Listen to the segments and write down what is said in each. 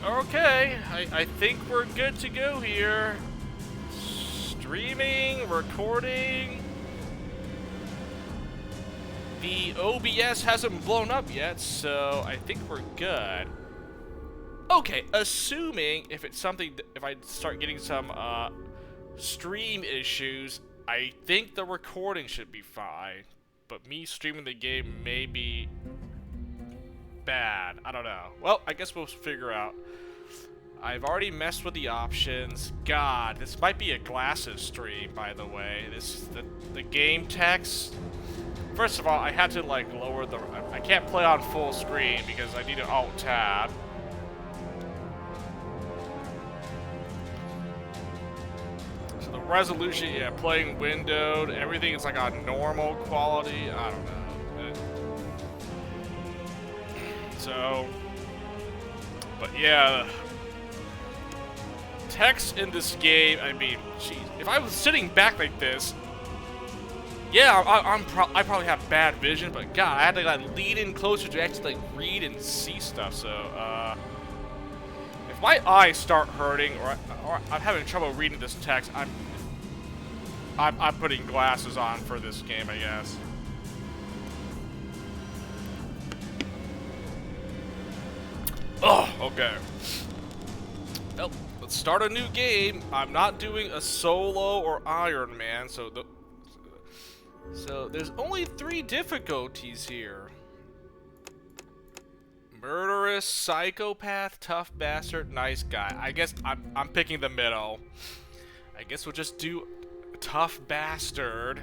Okay, I think we're good to go here. Streaming, recording. The OBS hasn't blown up yet, so I think we're good. Okay, assuming if it's something, if I start getting some stream issues, I think the recording should be fine. But me streaming the game may be bad. I don't know. Well, I guess we'll figure out. I've already messed with the options. God, this might be a glasses stream, by the way. The game text. First of all, I had to like lower the. I can't play on full screen because I need an Alt Tab. So the resolution, yeah, playing windowed, everything is like on normal quality. I don't know. So, but yeah, text in this game. I mean, geez, if I was sitting back like this, yeah, I probably have bad vision. But God, I had to like lean in closer to actually like read and see stuff. So, if my eyes start hurting or I'm having trouble reading this text, I'm putting glasses on for this game, I guess. Oh, okay. Well, let's start a new game. I'm not doing a solo or Iron Man, so there's only 3 difficulties here. Murderous, psychopath, tough bastard, nice guy. I guess I'm picking the middle. I guess we'll just do tough bastard.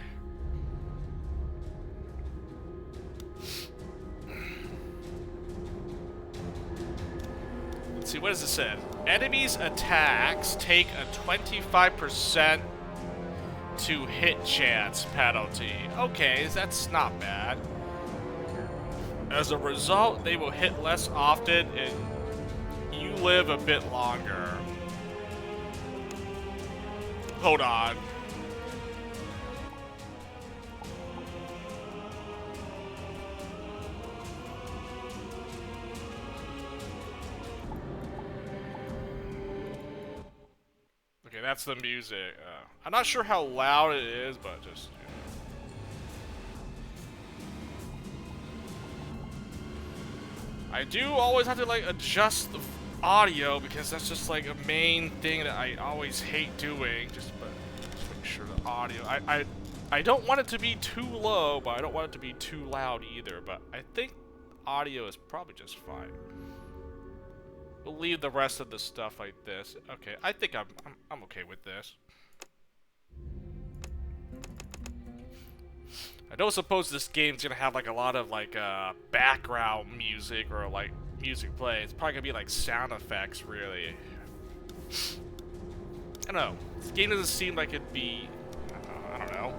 Let's see, what does it say? Enemies' attacks take a 25% to hit chance penalty. Okay, that's not bad. As a result, they will hit less often and you live a bit longer. Hold on. Okay, that's the music. I'm not sure how loud it is, but just... I do always have to like adjust the audio because that's just like a main thing that I always hate doing. Just make sure the audio. I don't want it to be too low, but I don't want it to be too loud either. But I think audio is probably just fine. We'll leave the rest of the stuff like this. Okay, I think I'm okay with this. I don't suppose this game's gonna have like a lot of like background music or like music play. It's probably gonna be like sound effects, really. I don't know. This game doesn't seem like it'd be. I don't know.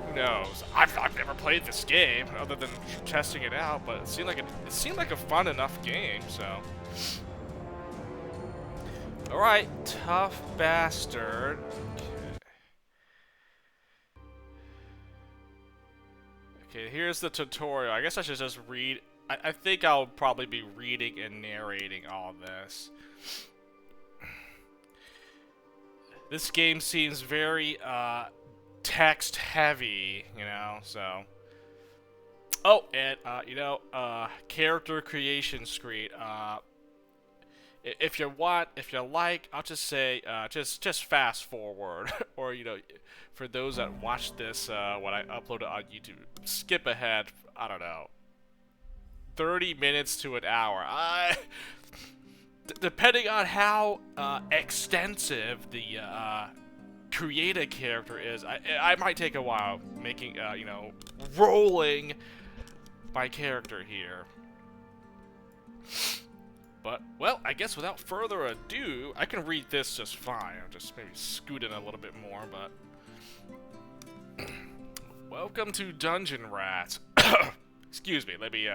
Who knows? I've never played this game other than testing it out, but it seemed like a fun enough game. So. All right, tough bastard. Okay, here's the tutorial. I guess I should just read. I think I'll probably be reading and narrating all this. This game seems very text heavy, you know, so. Oh, and you know, character creation screen. If you like, I'll just say, just fast forward, or you know, for those that watch this when I upload it on YouTube, skip ahead. I don't know, 30 minutes to an hour. Depending on how extensive the create a character is, I might take a while making, you know, rolling my character here. But, well, I guess without further ado, I can read this just fine. I'll just maybe scoot in a little bit more, but... Welcome to Dungeon Rats. Excuse me, let me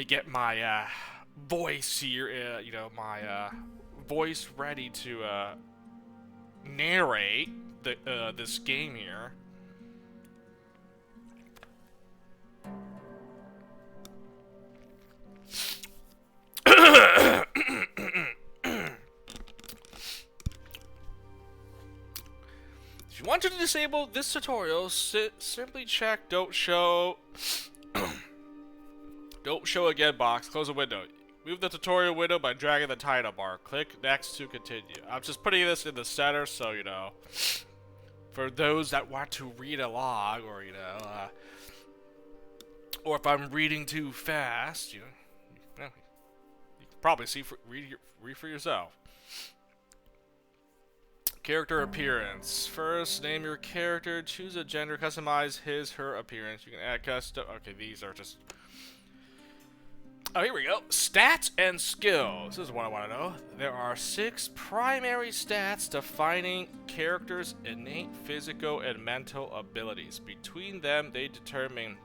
get my, voice here, you know, my, voice ready to, narrate this game here. Want you to disable this tutorial, simply check don't show don't show again box, close the window. Move the tutorial window by dragging the title bar. Click next to continue. I'm just putting this in the center so, you know, for those that want to read a log, or, you know, or if I'm reading too fast, you can probably read for yourself. Character appearance. First, name your character, choose a gender, customize his/her appearance. You can add custom. Okay, these are just. Oh, here we go. Stats and skills. This is what I want to know. There are 6 primary stats defining characters' innate physical and mental abilities. Between them, they determine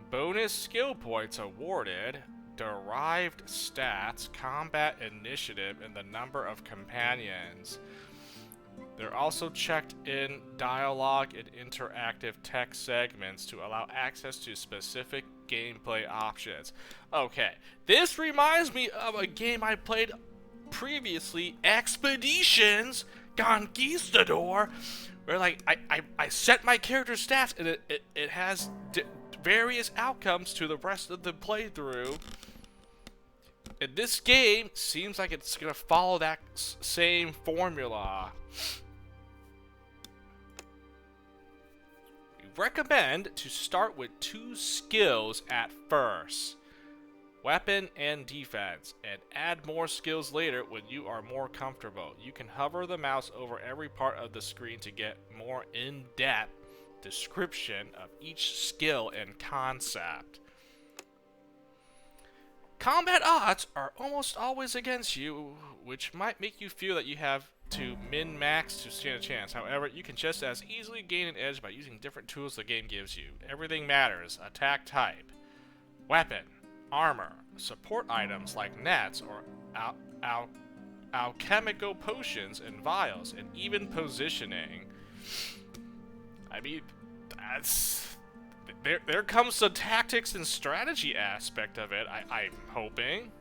bonus skill points awarded, derived stats, combat initiative, and the number of companions. They're also checked in dialogue and interactive text segments to allow access to specific gameplay options. Okay, this reminds me of a game I played previously, Expeditions Conquistador, where like I set my character stats and it has various outcomes to the rest of the playthrough. And this game seems like it's gonna follow that same formula. We recommend to start with 2 skills at first, weapon and defense, and add more skills later when you are more comfortable. You can hover the mouse over every part of the screen to get more in-depth description of each skill and concept. Combat odds are almost always against you, which might make you feel that you have to min-max to stand a chance. However, you can just as easily gain an edge by using different tools the game gives you. Everything matters: attack type, weapon, armor, support items like nets or alchemical potions and vials, and even positioning. I mean, that's... There comes the tactics and strategy aspect of it, I'm hoping.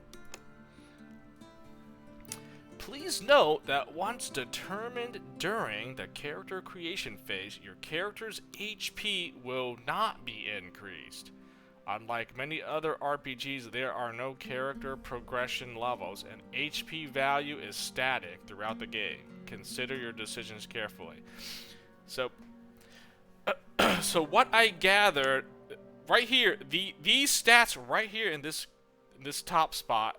Please note that once determined during the character creation phase, your character's HP will not be increased. Unlike many other RPGs, there are no character progression levels, and HP value is static throughout the game. Consider your decisions carefully. So what I gathered right here, these stats right here in this top spot,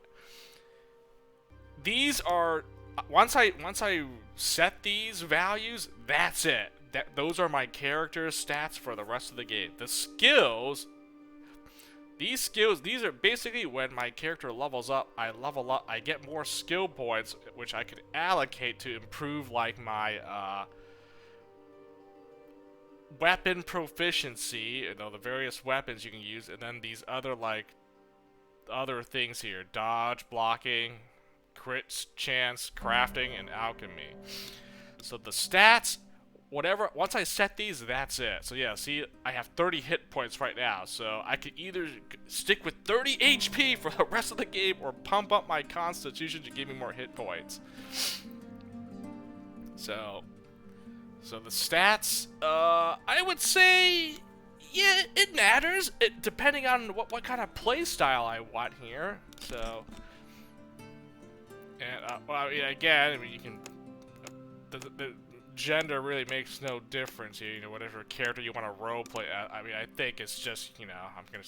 these are once I set these values, that's it. Those are my character stats for the rest of the game. The skills, these are basically when my character levels up, I level up, I get more skill points, which I can allocate to improve like my weapon proficiency, you know, the various weapons you can use, and then these other other things here: dodge, blocking, crit chance, crafting, and alchemy. So the stats, whatever, once I set these, that's it. So yeah, see, I have 30 hit points right now, so I could either stick with 30 HP for the rest of the game or pump up my constitution to give me more hit points. So the stats, I would say, yeah, it matters, depending on what kind of play style I want here. So, and well, I mean, again, I mean, you can, the gender really makes no difference here. You know, whatever character you want to role play. I mean, I think it's just, you know, I'm gonna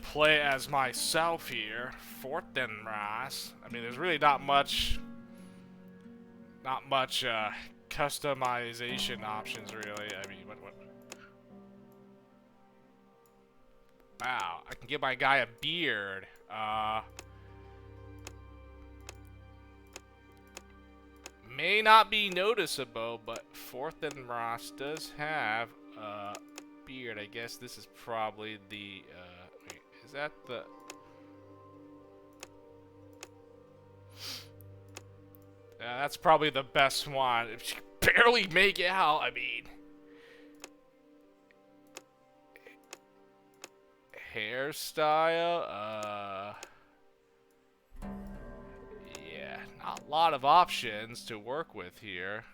play as myself here, Fortinbras. I mean, there's really not much customization options, really. I mean, what? Wow, I can give my guy a beard. May not be noticeable, but Fortinbras does have a beard. I guess this is probably the, wait, is that the... that's probably the best one. If you can barely make it out, I mean... Hairstyle, yeah, not a lot of options to work with here.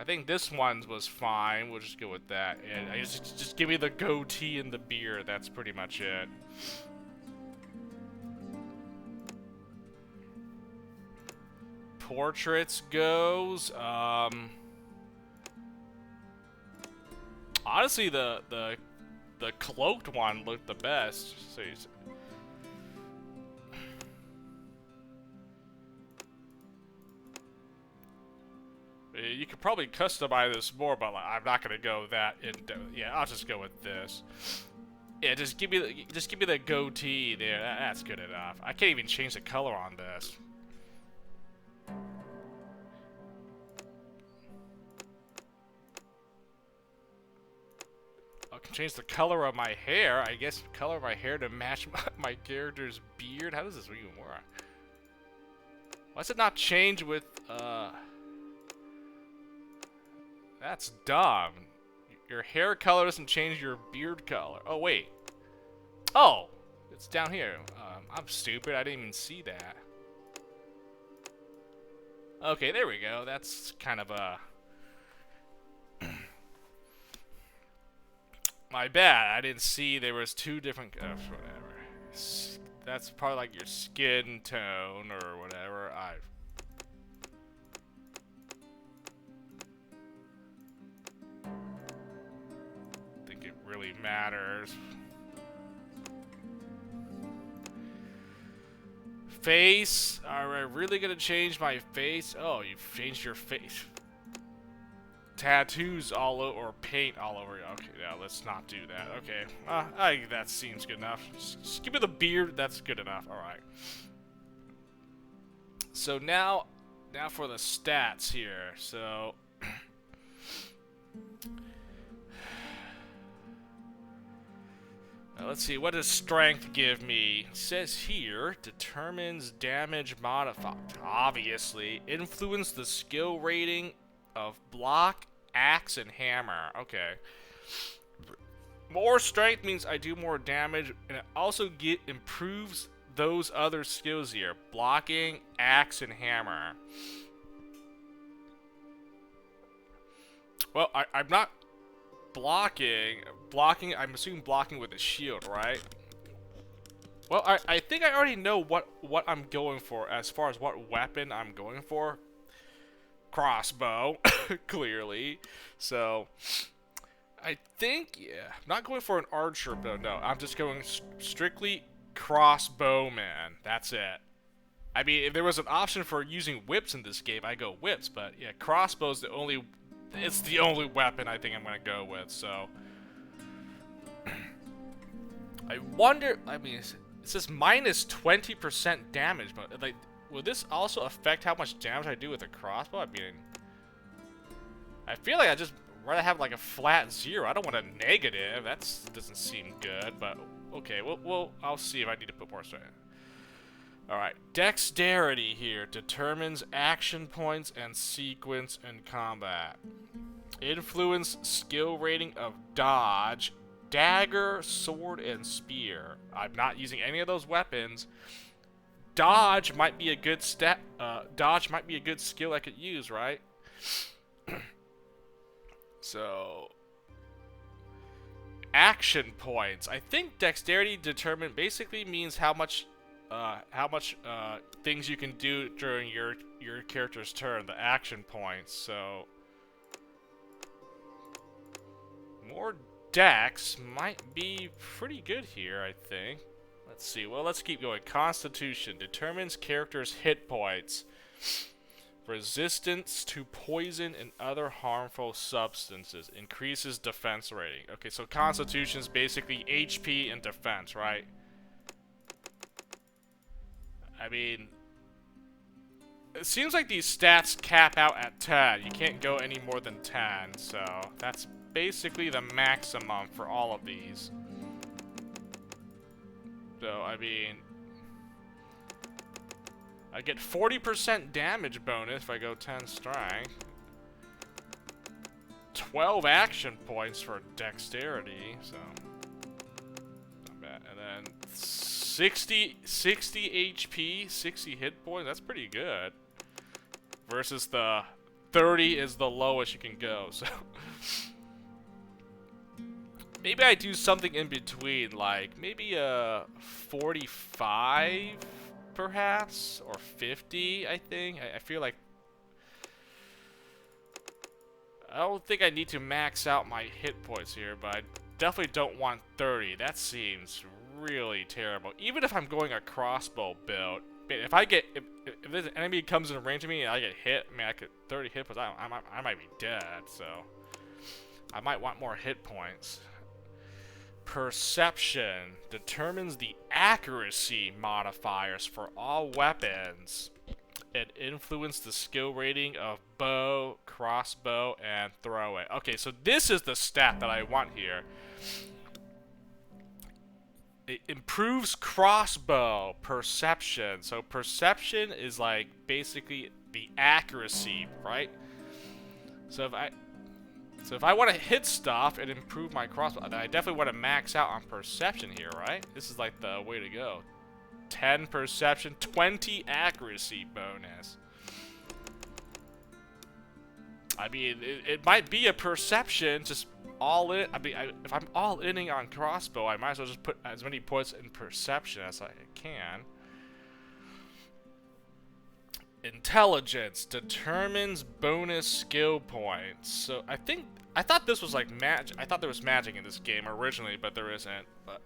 I think this one was fine. We'll just go with that. And I just give me the goatee and the beard. That's pretty much it. Portraits goes. Honestly, the cloaked one looked the best. So you could probably customize this more, but like, I'm not gonna go that in depth. Yeah, I'll just go with this. Yeah, just give me the goatee there. That's good enough. I can't even change the color on this. I can change the color of my hair. I guess color of my hair to match my character's beard. How does this even work? Why does it not change with That's dumb. Your hair color doesn't change your beard color. Oh, wait. Oh! It's down here. I'm stupid. I didn't even see that. Okay, there we go. That's kind of a... My bad. I didn't see there was two different... whatever. That's probably like your skin tone or whatever. I think it really matters. Face? Are I really gonna change my face? Oh, you've changed your face. Tattoos all over, or paint all over. Okay, yeah, let's not do that. Okay, that seems good enough. Just give me the beard. That's good enough. All right. So now for the stats here. So let's see. What does strength give me? It says here determines damage modifier. Obviously, influence the skill rating of block, axe, and hammer. Okay. More strength means I do more damage, and it also improves those other skills here. Blocking, axe, and hammer. Well, I'm not blocking. I'm assuming blocking with a shield, right? Well, I think I already know what I'm going for as far as what weapon I'm going for. Crossbow, clearly. So, I think, yeah, I'm not going for an archer, but no, I'm just going strictly crossbowman. That's it. I mean, if there was an option for using whips in this game, I go whips, but yeah, crossbow's it's the only weapon I think I'm gonna go with, so. I wonder, I mean, it says minus 20% damage, but like, will this also affect how much damage I do with a crossbow? I mean, I feel like I just rather have like a flat 0. I don't want a negative. That doesn't seem good, but okay. Well, I'll see if I need to put more strength. All right, dexterity here determines action points and sequence in combat. Influence skill rating of dodge, dagger, sword, and spear. I'm not using any of those weapons. Dodge might be a good dodge might be a good skill I could use, right? So, action points. I think dexterity determined basically means how much things you can do during your character's turn. The action points. So, more dex might be pretty good here, I think. Let's see. Well, let's keep going. Constitution determines character's hit points. Resistance to poison and other harmful substances. Increases defense rating. Okay, so Constitution is basically HP and defense, right? I mean, it seems like these stats cap out at 10. You can't go any more than 10, so that's basically the maximum for all of these. So, I mean, I get 40% damage bonus if I go 10 strength. 12 action points for dexterity, so not bad. And then 60 HP, 60 hit points. That's pretty good. Versus the 30 is the lowest you can go, so... Maybe I do something in between, like, maybe 45, perhaps? Or 50, I think? I feel like... I don't think I need to max out my hit points here, but I definitely don't want 30. That seems really terrible. Even if I'm going a crossbow build, if I get... If this enemy comes in range of me and I get hit, I mean, I could... 30 hit points, I might be dead, so... I might want more hit points. Perception determines the accuracy modifiers for all weapons. It influences the skill rating of bow, crossbow, and throw it. Okay, so this is the stat that I want here. It improves crossbow perception. So perception is like basically the accuracy, right? So if I want to hit stuff and improve my crossbow, then I definitely want to max out on perception here, right? This is like the way to go. 10 perception, 20 accuracy bonus. I mean, it might be a perception, just all in. I mean, if I'm all inning on crossbow, I might as well just put as many points in perception as I can. Intelligence determines bonus skill points. So I thought this was like magic. I thought there was magic in this game originally, but there isn't. But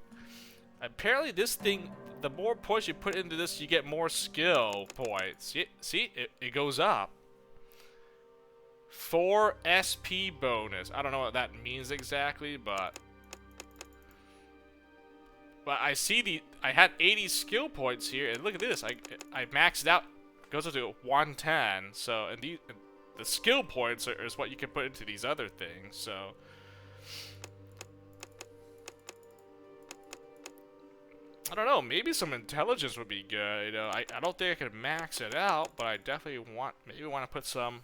apparently this thing, the more points you put into this, you get more skill points. See, it goes up. 4 SP bonus. I don't know what that means exactly, but I see I had 80 skill points here, and look at this. I maxed out. Goes up to 110. So, and the skill points is what you can put into these other things. So, I don't know. Maybe some intelligence would be good. You know, I don't think I could max it out, but I definitely want to put some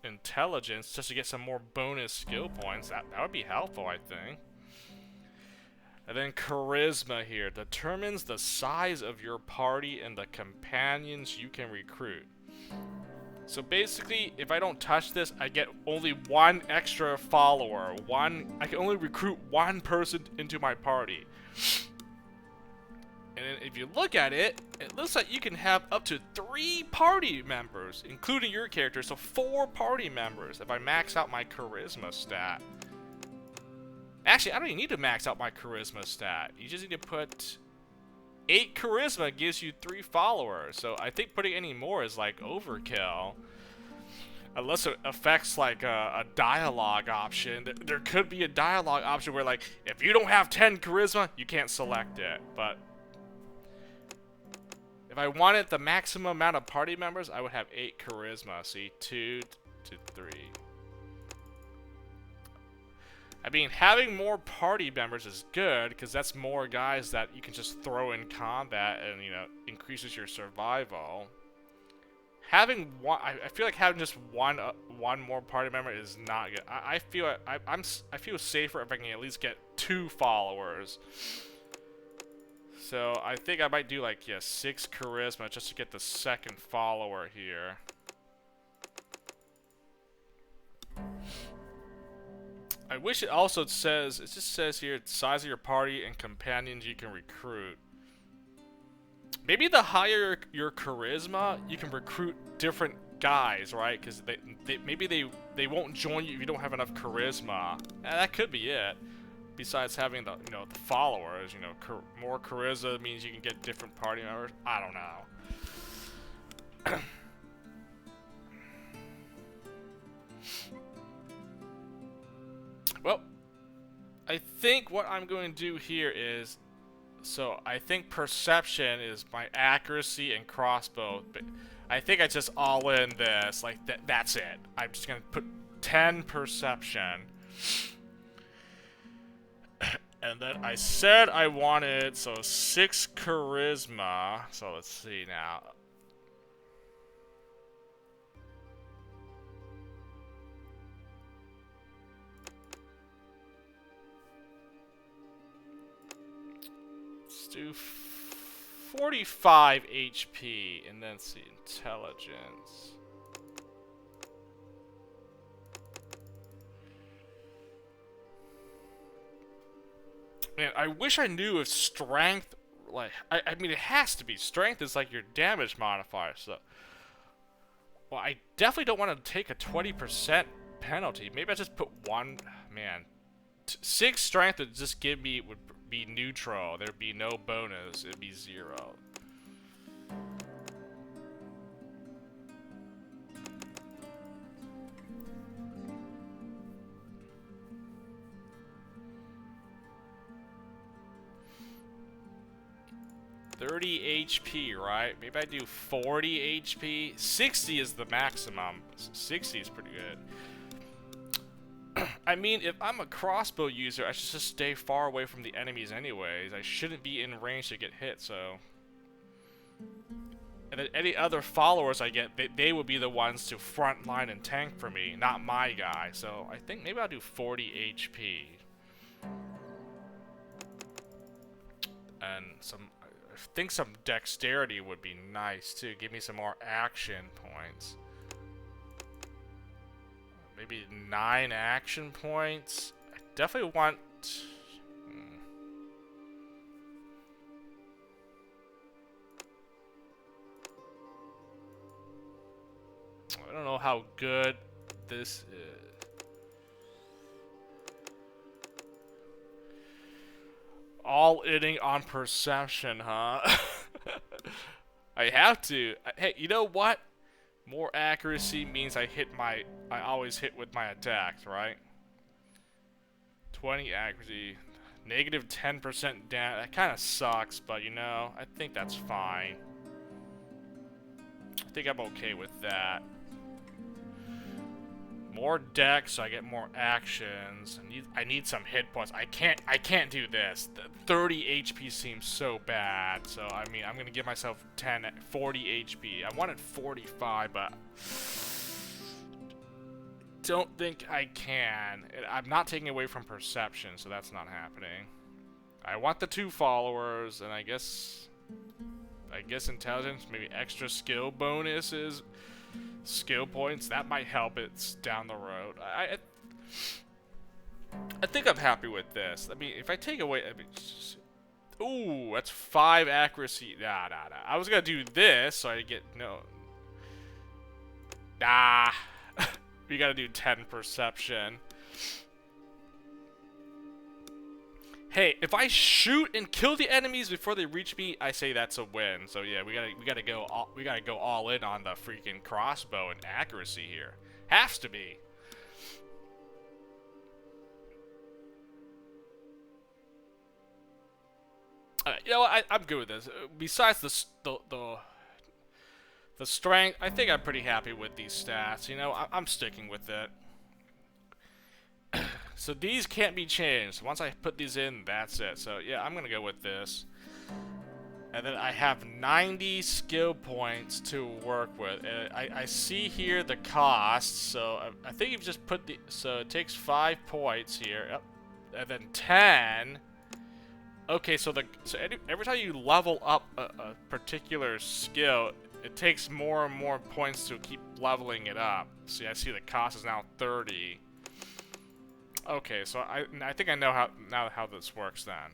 intelligence just to get some more bonus skill points. That would be helpful, I think. And then charisma here determines the size of your party and the companions you can recruit. So basically, if I don't touch this, I get only 1 extra follower. I can only recruit 1 person into my party. And then if you look at it, it looks like you can have up to 3 party members, including your character. So 4 party members if I max out my charisma stat. Actually, I don't even need to max out my charisma stat. You just need to put 8 charisma gives you 3 followers. So I think putting any more is like overkill. Unless it affects like a dialogue option. There could be a dialogue option where like, if you don't have 10 charisma, you can't select it. But if I wanted the maximum amount of party members, I would have 8 charisma. See, 2 to 3. I mean, having more party members is good, because that's more guys that you can just throw in combat and, you know, increases your survival. Having one, I feel like having just one more party member is not good. I feel safer if I can at least get 2 followers. So I think I might do like, yeah, 6 charisma just to get the 2nd follower here. I wish it also says, it just says here, size of your party and companions you can recruit. Maybe the higher your charisma, you can recruit different guys, right? Because maybe they won't join you if you don't have enough charisma. And that could be it. Besides having the, you know, the followers, you know, more charisma means you can get different party members. I don't know. Well, I think what I'm going to do here is, so I think perception is my accuracy and crossbow. But I think I just all in this, like that's it. I'm just going to put 10 perception. And then I said I wanted, so 6 charisma. So let's see now. Let's do 45 HP, and then see intelligence. Man, I wish I knew if strength, like, I mean, it has to be. Strength is like your damage modifier, so. Well, I definitely don't want to take a 20% penalty. Maybe I just put one, man. 6 strength would just give me, would be neutral. There'd be no bonus. It'd be 0. $30 HP, right? Maybe I do 40 HP. 60 is the maximum. 60 is pretty good. I mean, if I'm a crossbow user, I should just stay far away from the enemies anyways. I shouldn't be in range to get hit, so... And then any other followers I get, they would be the ones to front line and tank for me, not my guy. So I think maybe I'll do 40 HP. And I think some dexterity would be nice too. Give me some more action points. Maybe 9 action points. I definitely want... I don't know how good this is. All inning on perception, huh? I have to. Hey, you know what? More accuracy means I always hit with my attacks, right? 20 accuracy, negative 10% damage. That kind of sucks, but you know, I think that's fine. I think I'm okay with that. More dex, so I get more actions. I need some hit points. I can't do this. The 30 HP seems so bad. So I mean, I'm gonna give myself 40 HP. I wanted 45, but don't think I can. I'm not taking away from perception, so that's not happening. I want the 2 followers, and I guess intelligence, maybe extra skill bonuses. Skill points, that might help it down the road. I think I'm happy with this. I mean, if I take away... ooh, that's 5 accuracy. Nah. I was gonna do this, so I get... No. Nah. We gotta do 10 perception. Hey, if I shoot and kill the enemies before they reach me, I say that's a win. So yeah, we gotta go all in on the freaking crossbow and accuracy here. Has to be. You know what? I'm good with this. Besides the strength, I think I'm pretty happy with these stats. You know, I'm sticking with it. So these can't be changed. Once I put these in, that's it. So yeah, I'm gonna go with this. And then I have 90 skill points to work with. And I see here the cost. So I think you've just put the... So it takes 5 points here. Yep. And then 10. Okay, so every time you level up a particular skill, it takes more and more points to keep leveling it up. See, I see the cost is now 30. Okay, so I think I know how this works then.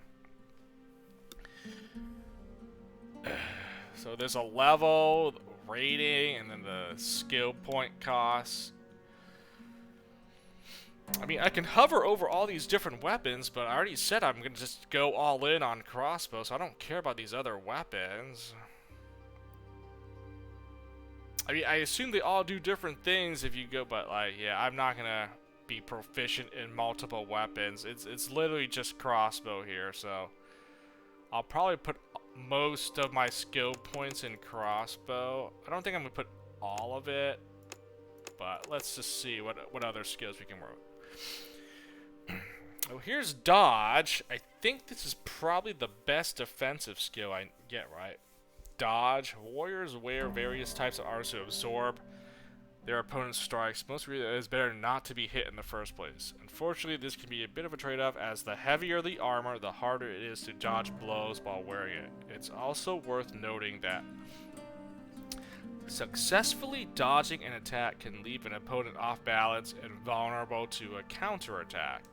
So there's a level, rating, and then the skill point costs. I mean, I can hover over all these different weapons, but I already said I'm gonna just go all in on crossbow, so I don't care about these other weapons. I mean, I assume they all do different things if you go, but like, yeah, I'm not gonna be proficient in multiple weapons. It's literally just crossbow here, so I'll probably put most of my skill points in crossbow. I don't think I'm gonna put all of it, but let's just see what other skills we can work with. Oh, here's dodge. I think this is probably the best defensive skill I get, right? Dodge. Warriors wear various types of armor to absorb their opponent's strikes. Most really, it is better not to be hit in the first place. Unfortunately, this can be a bit of a trade-off, as the heavier the armor, the harder it is to dodge blows while wearing it. It's also worth noting that successfully dodging an attack can leave an opponent off balance and vulnerable to a counterattack.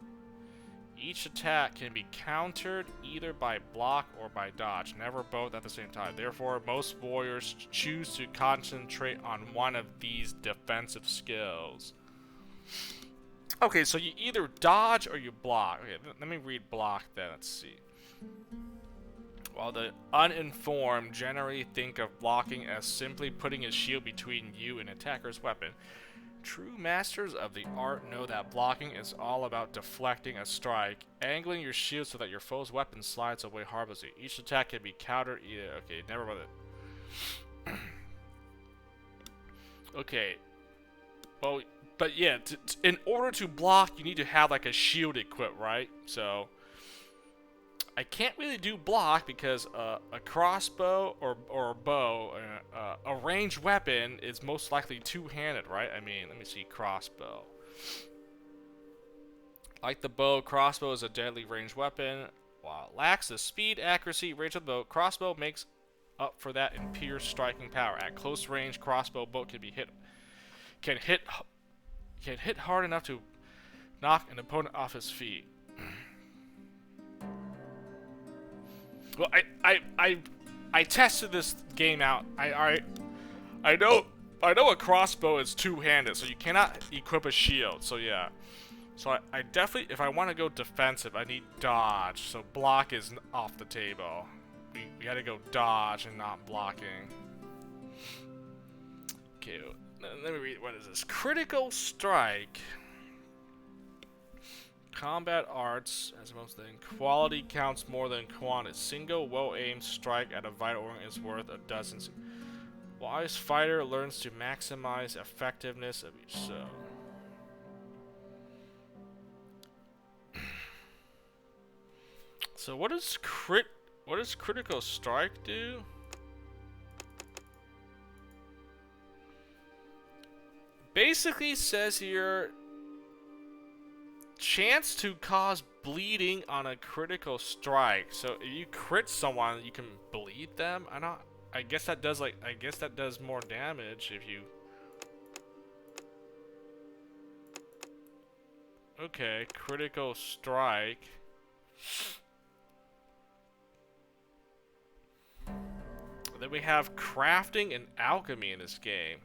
Each attack can be countered either by block or by dodge, never both at the same time. Therefore, most warriors choose to concentrate on one of these defensive skills. Okay, so you either dodge or you block. Okay, let me read block then, let's see. While the uninformed generally think of blocking as simply putting a shield between you and attacker's weapon, true masters of the art know that blocking is all about deflecting a strike, angling your shield so that your foe's weapon slides away harmlessly. Each attack can be countered either. Okay, never mind it. Okay. Well, but yeah, in order to block, you need to have like a shield equipped, right? So I can't really do block because a crossbow or a bow, a ranged weapon is most likely two-handed, right? I mean, let me see, crossbow. Like the bow, crossbow is a deadly ranged weapon. While it lacks the speed, accuracy, range of the bow, crossbow makes up for that in pure striking power. At close range, crossbow bolt can hit hard enough to knock an opponent off his feet. Well, I tested this game out. I know a crossbow is two-handed, so you cannot equip a shield. So yeah, so I definitely, if I want to go defensive, I need dodge. So block is off the table. We gotta go dodge and not blocking. Okay, let me read. What is this? Critical strike. Combat arts, as most thing, quality counts more than quantity. Single well-aimed strike at a vital organ is worth a dozen. Wise fighter learns to maximize effectiveness of each. So what does critical strike do? Basically says here, chance to cause bleeding on a critical strike. So if you crit someone, you can bleed them. I guess that does more damage if you. Okay, critical strike. Then we have crafting and alchemy in this game.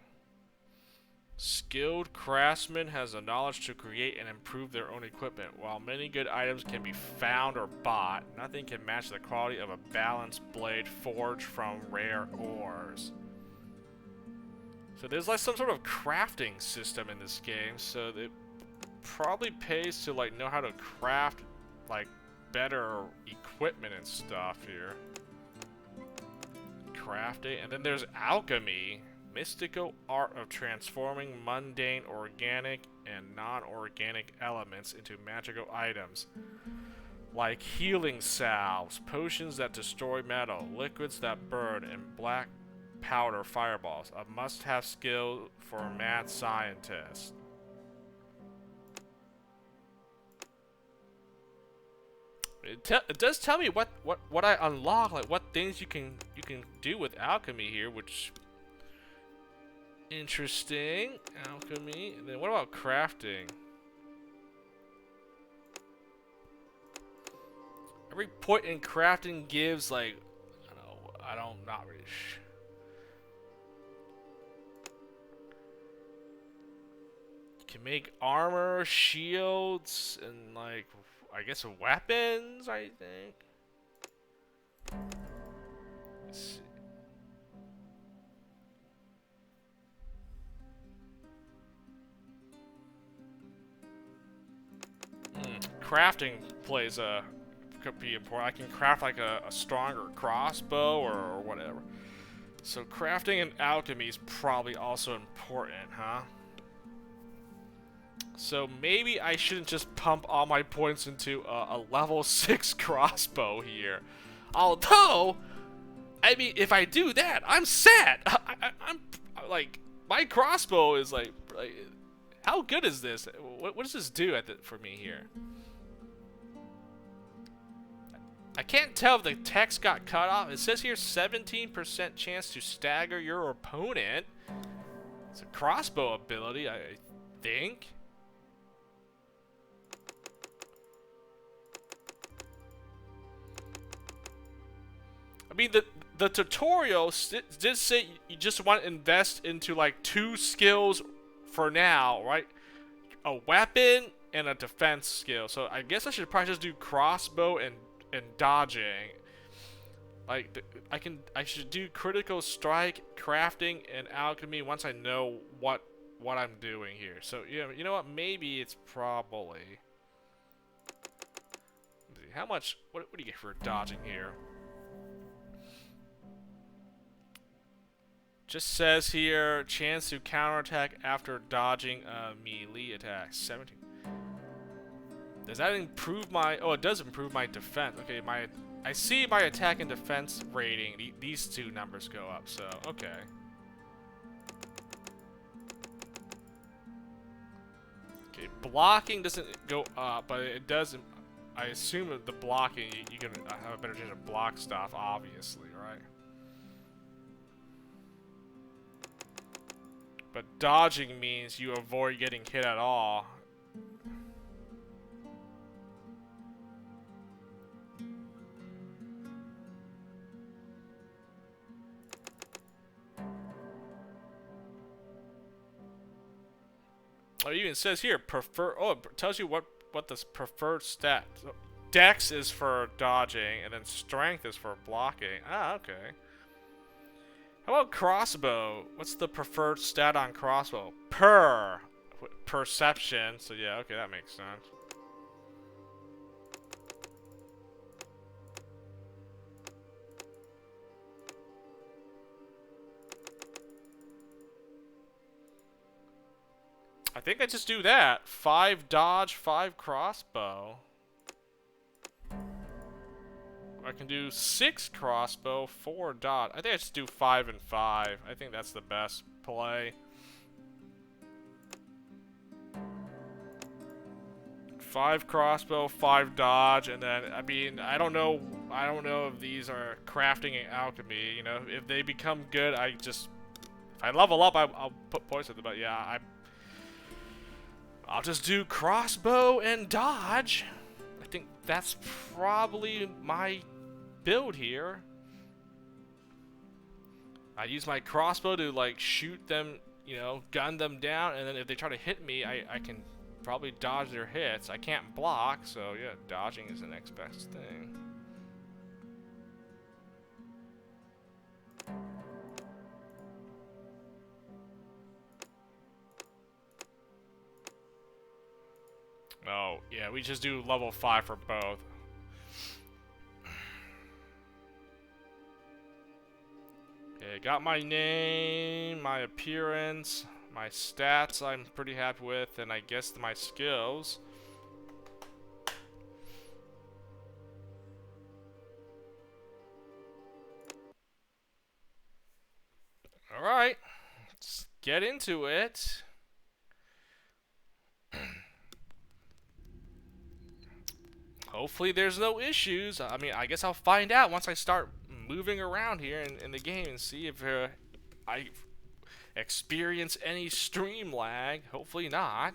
Skilled craftsman has the knowledge to create and improve their own equipment. While many good items can be found or bought, nothing can match the quality of a balanced blade forged from rare ores. So there's like some sort of crafting system in this game, so it probably pays to like know how to craft like better equipment and stuff here. Crafting, and then there's alchemy. Mystical art of transforming mundane, organic, and non-organic elements into magical items. Like healing salves, potions that destroy metal, liquids that burn, and black powder fireballs. A must-have skill for a mad scientist. It does tell me what I unlock, like what things you can do with alchemy here, which interesting. Alchemy. And then what about crafting? Every point in crafting gives like not really you can make armor, shields, and like I guess weapons, I think. Let's see. Crafting could be important. I can craft like a stronger crossbow or whatever. So crafting and alchemy is probably also important, huh? So maybe I shouldn't just pump all my points into a level 6 crossbow here. Although, I mean, if I do that, I'm set. I'm like, my crossbow is like how good is this? What does this do for me here? I can't tell if the text got cut off. It says here 17% chance to stagger your opponent. It's a crossbow ability, I think. mean, the tutorial did say you just want to invest into like 2 skills for now, right? A weapon and a defense skill. So I guess I should probably just do crossbow and dodging. Like I should do critical strike, crafting, and alchemy once I know what I'm doing here. So yeah, you know what? Maybe it's probably. How much? What do you get for dodging here? Just says here, chance to counterattack after dodging a melee attack. 17. Does that improve my? Oh, it does improve my defense. Okay, I see my attack and defense rating. These 2 numbers go up. So okay. Okay, blocking doesn't go up, but it does. I assume that the blocking you can have a better chance to block stuff, obviously, right? But dodging means you avoid getting hit at all. Oh, it even says here, prefer. Oh, it tells you what the preferred stat. So, Dex is for dodging, and then Strength is for blocking. Ah, okay. How about crossbow? What's the preferred stat on crossbow? Perception. So yeah, okay, that makes sense. I think I just do that. 5 dodge, 5 crossbow. I can do 6 crossbow, 4 dodge. I think I just do 5 and 5. I think that's the best play. 5 crossbow, 5 dodge, and then I mean I don't know if these are crafting and alchemy. You know, if they become good, if I level up, I'll put points with it. But yeah, I'll just do crossbow and dodge. I think that's probably my build here. I use my crossbow to like shoot them, you know, gun them down, and then if they try to hit me, I can probably dodge their hits. I can't block, so yeah, dodging is the next best thing. Oh, yeah, we just do level 5 for both. Okay, got my name, my appearance, my stats I'm pretty happy with, and I guess my skills. Alright, let's get into it. Hopefully there's no issues. I mean, I guess I'll find out once I start moving around here in the game and see if I experience any stream lag. Hopefully not.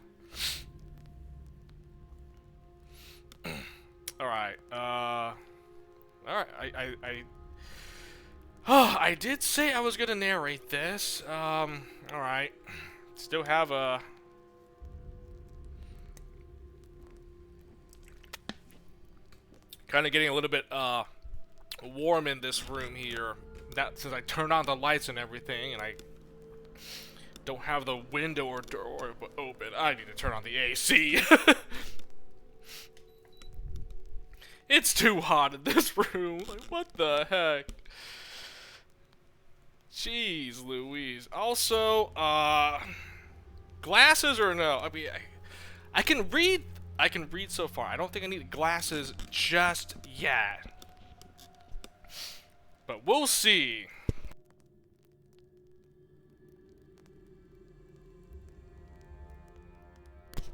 Alright, alright, I did say I was gonna narrate this. Alright. Still have a... Kind of getting a little bit warm in this room here. That since I turned on the lights and everything, and I don't have the window or door open, I need to turn on the AC. It's too hot in this room. Like, what the heck? Jeez Louise. Also, glasses or no? I mean, I can read. I can read so far. I don't think I need glasses just yet. But we'll see.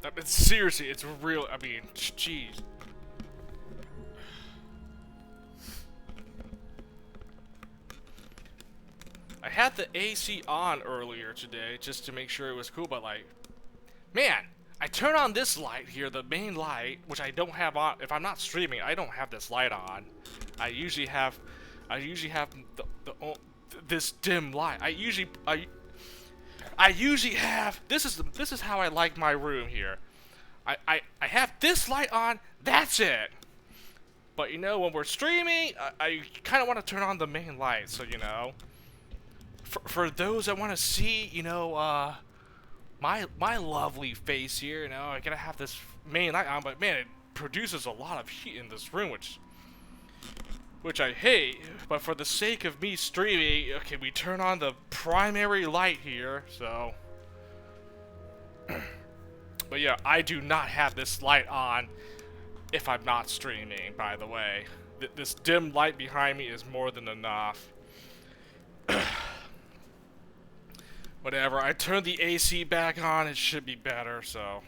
I mean, seriously, it's real. I mean, jeez. I had the AC on earlier today just to make sure it was cool, but like, man, I turn on this light here, the main light, which I don't have on. If I'm not streaming, I don't have this light on. I usually have I usually have this dim light. I usually have this is how I like my room here. I have this light on. That's it. But you know, when we're streaming, I kind of want to turn on the main light. So you know, for those that want to see, you know, my lovely face here, you know, I gotta have this main light on. But man, it produces a lot of heat in this room, which I hate. But for the sake of me streaming, okay, we turn on the primary light here. So, but yeah, I do not have this light on if I'm not streaming, by the way. This dim light behind me is more than enough. Whatever, I turned the AC back on, it should be better, so.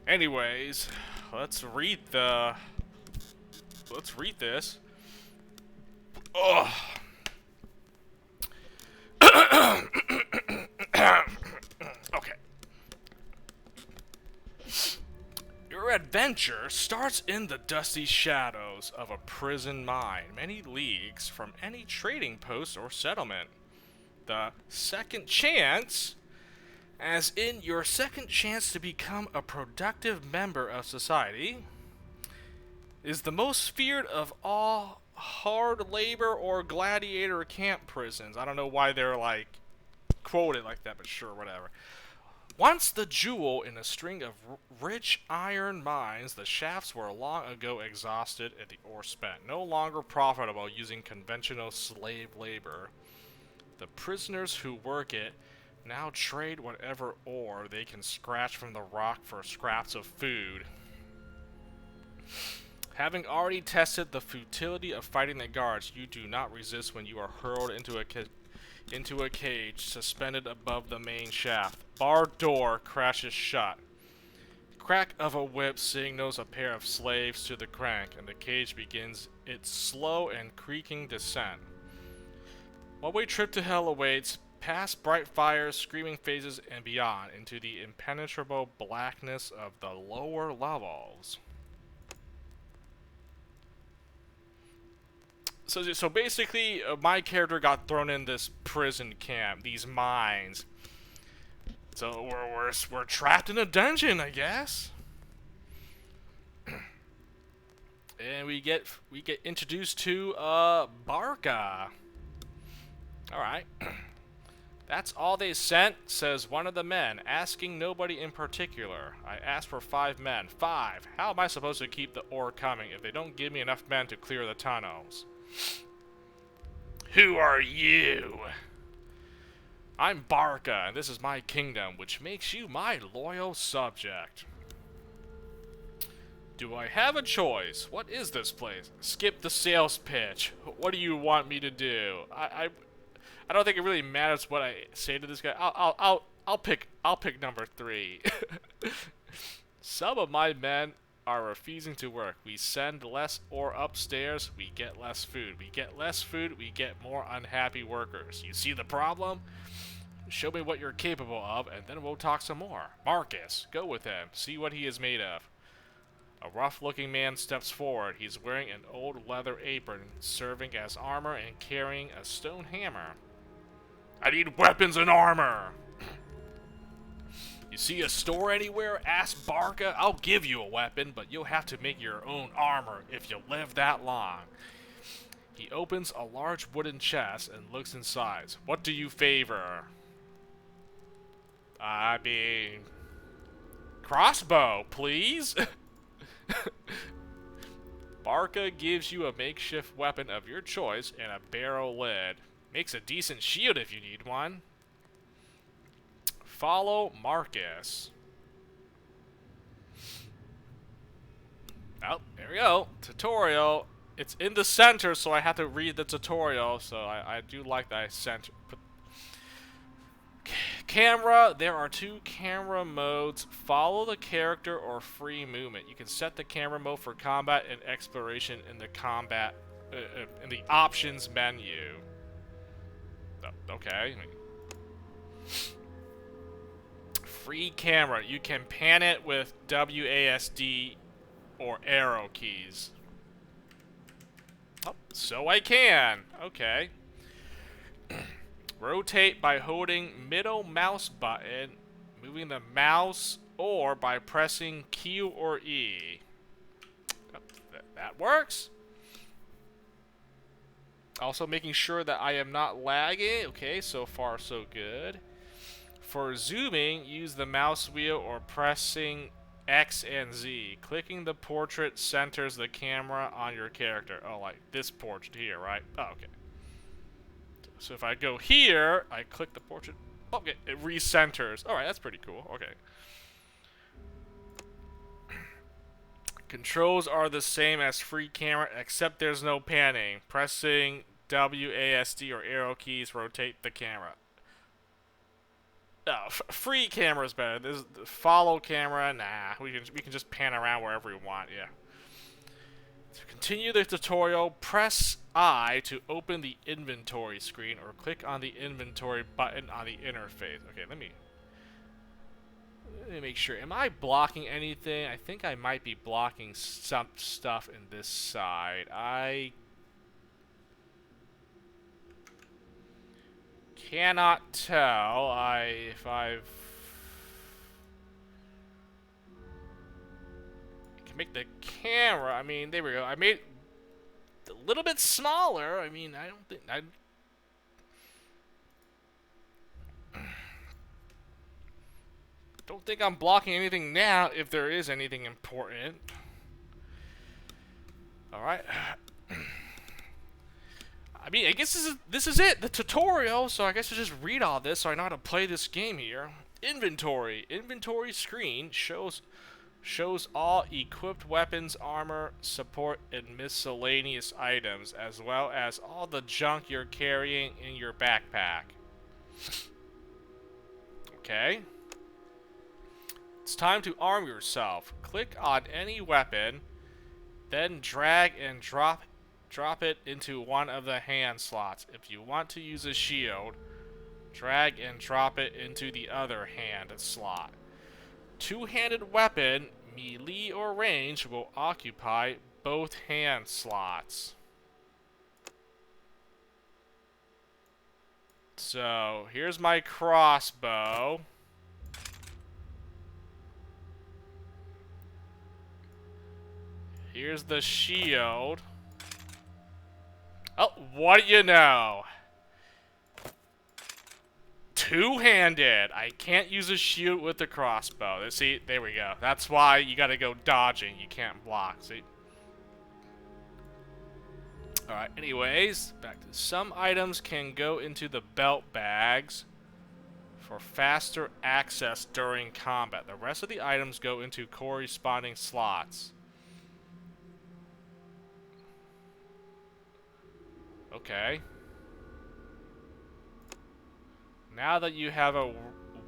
Anyways, let's read this. Ugh. Okay. Your adventure starts in the dusty shadows of a prison mine, many leagues from any trading post or settlement. The second chance, as in your second chance to become a productive member of society, is the most feared of all hard labor or gladiator camp prisons. I don't know why they're like quoted like that, but sure, whatever. Once the jewel in a string of rich iron mines, the shafts were long ago exhausted and the ore spent, no longer profitable using conventional slave labor. The prisoners who work it now trade whatever ore they can scratch from the rock for scraps of food. Having already tested the futility of fighting the guards, you do not resist when you are hurled into a cage suspended above the main shaft. Barred door crashes shut. Crack of a whip signals a pair of slaves to the crank, and the cage begins its slow and creaking descent. One-way trip to hell awaits, past bright fires, screaming faces, and beyond, into the impenetrable blackness of the lower levels. So basically, my character got thrown in this prison camp, these mines. So we're trapped in a dungeon, I guess. And we get introduced to Barca. All right. That's all they sent, says one of the men, asking nobody in particular. I asked for 5 men. 5. How am I supposed to keep the ore coming if they don't give me enough men to clear the tunnels? Who are you? I'm Barca, and this is my kingdom, which makes you my loyal subject. Do I have a choice? What is this place? Skip the sales pitch. What do you want me to do? I don't think it really matters what I say to this guy. I'll pick number 3. Some of my men are refusing to work. We send less ore upstairs, we get less food. We get less food, we get more unhappy workers. You see the problem? Show me what you're capable of, and then we'll talk some more. Marcus, go with him. See what he is made of. A rough-looking man steps forward. He's wearing an old leather apron, serving as armor and carrying a stone hammer. I need weapons and armor! You see a store anywhere? Ask Barca. I'll give you a weapon, but you'll have to make your own armor if you live that long. He opens a large wooden chest and looks inside. What do you favor? I mean, crossbow, please. Barca gives you a makeshift weapon of your choice and a barrel lid. Makes a decent shield if you need one. Follow Marcus. Oh, there we go. Tutorial. It's in the center, so I have to read the tutorial. So I do like that I center. Camera. There are 2 camera modes. Follow the character or free movement. You can set the camera mode for combat and exploration in the combat in the options menu. Oh, okay. Free camera. You can pan it with WASD or arrow keys. Oh, so I can. Okay. Rotate by holding middle mouse button, moving the mouse, or by pressing Q or E. Oh, that works. Also making sure that I am not lagging. Okay, so far so good. For zooming, use the mouse wheel or pressing X and Z. Clicking the portrait centers the camera on your character. Oh, like this portrait here, right? Oh, okay. So if I go here, I click the portrait. Okay, it recenters. Alright, that's pretty cool. Okay. Controls are the same as free camera, except there's no panning. Pressing WASD or arrow keys rotate the camera. Oh, free camera is better. This follow camera, nah. We can just pan around wherever we want. Yeah. To continue the tutorial, press I to open the inventory screen, or click on the inventory button on the interface. Okay, let me make sure. Am I blocking anything? I think I might be blocking some stuff in this side. I cannot tell. If I've can make the camera. I mean, there we go. I made it a little bit smaller. I mean, I don't think don't think I'm blocking anything now. If there is anything important. All right. I mean, I guess this is it, the tutorial, so I guess I'll just read all this so I know how to play this game here. Inventory. Inventory screen shows all equipped weapons, armor, support, and miscellaneous items, as well as all the junk you're carrying in your backpack. Okay. It's time to arm yourself. Click on any weapon, then drag and drop it into one of the hand slots. If you want to use a shield, drag and drop it into the other hand slot. Two-handed weapon, melee or range, will occupy both hand slots. So, here's my crossbow. Here's the shield. Oh, what do you know? Two-handed. I can't use a shield with the crossbow. See, there we go. That's why you gotta go dodging. You can't block, see? Alright, anyways, back to some items can go into the belt bags for faster access during combat. The rest of the items go into corresponding slots. Okay. Now that you have a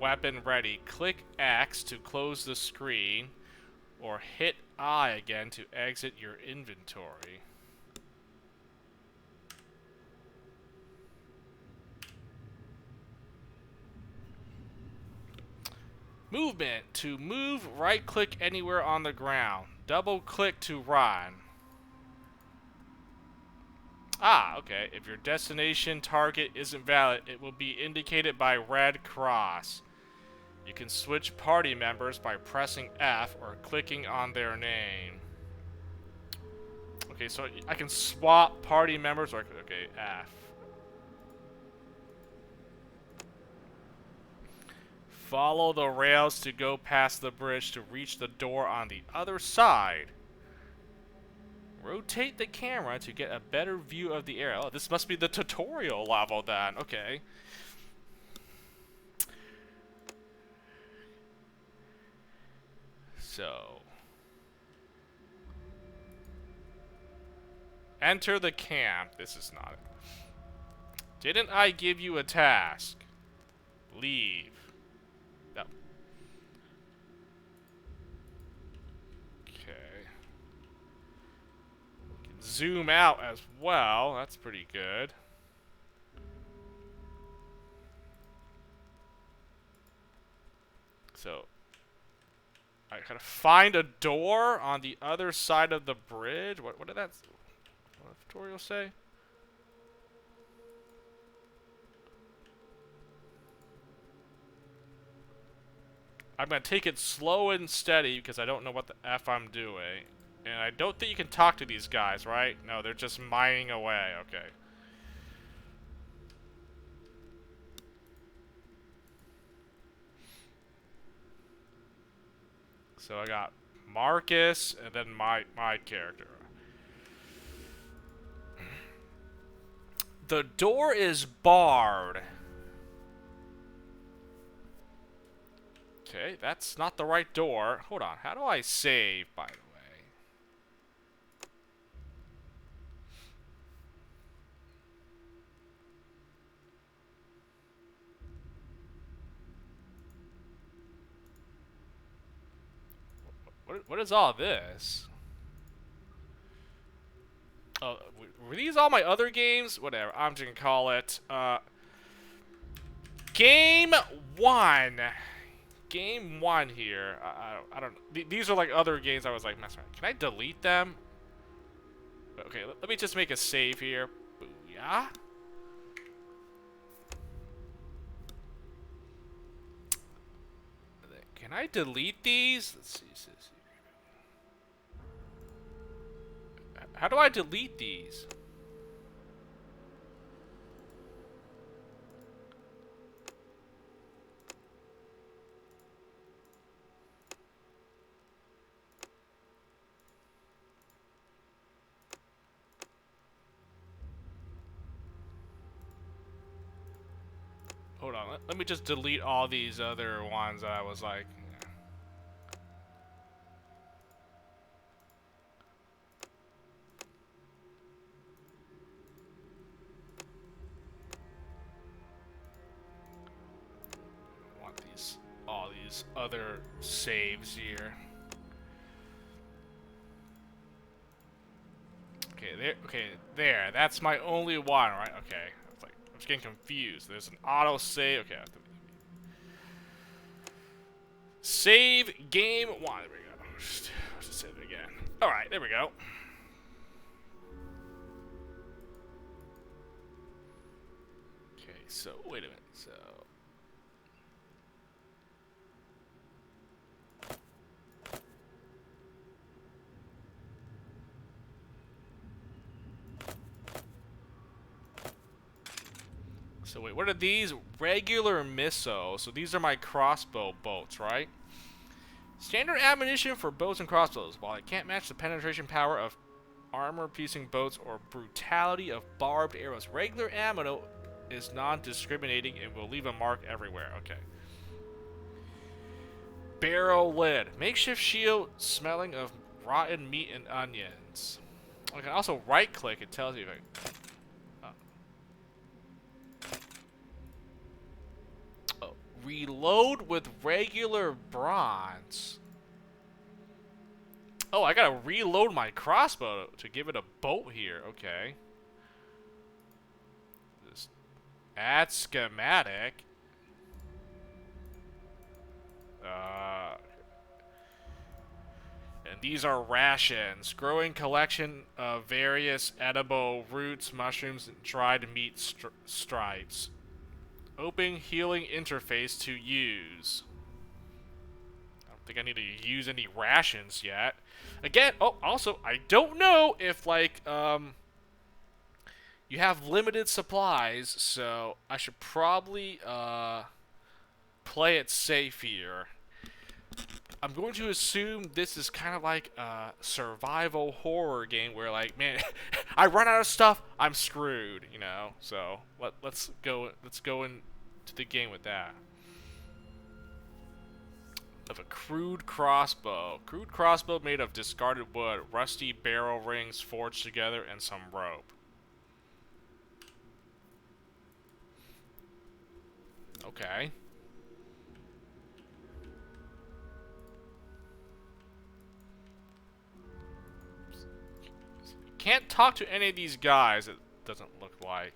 weapon ready, click X to close the screen, or hit I again to exit your inventory. Movement. To move, right-click anywhere on the ground. Double-click to run. Ah, okay. If your destination target isn't valid, it will be indicated by red cross. You can switch party members by pressing F or clicking on their name. Okay, so I can swap party members, or okay, F. Follow the rails to go past the bridge to reach the door on the other side. Rotate the camera to get a better view of the area. Oh, this must be the tutorial level then. Okay. So. Enter the camp. This is not it. Didn't I give you a task? Leave. No. Zoom out as well. That's pretty good. So I gotta find a door on the other side of the bridge. What did that? What does the tutorial say? I'm gonna take it slow and steady because I don't know what the F I'm doing. And I don't think you can talk to these guys, right? No, they're just mining away. Okay. So I got Marcus and then my character. The door is barred. Okay, that's not the right door. Hold on, how do I save, by the way? What is all this? Oh, were these all my other games? Whatever, I'm just gonna call it, Game 1. Game 1 here. I don't. These are like other games I was like messing around. Can I delete them? Okay, let me just make a save here. Booyah. Can I delete these? Let's see. How do I delete these? Hold on, let me just delete all these other ones that I was like... I want all these other saves here. Okay, there. That's my only one, right? Okay. It's like, I'm just getting confused. There's an auto save. Okay. Save game 1. There we go. Let's just save it again. Alright, there we go. Okay, so, wait a minute. So wait, what are these? Regular missiles. So these are my crossbow bolts, right? Standard ammunition for bows and crossbows. While it can't match the penetration power of armor-piercing bolts or brutality of barbed arrows, regular ammo is non-discriminating and will leave a mark everywhere. Okay. Barrel lid. Makeshift shield smelling of rotten meat and onions. I can also right-click. It tells you if I... Reload with regular bronze. Oh, I gotta reload my crossbow to give it a bolt here. Okay. Just add schematic. And these are rations. Growing collection of various edible roots, mushrooms, and dried meat stripes. Open healing interface to use. I don't think I need to use any rations yet. Again, oh, also, I don't know if, like, you have limited supplies, so I should probably, play it safe here. I'm going to assume this is kind of like a survival horror game where, like, man, I run out of stuff, I'm screwed, you know. So let's go into the game with that. Of a crude crossbow. Crude crossbow made of discarded wood, rusty barrel rings forged together, and some rope. Okay. Can't talk to any of these guys, it doesn't look like.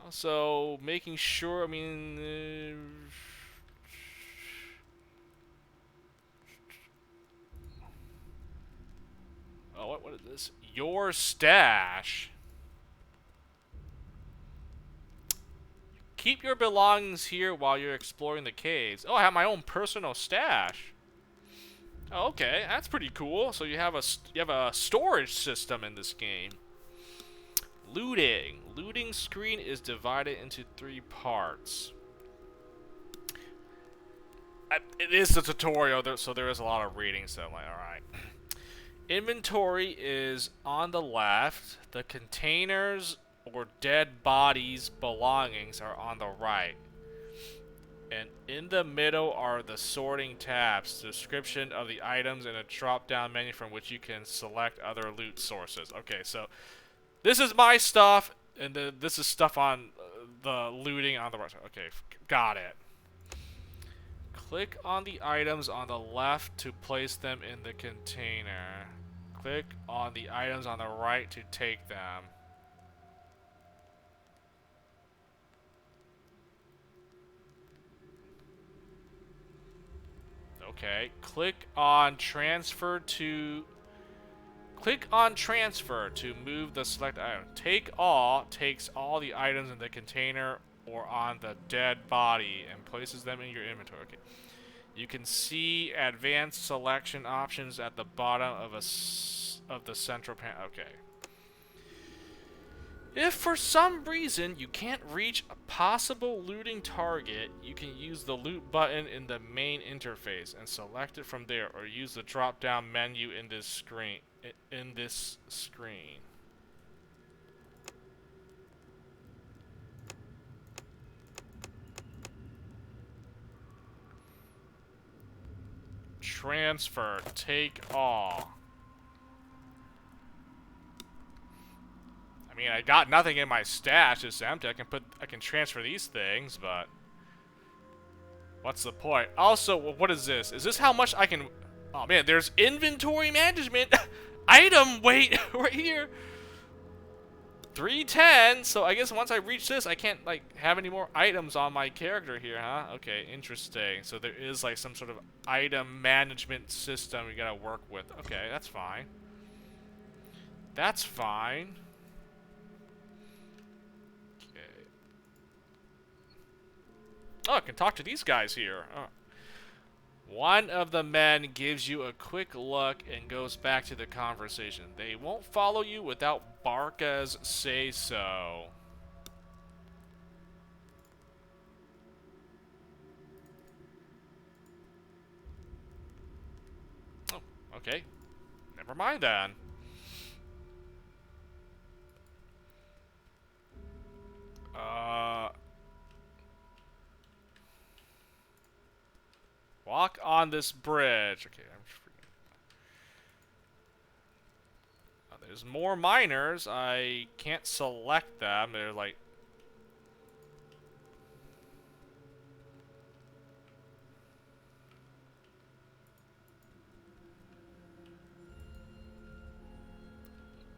Also, making sure, I mean... what is this? Your stash. Keep your belongings here while you're exploring the caves. Oh, I have my own personal stash. Oh, okay, that's pretty cool. So you have a storage system in this game. Looting. Looting screen is divided into 3 parts. It is the tutorial, so there is a lot of reading, so I'm like, alright. Inventory is on the left. The containers or dead bodies belongings are on the right. And in the middle are the sorting tabs, description of the items, and a drop-down menu from which you can select other loot sources. Okay, so this is my stuff, and this is stuff on the looting on the right. Okay, got it. Click on the items on the left to place them in the container. Click on the items on the right to take them. Okay, click on transfer to move the select item. Take all takes all the items in the container or on the dead body and places them in your inventory. Okay. You can see advanced selection options at the bottom of the central panel. Okay. If for some reason you can't reach a possible looting target, you can use the loot button in the main interface and select it from there, or use the drop-down menu in this screen. Transfer, take all. I mean, I got nothing in my stash. It's empty. I can transfer these things, but what's the point? Also, what is this? Is this how much I can? Oh man, there's inventory management. Item weight right here. 310. So I guess once I reach this, I can't like have any more items on my character here, huh? Okay, interesting. So there is like some sort of item management system we gotta work with. Okay, that's fine. That's fine. Okay. Oh, I can talk to these guys here. Oh. One of the men gives you a quick look and goes back to the conversation. They won't follow you without Barca's say so. Oh, okay. Never mind then. Walk on this bridge. Okay, I'm just freaking. Oh, there's more miners. I can't select them. They're like.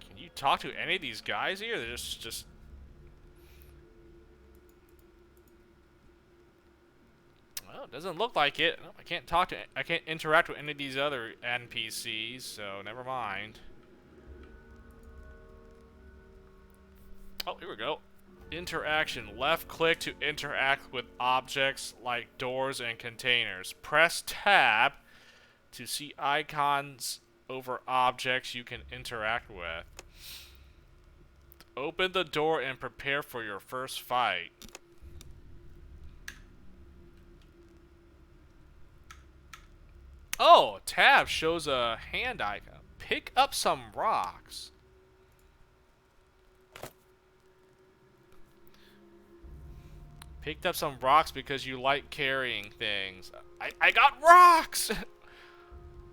Can you talk to any of these guys here? They're just. Well, it doesn't look like it. No, I can't interact with any of these other NPCs, so never mind. Oh, here we go. Interaction. Left click to interact with objects like doors and containers. Press tab to see icons over objects you can interact with. Open the door and prepare for your first fight. Oh, tab shows a hand icon. Pick up some rocks. Picked up some rocks because you like carrying things. I got rocks!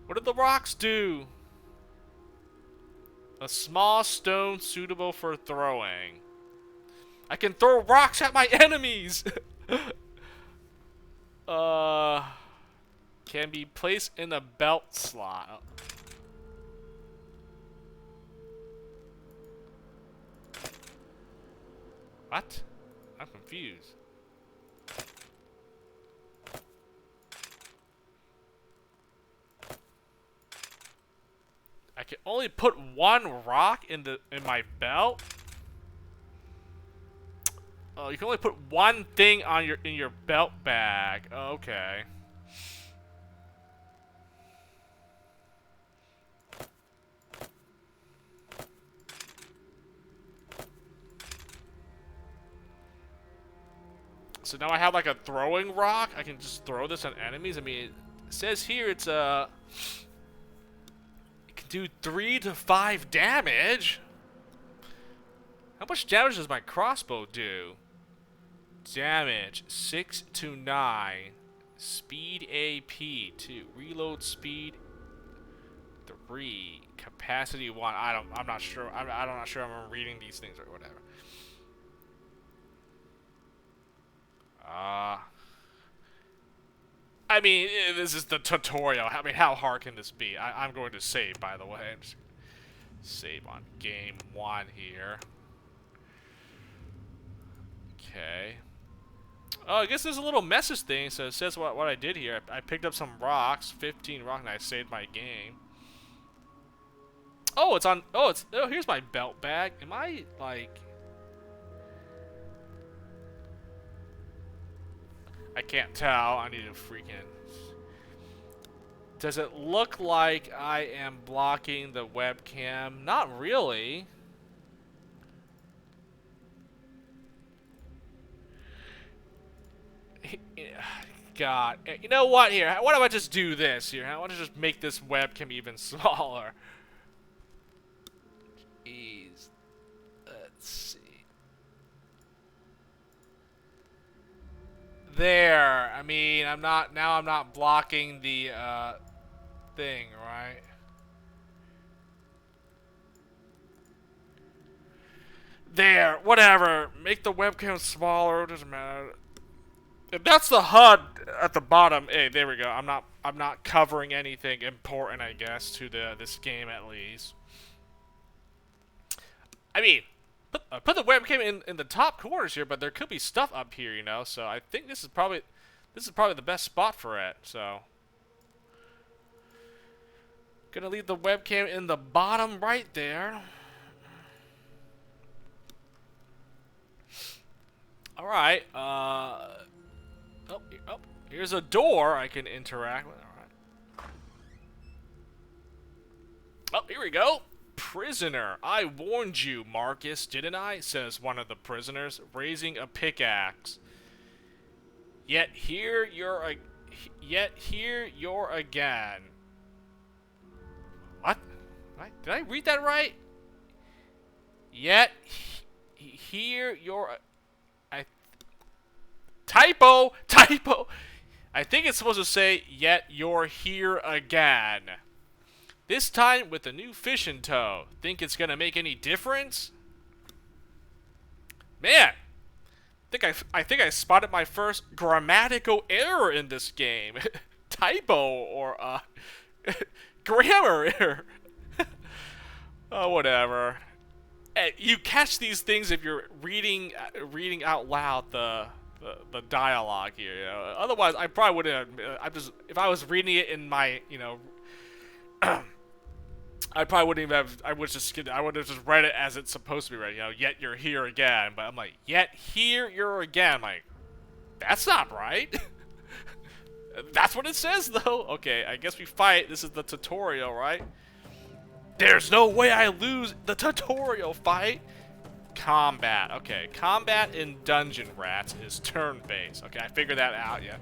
What did the rocks do? A small stone suitable for throwing. I can throw rocks at my enemies! Can be placed in a belt slot. What? I'm confused. can only put one rock in my belt. Oh, you can only put one thing on in your belt bag. Oh, okay. So now I have like a throwing rock. I can just throw this on enemies. I mean, it says here it's it can do 3 to 5 damage. How much damage does my crossbow do? Damage 6 to 9. Speed AP 2. Reload speed 3. Capacity 1. I'm not sure. I'm not sure I'm reading these things or whatever. I mean, this is the tutorial. I mean, how hard can this be? I'm going to save, by the way. I'm just save on game 1 here. Okay. Oh, I guess there's a little message thing, so it says what I did here. I picked up some rocks, 15 rocks, and I saved my game. Oh, it's on. Oh, here's my belt bag. Am I like? I can't tell. I need to freaking. Does it look like I am blocking the webcam? Not really. God. You know what here? Why don't I just do this here? Why don't I just make this webcam even smaller? Jeez. Let's see. There. I mean, I'm not blocking the thing, right? There. Whatever. Make the webcam smaller. It doesn't matter. If that's the HUD at the bottom, hey, there we go. I'm not covering anything important, I guess, to this game at least. I mean, put the webcam in the top corners here, but there could be stuff up here, you know. So I think this is probably the best spot for it. So gonna leave the webcam in the bottom right there. All right. Oh, here's a door I can interact with. All right. Oh, here we go. Prisoner. I warned you, Marcus, didn't I? Says one of the prisoners, raising a pickaxe. Yet here you're again. What? Did I read that right? Yet here you're. Typo! I think it's supposed to say, yet you're here again. This time with a new fish in tow. Think it's gonna make any difference? Man! I think I spotted my first grammatical error in this game. Typo or grammar error. Oh, whatever. You catch these things if you're reading out loud the dialogue here, you know. Otherwise, I probably wouldn't have. If I was reading it in my, you know, I probably wouldn't even have. I would have just read it as it's supposed to be read. You know, yet you're here again. But I'm like, yet here you're again. I'm like, that's not right. That's what it says, though. Okay, I guess we fight. This is the tutorial, right? There's no way I lose the tutorial fight. Combat. Okay, combat in Dungeon Rats is turn-based. Okay, I figured that out, yeah.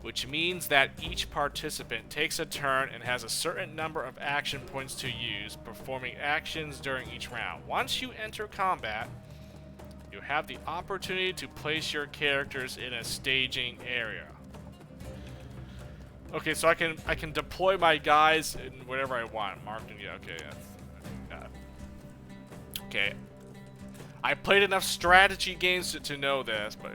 Which means that each participant takes a turn and has a certain number of action points to use, performing actions during each round. Once you enter combat, you have the opportunity to place your characters in a staging area. Okay, so I can deploy my guys in whatever I want. Marking, yeah, okay, yeah. Okay. I played enough strategy games to know this, but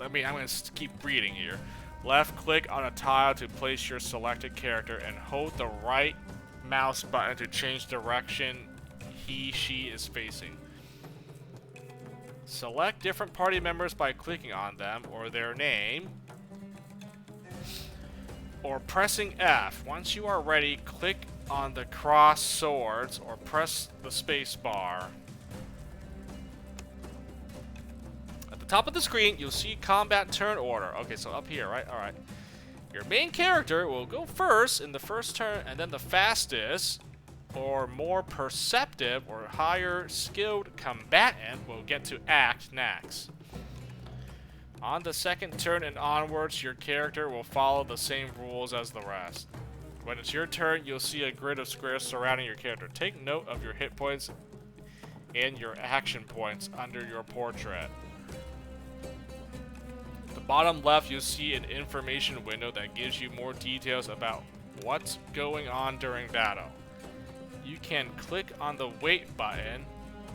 okay, I'm gonna keep reading here. Left click on a tile to place your selected character and hold the right mouse button to change direction she is facing. Select different party members by clicking on them or their name, or pressing F. Once you are ready, click on the cross swords or press the space bar. At the top of the screen, you'll see combat turn order. Okay, so up here, right? Alright. Your main character will go first in the first turn, and then the fastest or more perceptive or higher skilled combatant will get to act next. On the second turn and onwards, your character will follow the same rules as the rest. When it's your turn, you'll see a grid of squares surrounding your character. Take note of your hit points and your action points under your portrait. At the bottom left, you'll see an information window that gives you more details about what's going on during battle. You can click on the wait button,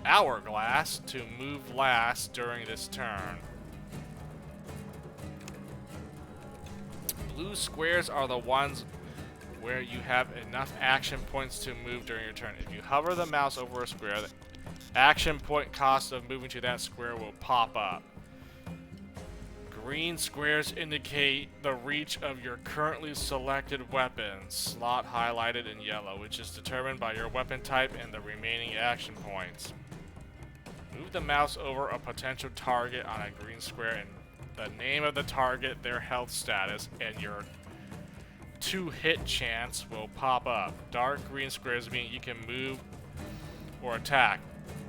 hourglass, to move last during this turn. Blue squares are the ones where you have enough action points to move during your turn. If you hover the mouse over a square, the action point cost of moving to that square will pop up. Green squares indicate the reach of your currently selected weapon, slot highlighted in yellow, which is determined by your weapon type and the remaining action points. Move the mouse over a potential target on a green square and the name of the target, their health status, and your 2-hit chance will pop up. Dark green squares mean you can move or attack.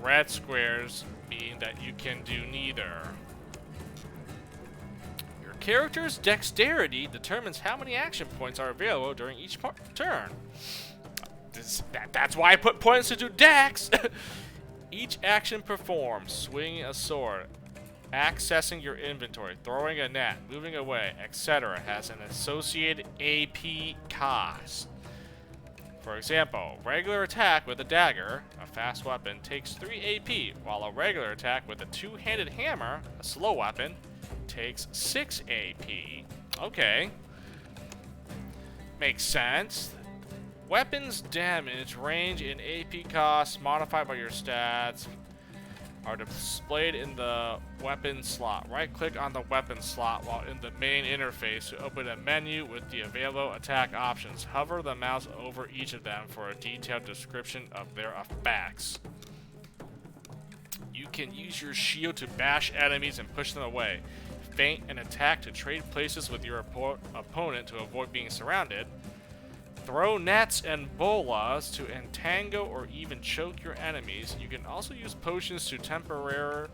Red squares mean that you can do neither. Your character's dexterity determines how many action points are available during each turn. That's why I put points to do dex! Each action performed: swinging a sword, accessing your inventory, throwing a net, moving away, etc. has an associated AP cost. For example, regular attack with a dagger, a fast weapon, takes 3 AP, while a regular attack with a two-handed hammer, a slow weapon, takes 6 AP. Okay. Makes sense. Weapons damage, range, and AP costs modified by your stats are displayed in the weapon slot. Right-click on the weapon slot while in the main interface to open a menu with the available attack options. Hover the mouse over each of them for a detailed description of their effects. You can use your shield to bash enemies and push them away. Feint and attack to trade places with your opponent to avoid being surrounded. Throw nets and bolas to entangle or even choke your enemies. You can also use potions to temporary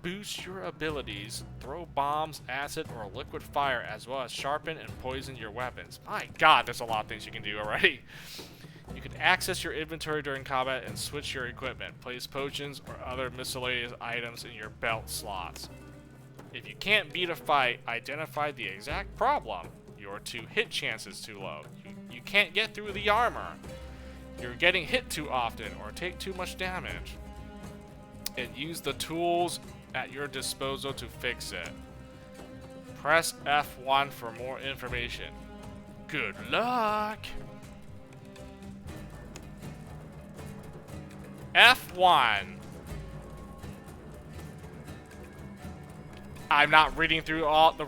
boost your abilities. Throw bombs, acid, or liquid fire, as well as sharpen and poison your weapons. My god, there's a lot of things you can do already. You can access your inventory during combat and switch your equipment. Place potions or other miscellaneous items in your belt slots. If you can't beat a fight, identify the exact problem. Your 2-hit chance is too low. You can't get through the armor. You're getting hit too often or take too much damage. And use the tools at your disposal to fix it. Press F1 for more information. Good luck! F1. I'm not reading through all the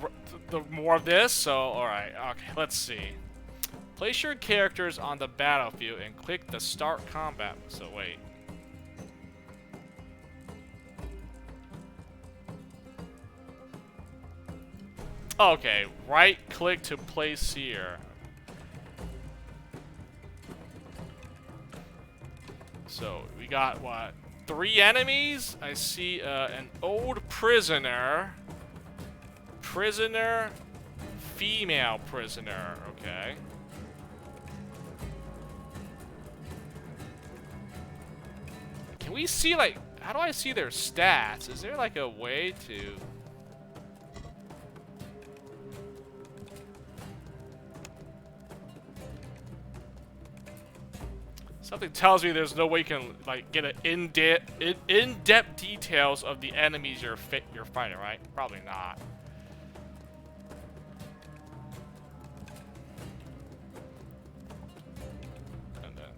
more of this, so alright, okay, let's see. Place your characters on the battlefield and click the start combat. So wait. Okay, right click to place here. So we got what? 3 enemies? I see an old prisoner. Female prisoner, okay. Can we see, like, how do I see their stats? Is there like a way to... Something tells me there's no way you can, like, get an in-depth details of the enemies you're fighting, right? Probably not.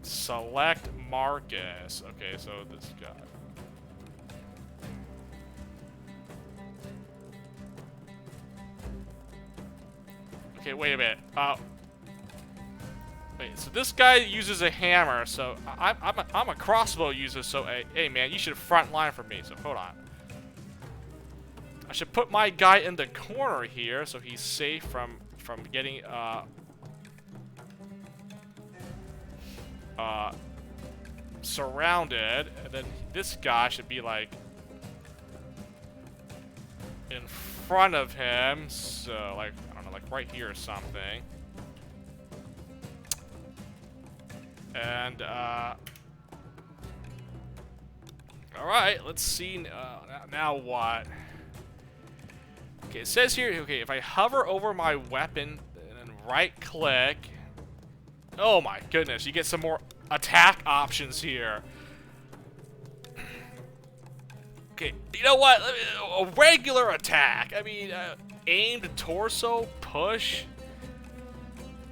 Select Marcus. Okay, so this guy. Okay, wait a minute. Wait, so this guy uses a hammer, so I'm a crossbow user, so hey man, you should front line for me, so hold on. I should put my guy in the corner here so he's safe from getting surrounded, and then this guy should be like in front of him, so like I don't know, like right here or something. And all right, let's see now what. Okay, it says here, okay, if I hover over my weapon and then right click, oh my goodness, you get some more attack options here. Okay, you know what? A regular attack. I mean, aimed torso, push,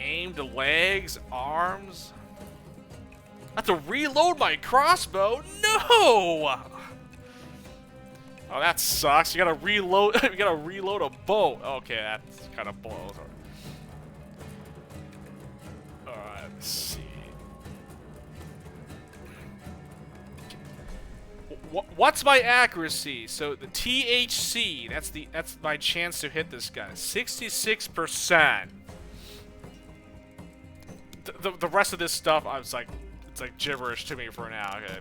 aimed legs, arms. I have to reload my crossbow? No! Oh, that sucks. You gotta reload. You gotta reload a bow. Okay, that's kind of blows. Alright, let's see. What's my accuracy? So the THC. That's my chance to hit this guy. 66%. The rest of this stuff, I was like, it's like gibberish to me for now. Okay.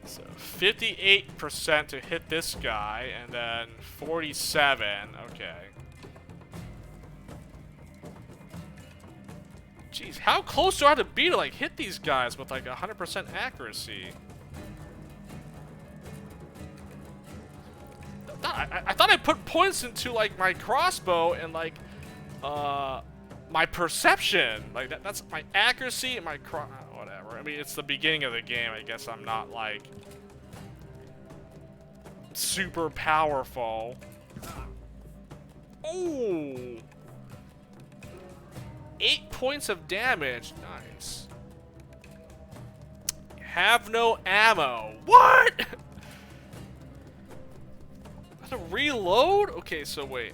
So 58% to hit this guy, and then 47. Okay. Jeez, how close do I have to be to like hit these guys with like 100% accuracy? I thought I put points into like my crossbow and like my perception. Like that's my accuracy and my whatever. I mean, it's the beginning of the game. I guess I'm not like super powerful. Oh, 8 points of damage. Nice. Have no ammo. What? I have to reload? Okay, so wait.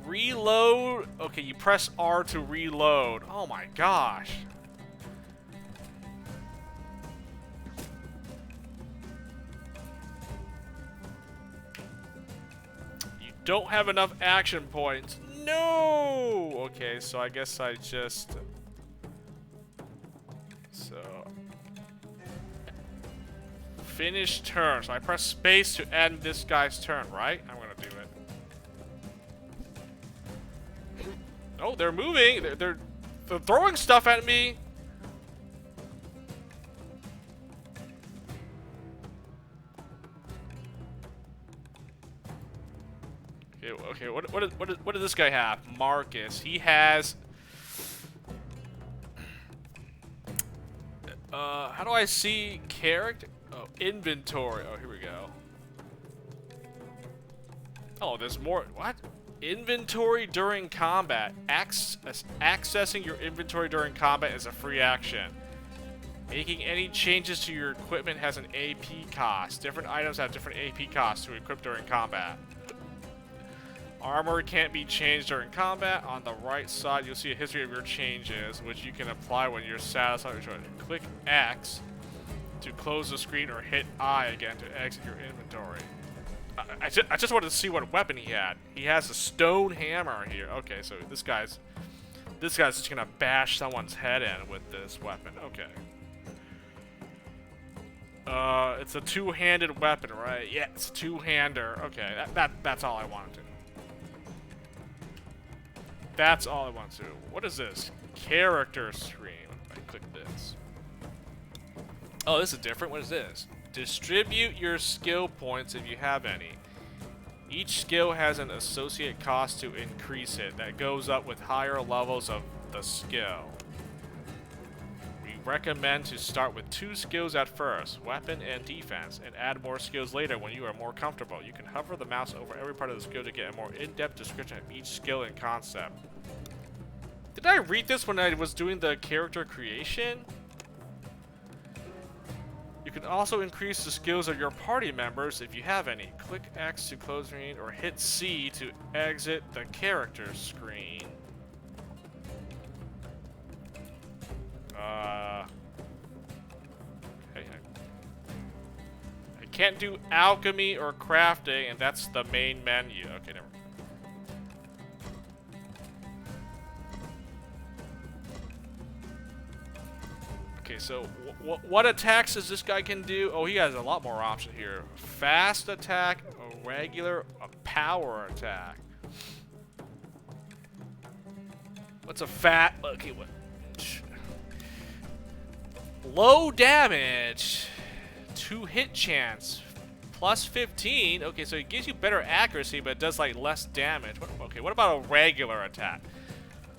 Reload. Okay, you press R to reload. Oh my gosh. You don't have enough action points. No! Okay, so I guess I just... So... Finish turn. So I press space to end this guy's turn, right? I'm gonna do it. Oh, they're moving. They're throwing stuff at me. Okay. What does this guy have? Marcus. He has. How do I see character? Oh, inventory. Oh, here we go. Oh, there's more. What? Inventory during combat. Accessing your inventory during combat is a free action. Making any changes to your equipment has an AP cost. Different items have different AP costs to equip during combat. Armor can't be changed during combat. On the right side, you'll see a history of your changes, which you can apply when you're satisfied with your choice. Click X to close the screen or hit I again to exit your inventory. I just wanted to see what weapon he had. He has a stone hammer here. Okay, so this guy's just gonna bash someone's head in with this weapon. Okay. It's a two-handed weapon, right? Yeah, it's a two-hander. Okay, that's all I wanted to. That's all I want to. What is this? Character stream. I click this. Oh, this is different. What is this? Distribute your skill points if you have any. Each skill has an associate cost to increase it that goes up with higher levels of the skill. We recommend to start with 2 skills at first, weapon and defense, and add more skills later when you are more comfortable. You can hover the mouse over every part of the skill to get a more in-depth description of each skill and concept. Did I read this when I was doing the character creation? You can also increase the skills of your party members if you have any. Click X to close range or hit C to exit the character screen. Okay. I can't do alchemy or crafting, and that's the main menu. Okay, never mind. Okay, so what attacks does this guy can do? Oh, he has a lot more options here. Fast attack, a regular, a power attack. What's a fat? Okay, what? Low damage, 2 hit chance, plus 15. Okay, so it gives you better accuracy, but it does like less damage. Okay, what about a regular attack?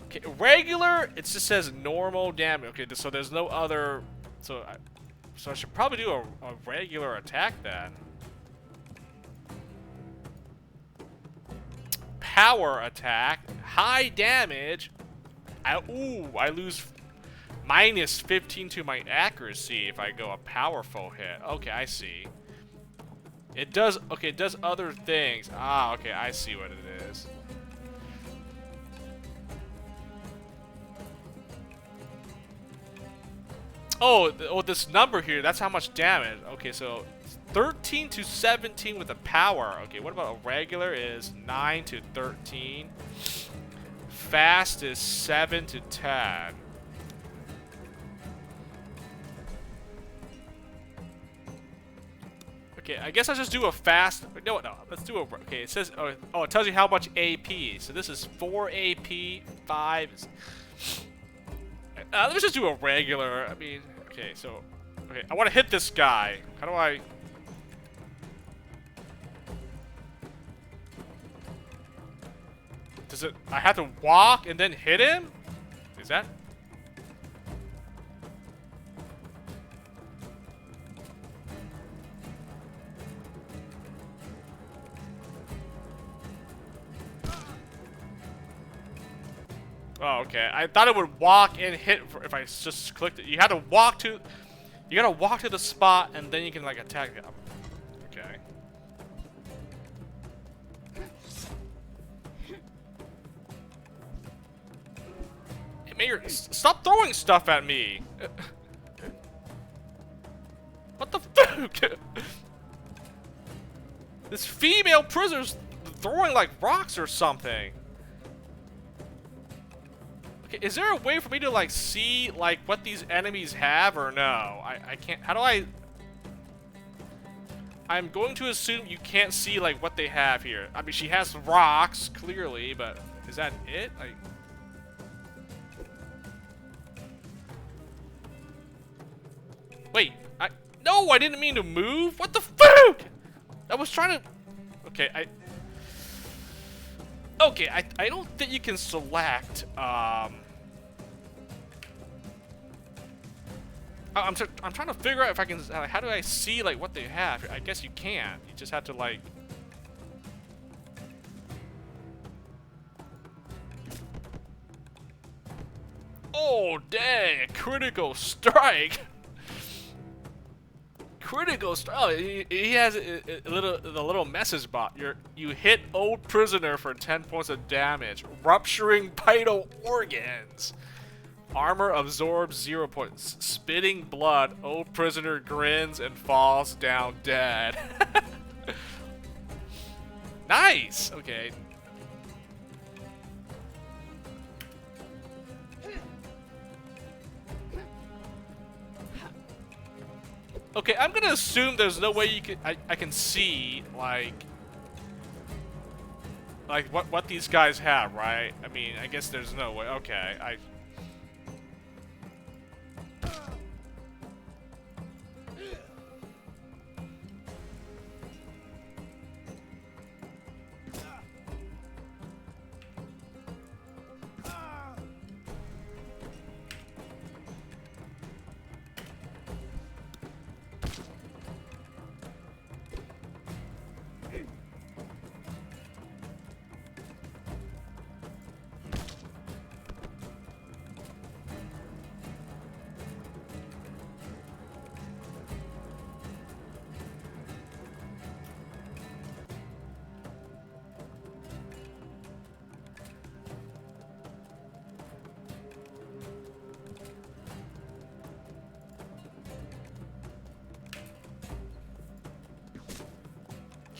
Okay, regular, it just says normal damage. Okay, so there's no other. So I should probably do a regular attack then. Power attack, high damage. I lose minus 15 to my accuracy if I go a powerful hit. Okay, I see. It does. Okay, it does other things. Ah, okay, I see what it is. Oh, this number here, that's how much damage. Okay, so 13 to 17 with a power. Okay, what about a regular is 9 to 13. Fast is 7 to 10. Okay, I guess I'll just do a fast. No, let's do a. Okay, it says. Oh, it tells you how much AP. So this is 4 AP, 5. Let me just do a regular. I mean, okay, so. Okay, I want to hit this guy. How do I. Does it. I have to walk and then hit him? Is that. Oh, okay. I thought it would walk and hit if I just clicked it. You had to walk to... You gotta walk to the spot and then you can, like, attack them. Okay. Hey, Mayor, stop throwing stuff at me! What the fuck? This female prisoner's throwing, like, rocks or something. Is there a way for me to, like, see, like, what these enemies have, or no? I can't. How do I... I'm going to assume you can't see, like, what they have here. I mean, she has rocks, clearly, but is that it? Like... Wait, No, I didn't mean to move! What the fuck? I was trying to... Okay, Okay, I don't think you can select, I'm trying to figure out if I can, how do I see, like, what they have? I guess you can't. You just have to, like... Oh, dang, a critical strike! Critical strike. Oh, he has the little message bot. You hit old prisoner for 10 points of damage, rupturing vital organs. Armor absorbs 0 points. Spitting blood. Old prisoner grins and falls down dead. Nice. Okay. Okay, I'm gonna assume there's no way you can I can see like what these guys have, right? I mean, I guess there's no way. Okay,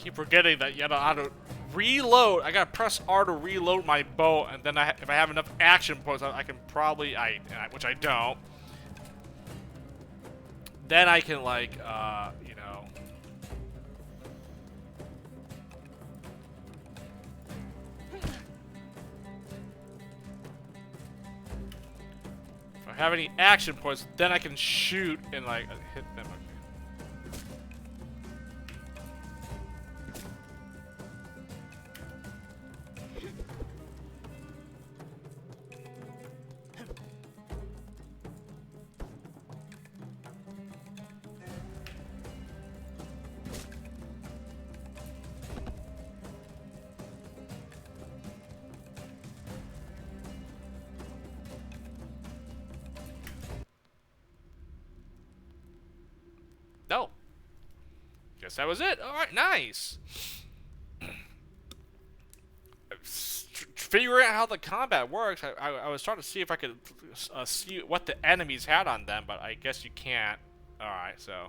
keep forgetting that you know how to reload. I gotta press R to reload my bow, and then if I have enough action points, I can probably, which I don't. Then I can like, you know. If I have any action points, then I can shoot and like hit them. No. Guess that was it. Alright, nice. Figuring out how the combat works, I was trying to see if I could see what the enemies had on them, but I guess you can't. Alright, so.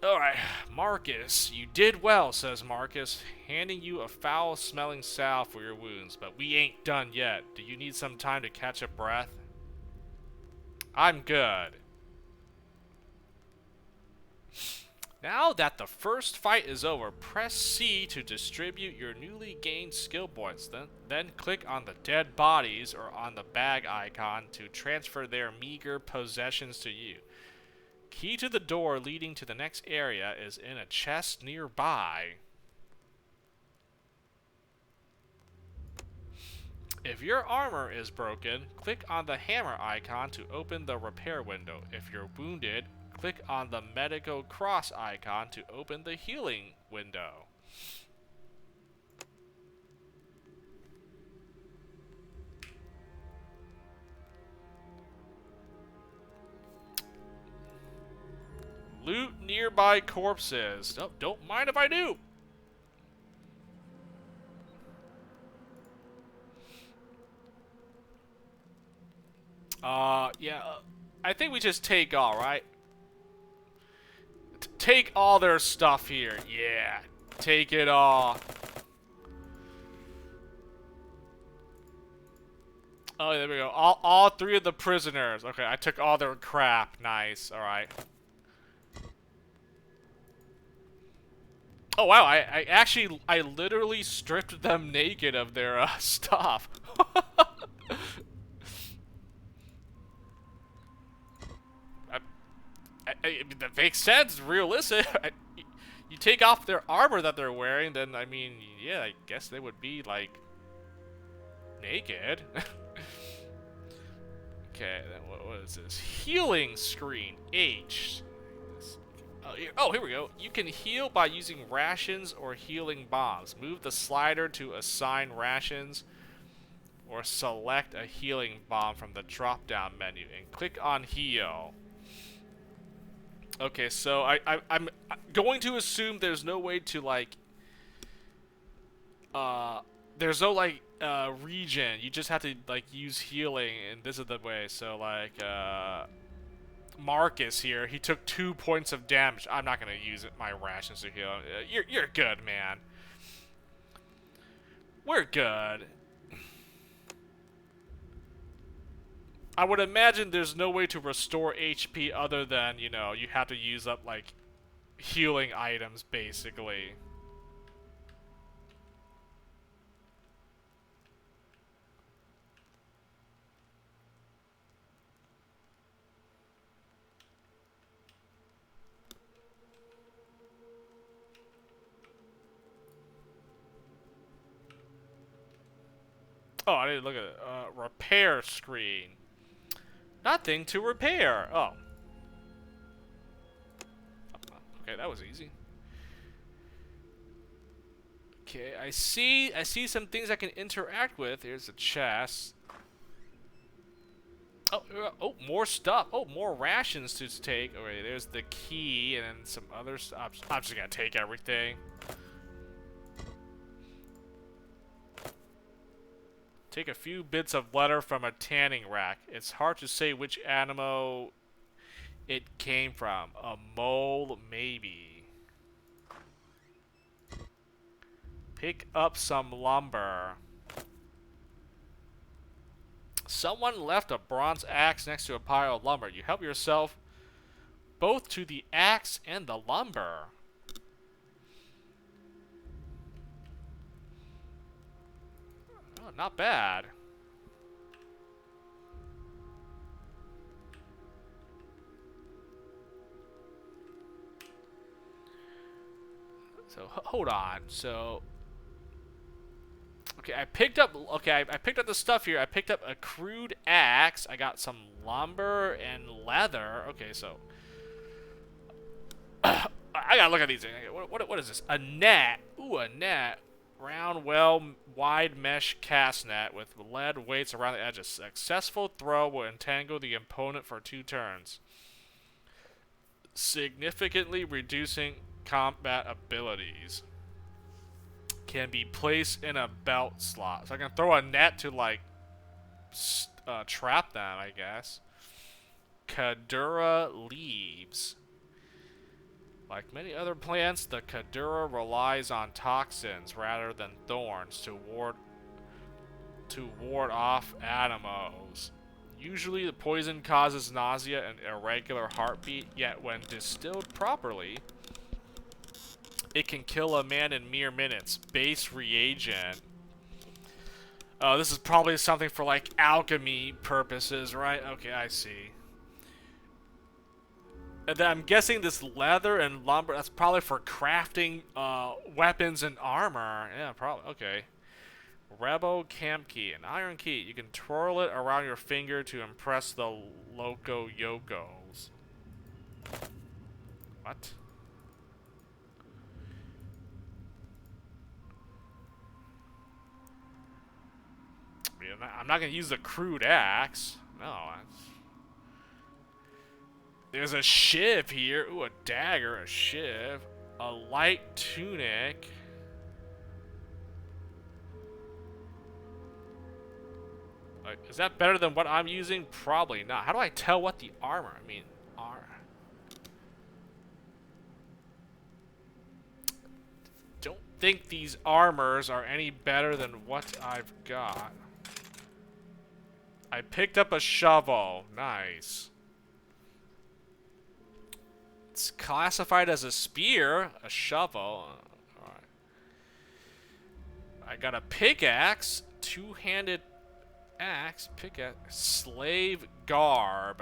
Alright, Marcus, you did well, says Marcus, handing you a foul-smelling salve for your wounds, but we ain't done yet. Do you need some time to catch a breath? I'm good. Now that the first fight is over, press C to distribute your newly gained skill points. Then click on the dead bodies or on the bag icon to transfer their meager possessions to you. Key to the door leading to the next area is in a chest nearby. If your armor is broken, click on the hammer icon to open the repair window. If you're wounded, click on the medical cross icon to open the healing window. Loot nearby corpses. Oh, don't mind if I do. Yeah, I think we just take all, right? Take all their stuff here. Yeah, take it all. Oh, there we go. All three of the prisoners. Okay, I took all their crap. Nice. All right. Oh wow, I literally stripped them naked of their stuff. That makes sense, realistic. You take off their armor that they're wearing, then I mean, yeah, I guess they would be like naked. Okay, then what is this? Healing screen H. Oh, here we go. You can heal by using rations or healing bombs. Move the slider to assign rations or select a healing bomb from the drop-down menu and click on heal. Okay, so I'm going to assume there's no way to like there's no like regen. You just have to like use healing, and this is the way. So like Marcus here, he took 2 points of damage. I'm not gonna use my rations to heal. You're good, man. We're good. I would imagine there's no way to restore HP other than, you know, you have to use up like healing items basically. Oh, I didn't look at it. Repair screen. Nothing to repair. Oh. Okay, that was easy. Okay, I see some things I can interact with. Here's a chest. Oh, more stuff. Oh, more rations to take. Okay, there's the key and then some other stuff. I'm just gonna take everything. Take a few bits of leather from a tanning rack. It's hard to say which animal it came from. A mole, maybe. Pick up some lumber. Someone left a bronze axe next to a pile of lumber. You help yourself both to the axe and the lumber. Oh, not bad. So hold on. So okay, I picked up the stuff here. I picked up a crude axe. I got some lumber and leather. Okay, so I gotta look at these things. What is this? A net. Ooh, a net. Round, well, wide mesh cast net with lead weights around the edges. Successful throw will entangle the opponent for 2 turns, significantly reducing combat abilities. Can be placed in a belt slot. So I can throw a net to, like, trap them, I guess. Kadura leaves. Like many other plants, the Kadura relies on toxins rather than thorns to ward off animals. Usually the poison causes nausea and irregular heartbeat, yet when distilled properly, it can kill a man in mere minutes. Base reagent. Oh, this is probably something for, like, alchemy purposes, right? Okay, I see. And then I'm guessing this leather and lumber, that's probably for crafting weapons and armor. Yeah, probably. Okay. Rebel camp key. An iron key. You can twirl it around your finger to impress the Loco Yokos. What? I mean, I'm not going to use the crude axe. No, there's a shiv here. Ooh, a dagger, a shiv, a light tunic. Like, is that better than what I'm using? Probably not. How do I tell what the armor? I mean, don't think these armors are any better than what I've got. I picked up a shovel. Nice. It's classified as a spear, a shovel. Alright. I got a pickaxe, 2-handed axe, pickaxe, slave garb.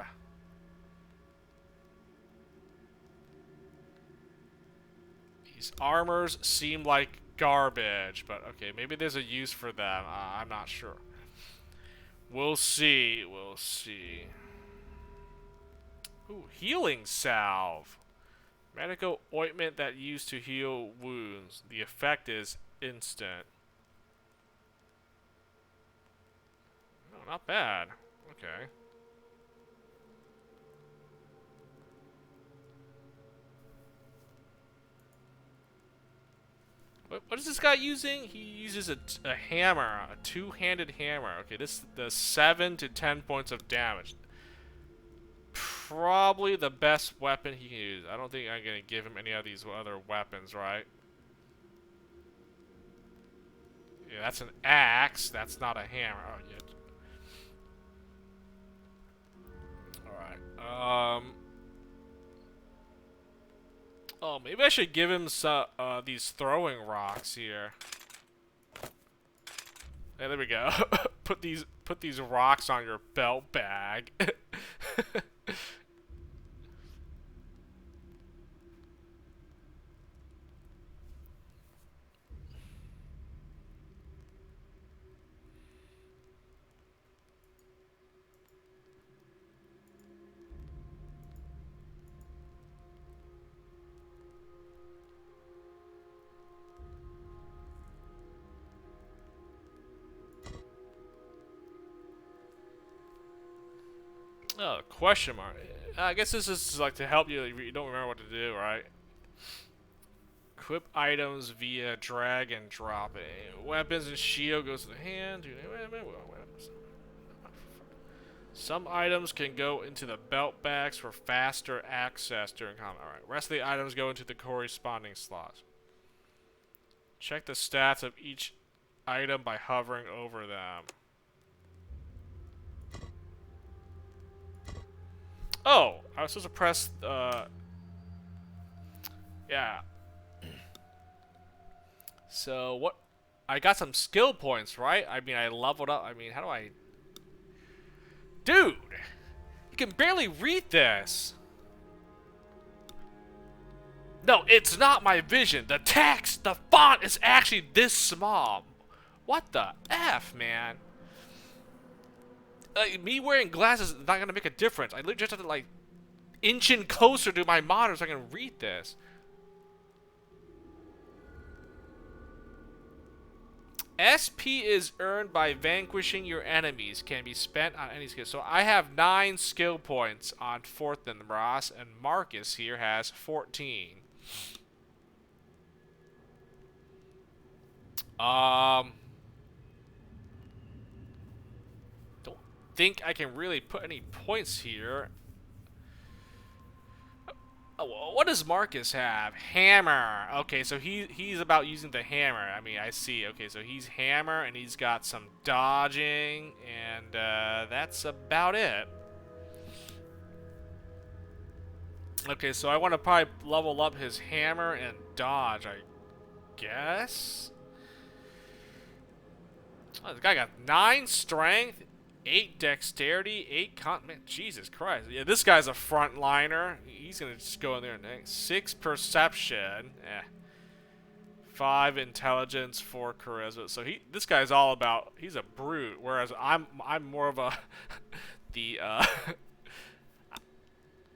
These armors seem like garbage, but okay, maybe there's a use for them. I'm not sure. We'll see. We'll see. Ooh, healing salve. Medical ointment that used to heal wounds. The effect is instant. No, not bad. Okay. What is this guy using? He uses a hammer, a 2-handed hammer. Okay, this does 7 to 10 points of damage. Probably the best weapon he can use. I don't think I'm gonna give him any of these other weapons, right? Yeah, that's an axe. That's not a hammer. Oh, yeah. Alright. Oh, maybe I should give him some these throwing rocks here. Hey, there we go. put these rocks on your belt bag. Oh, question mark. I guess this is like to help you. You don't remember what to do, right? Equip items via drag and dropping. Weapons and shield goes to the hand. Some items can go into the belt bags for faster access during combat. Alright, rest of the items go into the corresponding slots. Check the stats of each item by hovering over them. Oh, I was supposed to press, yeah. So, what? I got some skill points, right? I mean, I leveled up. I mean, how do I... Dude! You can barely read this! No, it's not my vision. The text, the font is actually this small. What the F, man? Me wearing glasses is not gonna make a difference. I literally just have to, like, inch in closer to my monitor so I can read this. SP is earned by vanquishing your enemies. Can be spent on any skill. So I have 9 skill points on Forthin Ross, and Marcus here has 14. Don't think I can really put any points here. Oh, what does Marcus have? Hammer. Okay, so he's about using the hammer. I mean, I see. Okay, so he's hammer, and he's got some dodging, and that's about it. Okay, so I want to probably level up his hammer and dodge, I guess. Oh, this guy got 9 strength, 8 dexterity, 8 con... Man, Jesus Christ. Yeah, this guy's a frontliner. He's going to just go in there next. 6 perception. 5 intelligence, 4 charisma. So this guy's all about... He's a brute, whereas I'm more of a...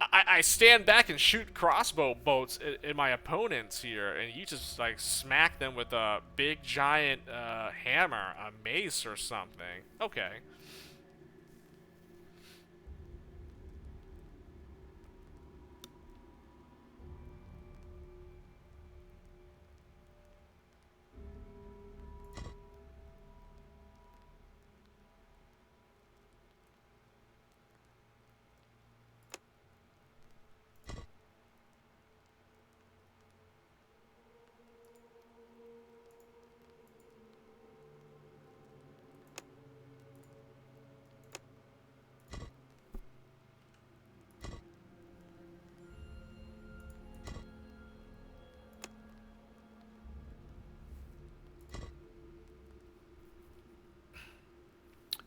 I stand back and shoot crossbow bolts in my opponents here, and you just, like, smack them with a big, giant hammer, a mace or something. Okay.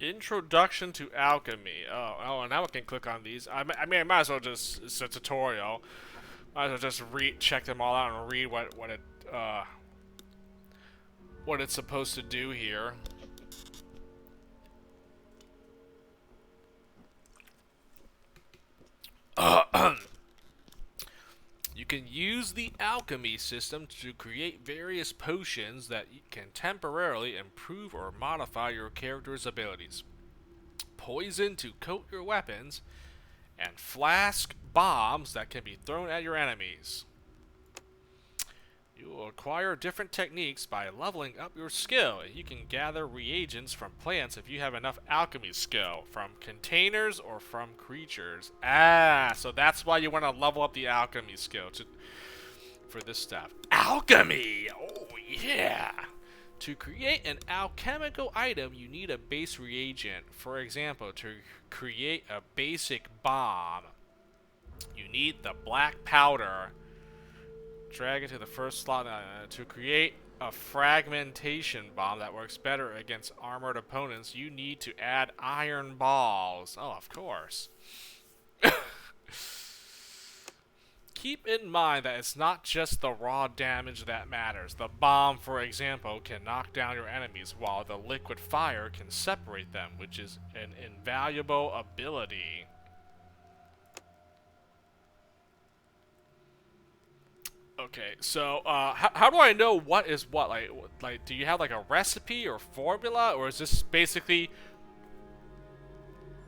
Introduction to Alchemy. Oh, now I can click on these. I mean, I might as well just, it's a tutorial. Might as well just check them all out and read what it's supposed to do here. You can use the alchemy system to create various potions that can temporarily improve or modify your character's abilities. Poison to coat your weapons, and flask bombs that can be thrown at your enemies. You will acquire different techniques by leveling up your skill. You can gather reagents from plants if you have enough alchemy skill, from containers or from creatures. So that's why you want to level up the alchemy skill for this stuff. Alchemy! Oh, yeah! To create an alchemical item, you need a base reagent. For example, to create a basic bomb, you need the black powder. Drag it to the first slot to create a fragmentation bomb that works better against armored opponents. You need to add iron balls. Oh, of course. Keep in mind that it's not just the raw damage that matters. The bomb, for example, can knock down your enemies, while the liquid fire can separate them, which is an invaluable ability. Okay, so how do I know what is what? Like, do you have like a recipe or formula, or is this basically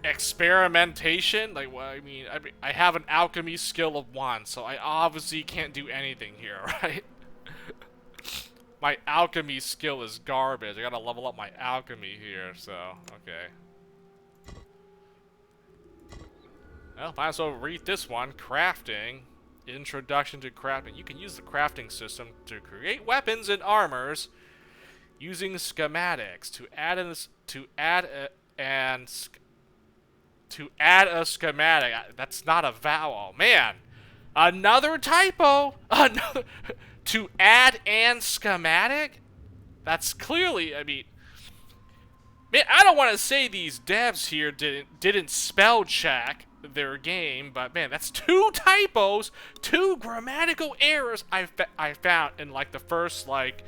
experimentation? Like, well, I mean, I have an alchemy skill of 1, so I obviously can't do anything here, right? My alchemy skill is garbage. I gotta level up my alchemy here, so okay. Well, might as well read this one. Crafting. Introduction to crafting. You can use the crafting system to create weapons and armors using schematics. To add a schematic. That's not a vowel, man. Another typo. Another to add and schematic. That's clearly. I mean, man, I don't want to say these devs here didn't spell check their game, but man, that's 2 typos, 2 grammatical errors I found in like the first like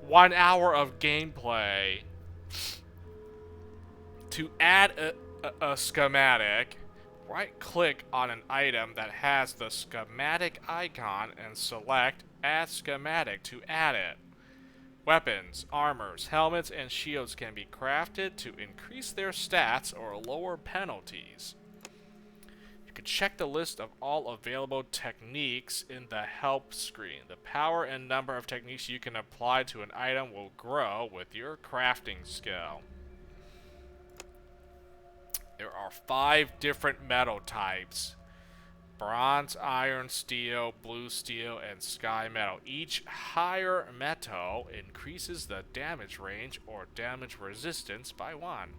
1 hour of gameplay. To add a schematic, right-click on an item that has the schematic icon and select Add Schematic to add it. Weapons, armors, helmets, and shields can be crafted to increase their stats or lower penalties. You can check the list of all available techniques in the help screen. The power and number of techniques you can apply to an item will grow with your crafting skill. There are 5 different metal types: bronze, iron, steel, blue steel, and sky metal. Each higher metal increases the damage range or damage resistance by 1.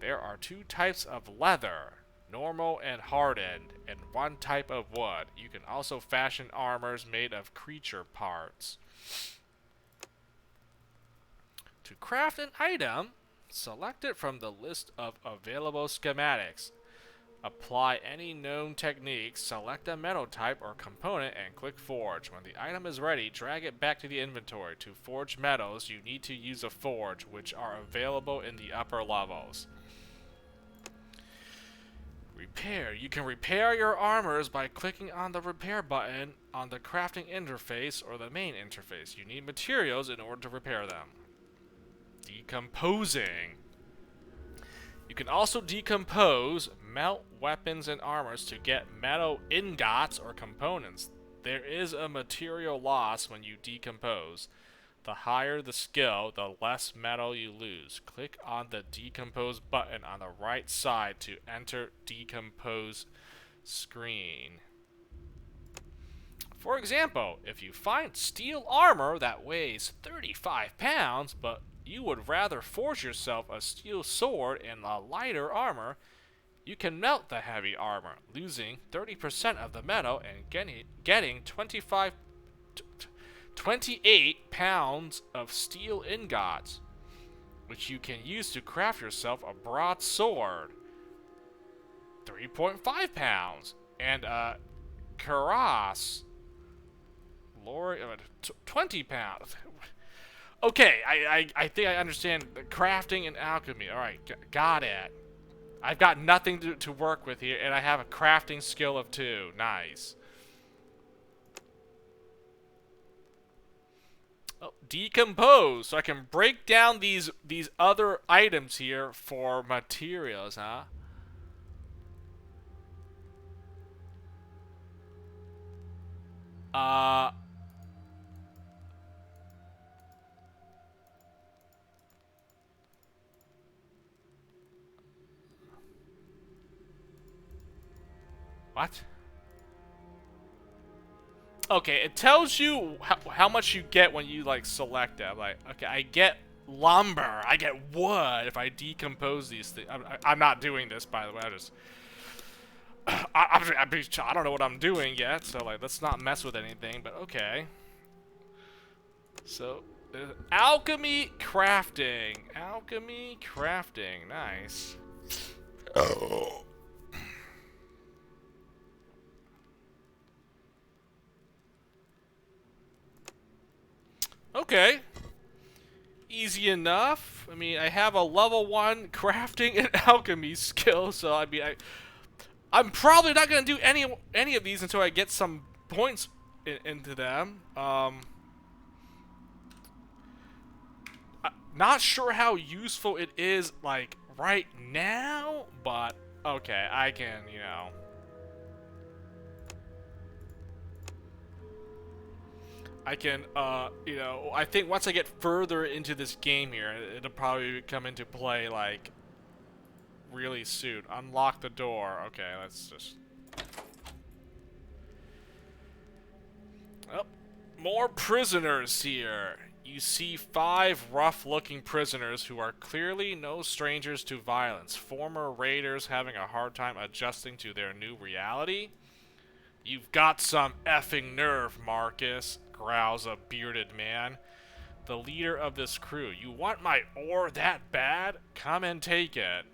There are 2 types of leather, normal and hardened, and 1 type of wood. You can also fashion armors made of creature parts. To craft an item, select it from the list of available schematics. Apply any known techniques, select a metal type or component, and click Forge. When the item is ready, drag it back to the inventory. To forge metals, you need to use a forge, which are available in the upper levels. Repair. You can repair your armors by clicking on the repair button on the crafting interface or the main interface. You need materials in order to repair them. Decomposing. You can also decompose, melt weapons and armors to get metal ingots or components. There is a material loss when you decompose. The higher the skill, the less metal you lose. Click on the decompose button on the right side to enter decompose screen. For example, if you find steel armor that weighs 35 pounds, but you would rather forge yourself a steel sword in a lighter armor, you can melt the heavy armor, losing 30% of the metal and getting 28 pounds of steel ingots, which you can use to craft yourself a broadsword, 3.5 pounds, and a cuirass, 20 pounds. Okay, I think I understand crafting and alchemy. Alright, got it. I've got nothing to work with here, and I have a crafting skill of 2. Nice. Oh, decompose. So I can break down these other items here for materials, huh? What? Okay, it tells you how much you get when you, like, select it. Like, okay, I get lumber, I get wood if I decompose these things. I'm not doing this, by the way. I don't know what I'm doing yet, so, like, let's not mess with anything, but okay. So, alchemy crafting. Alchemy crafting. Nice. Oh. Okay. Easy enough. I mean, I have a level 1 crafting and alchemy skill, so I mean, I'm probably not gonna do any of these until I get some points into them. Not sure how useful it is, like, right now, but okay, I can, you know. I can, you know, I think once I get further into this game here, it'll probably come into play, like, really soon. Unlock the door. Okay, let's just... Oh, more prisoners here. You see 5 rough-looking prisoners who are clearly no strangers to violence. Former raiders having a hard time adjusting to their new reality. You've got some effing nerve, Marcus, growls a bearded man, the leader of this crew. You want my ore that bad? Come and take it.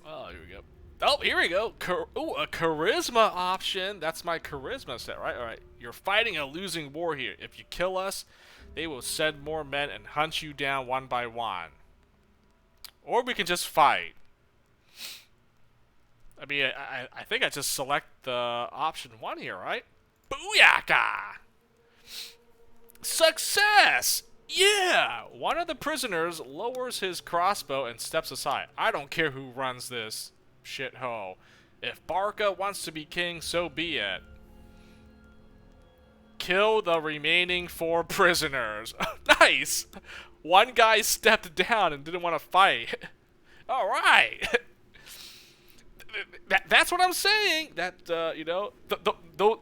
Oh, here we go. Oh, here we go. Ooh, a charisma option. That's my charisma set, right? All right. You're fighting a losing war here. If you kill us, they will send more men and hunt you down one by one. Or we can just fight. I mean, I think I just select the option 1 here, right? Booyaka! Success! Yeah! One of the prisoners lowers his crossbow and steps aside. I don't care who runs this shithole. If Barca wants to be king, so be it. Kill the remaining 4 prisoners. Nice! One guy stepped down and didn't want to fight. Alright! That's what I'm saying. That, you know,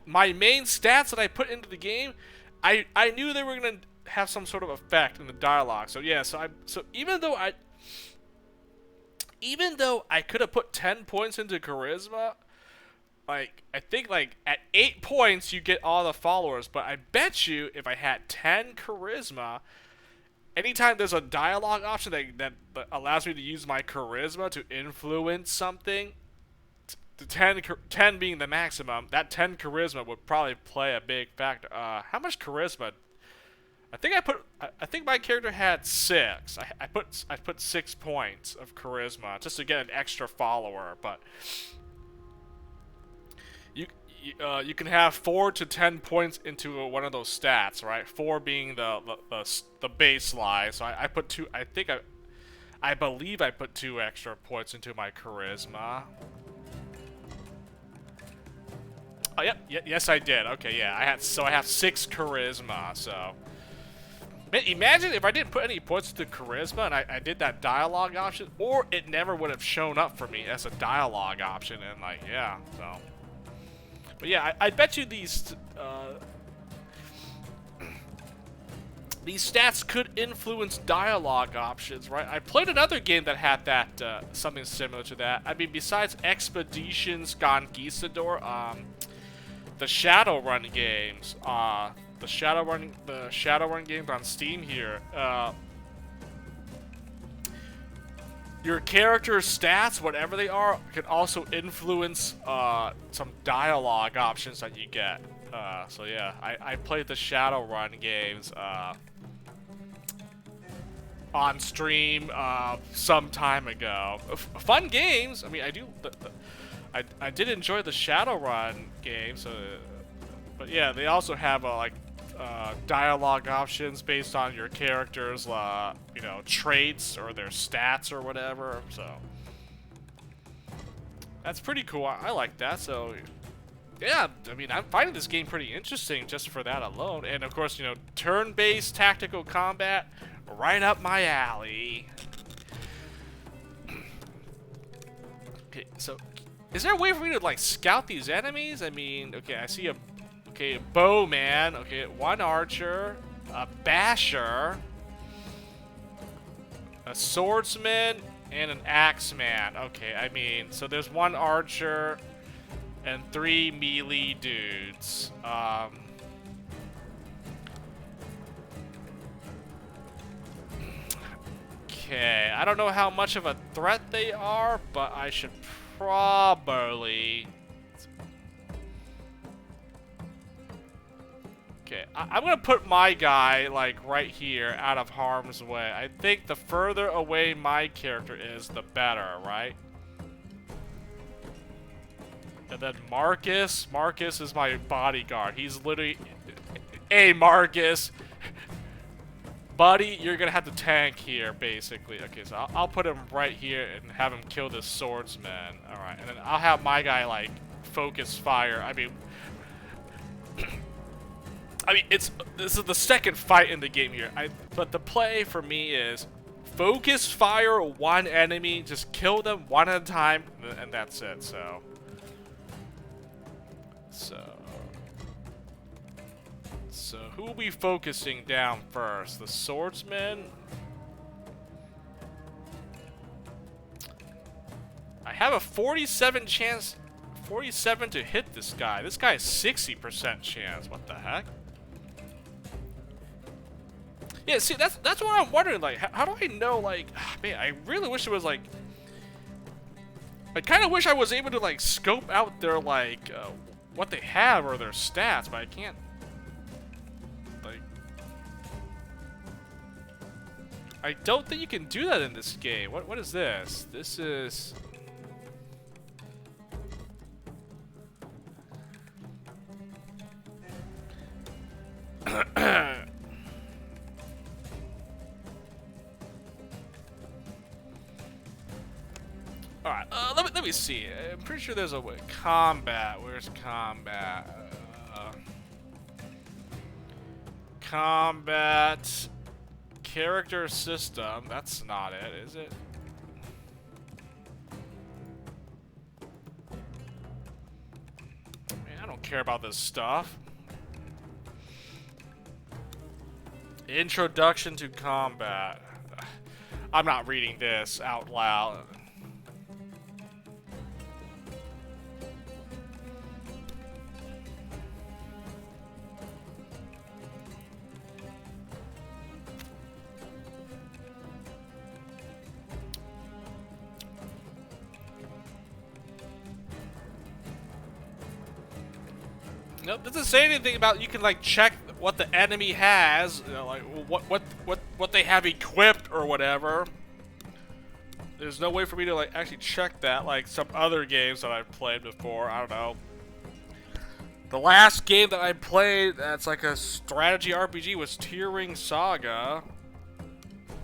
my main stats that I put into the game, I knew they were going to have some sort of effect in the dialogue. So, yeah, so even though I could have put 10 points into charisma, like, I think, like, at 8 points you get all the followers, but I bet you if I had 10 charisma, anytime there's a dialogue option that allows me to use my charisma to influence something, the 10 being the maximum, that 10 charisma would probably play a big factor. How much charisma? I think my character had 6. I put 6 points of charisma just to get an extra follower, but you can have 4 to 10 points into one of those stats, right? 4 being the baseline. So I put 2. I believe I put 2 extra points into my charisma. Oh, yep. Yes, I did. Okay, yeah. I have 6 charisma. So, imagine if I didn't put any points to charisma and I did that dialogue option, or it never would have shown up for me as a dialogue option. And like, yeah. So, but yeah, I bet you these stats could influence dialogue options, right? I played another game that had that something similar to that. I mean, besides Expeditions Conquistador, the Shadowrun games, the Shadowrun games on Steam here, your character's stats, whatever they are, can also influence some dialogue options that you get. So yeah, I played the Shadowrun games on stream some time ago. Fun games. I mean, I did enjoy the Shadowrun games, but yeah, they also have dialogue options based on your character's you know, traits or their stats or whatever. So that's pretty cool. I like that. So yeah, I mean, I'm finding this game pretty interesting just for that alone. And of course, you know, turn-based tactical combat, right up my alley. Okay, so is there a way for me to like scout these enemies? I mean, okay, I see a bowman, okay, 1 archer, a basher, a swordsman, and an axeman. Okay, I mean, so there's 1 archer and 3 melee dudes. Okay, I don't know how much of a threat they are, but I should probably... Okay, I'm gonna put my guy, like, right here, out of harm's way. I think the further away my character is, the better, right? And then Marcus is my bodyguard. He's literally... Hey, Marcus! Buddy, you're gonna have to tank here, basically. Okay, so I'll put him right here and have him kill this swordsman. Alright, and then I'll have my guy, like, focus fire. I mean, this is the second fight in the game here. But the play for me is focus fire 1 enemy, just kill them 1 at a time, and that's it. So So who will be focusing down first? The swordsman? I have a 47 chance, 47 to hit this guy. This guy has 60% chance. What the heck? Yeah, see, that's what I'm wondering. Like, how do I know? Like, man, I really wish it was like. I kind of wish I was able to like scope out their like what they have or their stats, but I can't. Like, I don't think you can do that in this game. What is this? This is. Alright, let me see. I'm pretty sure there's a way. Combat. Where's combat? Combat. Character system. That's not it, is it? Man, I don't care about this stuff. Introduction to combat. I'm not reading this out loud. Nope, doesn't say anything about you can like check what the enemy has, you know, like what they have equipped or whatever. There's no way for me to like actually check that like some other games that I've played before. I don't know. The last game that I played that's like a strategy RPG was Tearing Saga,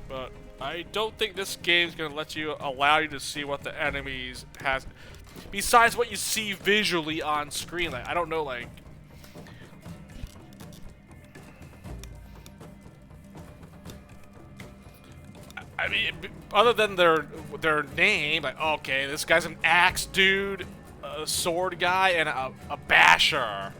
but I don't think this game's gonna let you allow you to see what the enemies has besides what you see visually on screen. Like I don't know, like. I mean, other than their name, like, okay, this guy's an axe dude, a sword guy, and a basher.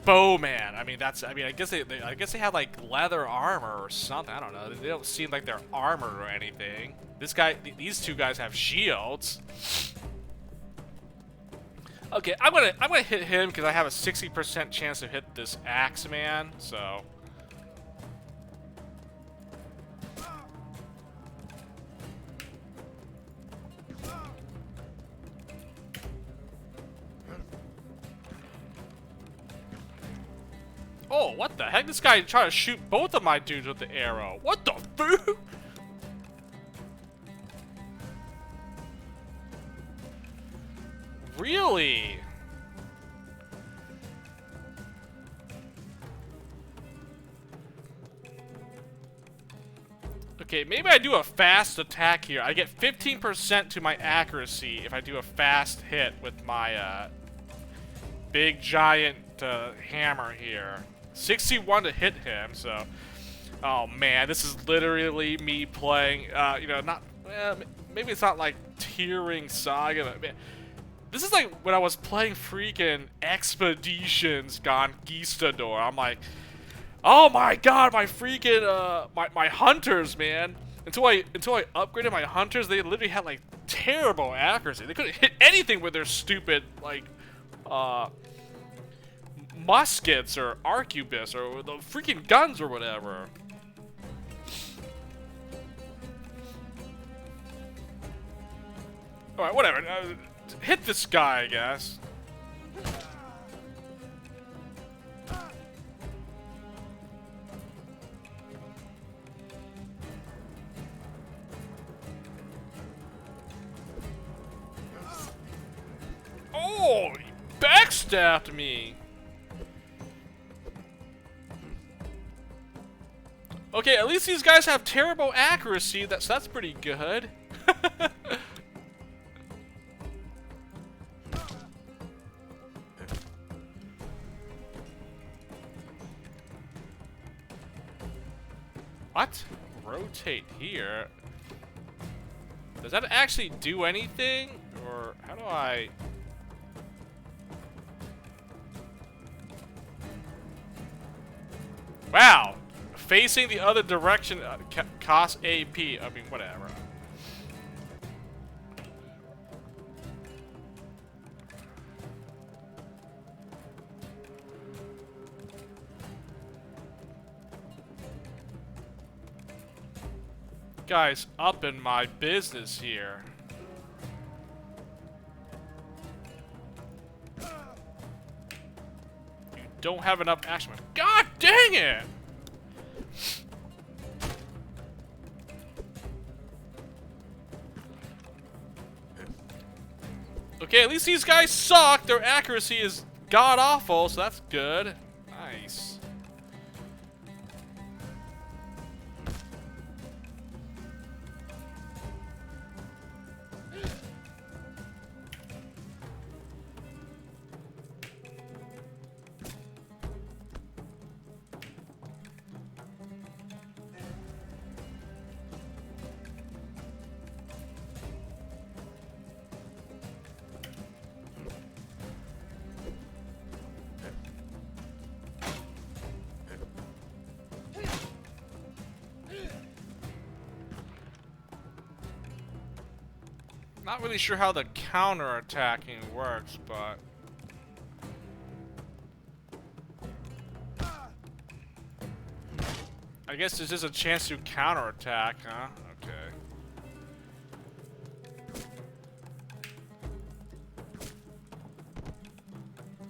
Bowman. I mean, that's. I mean, I guess they have like leather armor or something. I don't know. They don't seem like they're armored or anything. This guy, these two guys have shields. Okay, I'm gonna hit him because I have a 60% chance to hit this axe man. So. Oh, what the heck? This guy tried to shoot both of my dudes with the arrow. What the fuck? Really? Okay, maybe I do a fast attack here. I get 15% to my accuracy if I do a fast hit with my big giant hammer here. 61 to hit him, so. Oh man, this is literally me playing, you know, not, maybe it's not like Tearing Saga, but man, this is like when I was playing freaking Expeditions Conquistador. I'm like, oh my god, my freaking, my hunters, man. Until I upgraded my hunters, they literally had like terrible accuracy. They couldn't hit anything with their stupid, like, muskets or arquebus or the freaking guns or whatever. Alright, whatever. Hit this guy, I guess. Oh, he backstabbed me. Okay, at least these guys have terrible accuracy. That's pretty good. What? Rotate here? Does that actually do anything? Or how do I... Wow. Facing the other direction costs AP. I mean, whatever. Guys, up in my business here. You don't have enough action. God dang it! Okay, at least these guys suck. Their accuracy is god-awful, so that's good. Nice. Not really sure how the counter-attacking works, but... I guess there's just a chance to counter-attack, huh? Okay.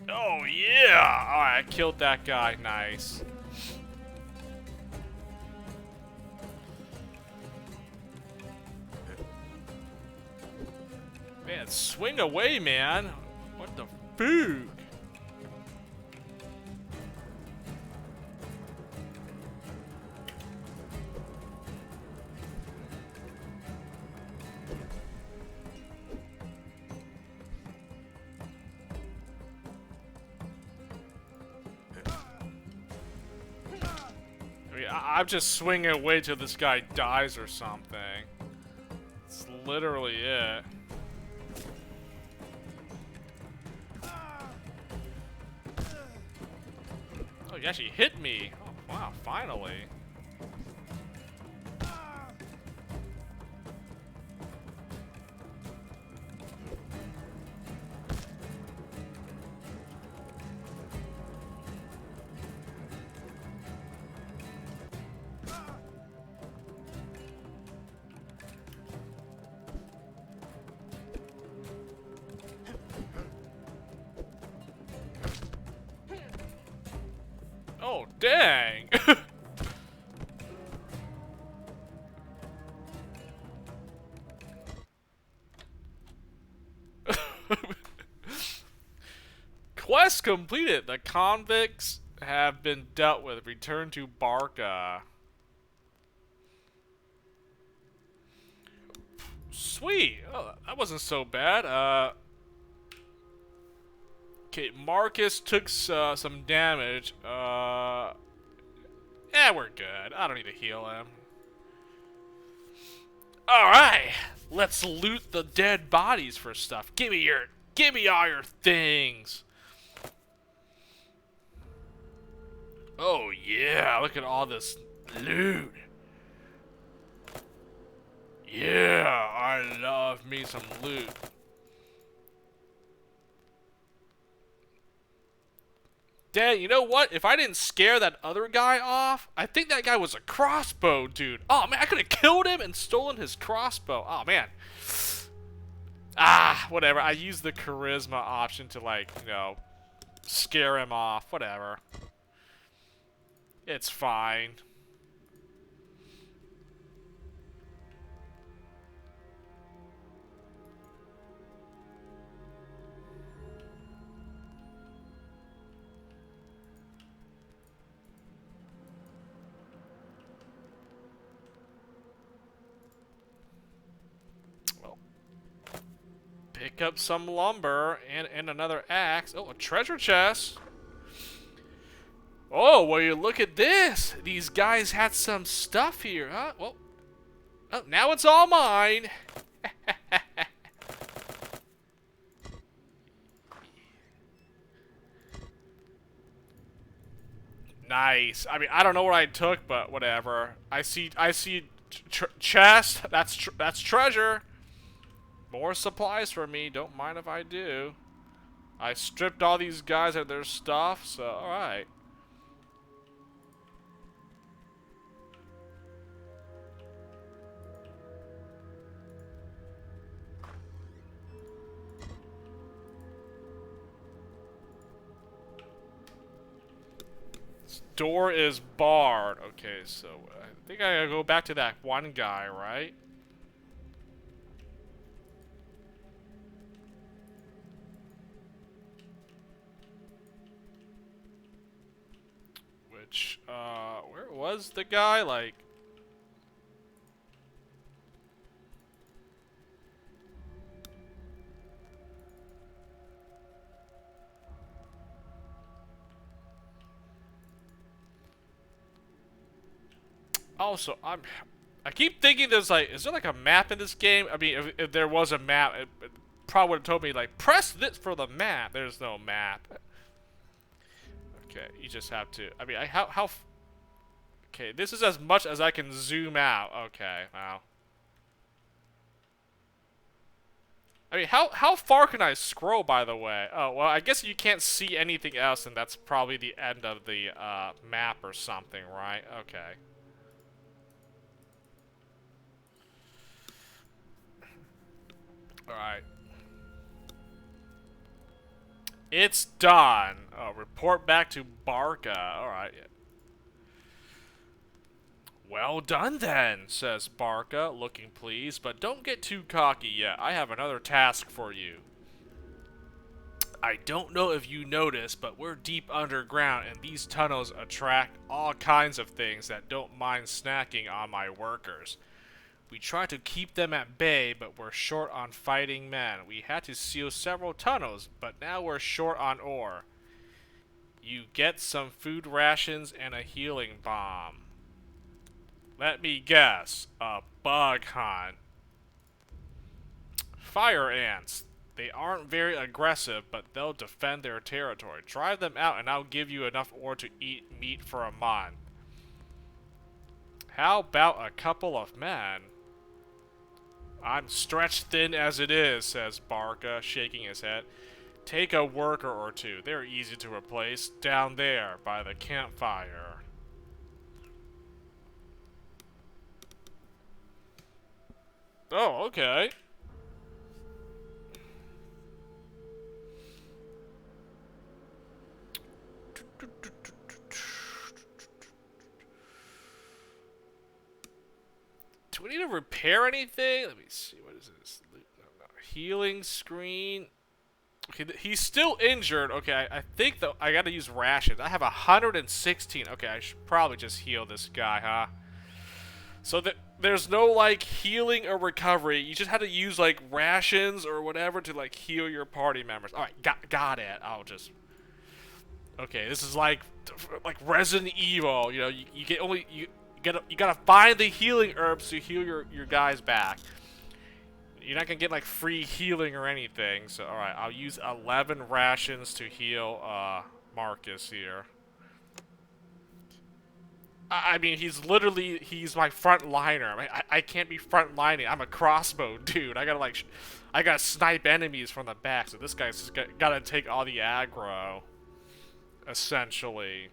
Oh, yeah! Alright, I killed that guy. Nice. Man, swing away, man. What the fuck? I mean, I'm just swinging away till this guy dies or something. That's literally it. Oh, you actually hit me. Oh, wow, finally. Oh, dang! Quest completed. The convicts have been dealt with. Return to Barca. Sweet. Oh, that wasn't so bad. Okay, Marcus took some damage. Yeah, we're good. I don't need to heal him. Alright, let's loot the dead bodies for stuff. Give me all your things. Oh yeah, look at all this loot. Yeah, I love me some loot. Dang, you know what? If I didn't scare that other guy off, I think that guy was a crossbow dude. Oh man, I could have killed him and stolen his crossbow. Oh man. Ah, whatever. I used the charisma option to, like, you know, scare him off. Whatever. It's fine. Well, pick up some lumber and another axe. Oh, a treasure chest. Oh, well, you look at this. These guys had some stuff here, huh? Well, oh, now it's all mine. Nice. I mean, I don't know what I took, but whatever. I see chest. That's treasure. More supplies for me. Don't mind if I do. I stripped all these guys of their stuff, so alright. This door is barred. Okay, so I think I gotta go back to that one guy, right? Which, where was the guy? Like, also, I keep thinking there's like, is there like a map in this game? I mean, if there was a map, it probably would have told me like, press this for the map. There's no map. Okay, you just have to. I mean, okay, this is as much as I can zoom out. Okay, wow. I mean, how far can I scroll, by the way? Oh, well, I guess you can't see anything else, and that's probably the end of the map or something, right? Okay. Alright. It's done. Oh, report back to Barca. Alright. Well done then, says Barca, looking pleased, but don't get too cocky yet. I have another task for you. I don't know if you noticed, but we're deep underground and these tunnels attract all kinds of things that don't mind snacking on my workers. We try to keep them at bay, but we're short on fighting men. We had to seal several tunnels, but now we're short on ore. You get some food rations and a healing bomb. Let me guess, a bug hunt. Fire ants. They aren't very aggressive, but they'll defend their territory. Drive them out and I'll give you enough ore to eat meat for a month. How about a couple of men? I'm stretched thin as it is, says Barca, shaking his head. Take a worker or two. They're easy to replace. Down there, by the campfire. Oh, okay. Do we need to repair anything? Let me see. What is this? No, no. Healing screen. Okay, he's still injured. Okay, I think though I gotta use rations. I have 116. Okay, I should probably just heal this guy, huh? So there's no like healing or recovery. You just had to use like rations or whatever to like heal your party members. All right, got it. I'll just. Okay, this is like Resident Evil. You know, you get only you gotta find the healing herbs to heal your guys back. You're not gonna get like free healing or anything. So all right, I'll use 11 rations to heal Marcus here. I mean, he's my front liner. I mean, I can't be front lining. I'm a crossbow dude. I gotta snipe enemies from the back. So this guy's just gotta take all the aggro, essentially.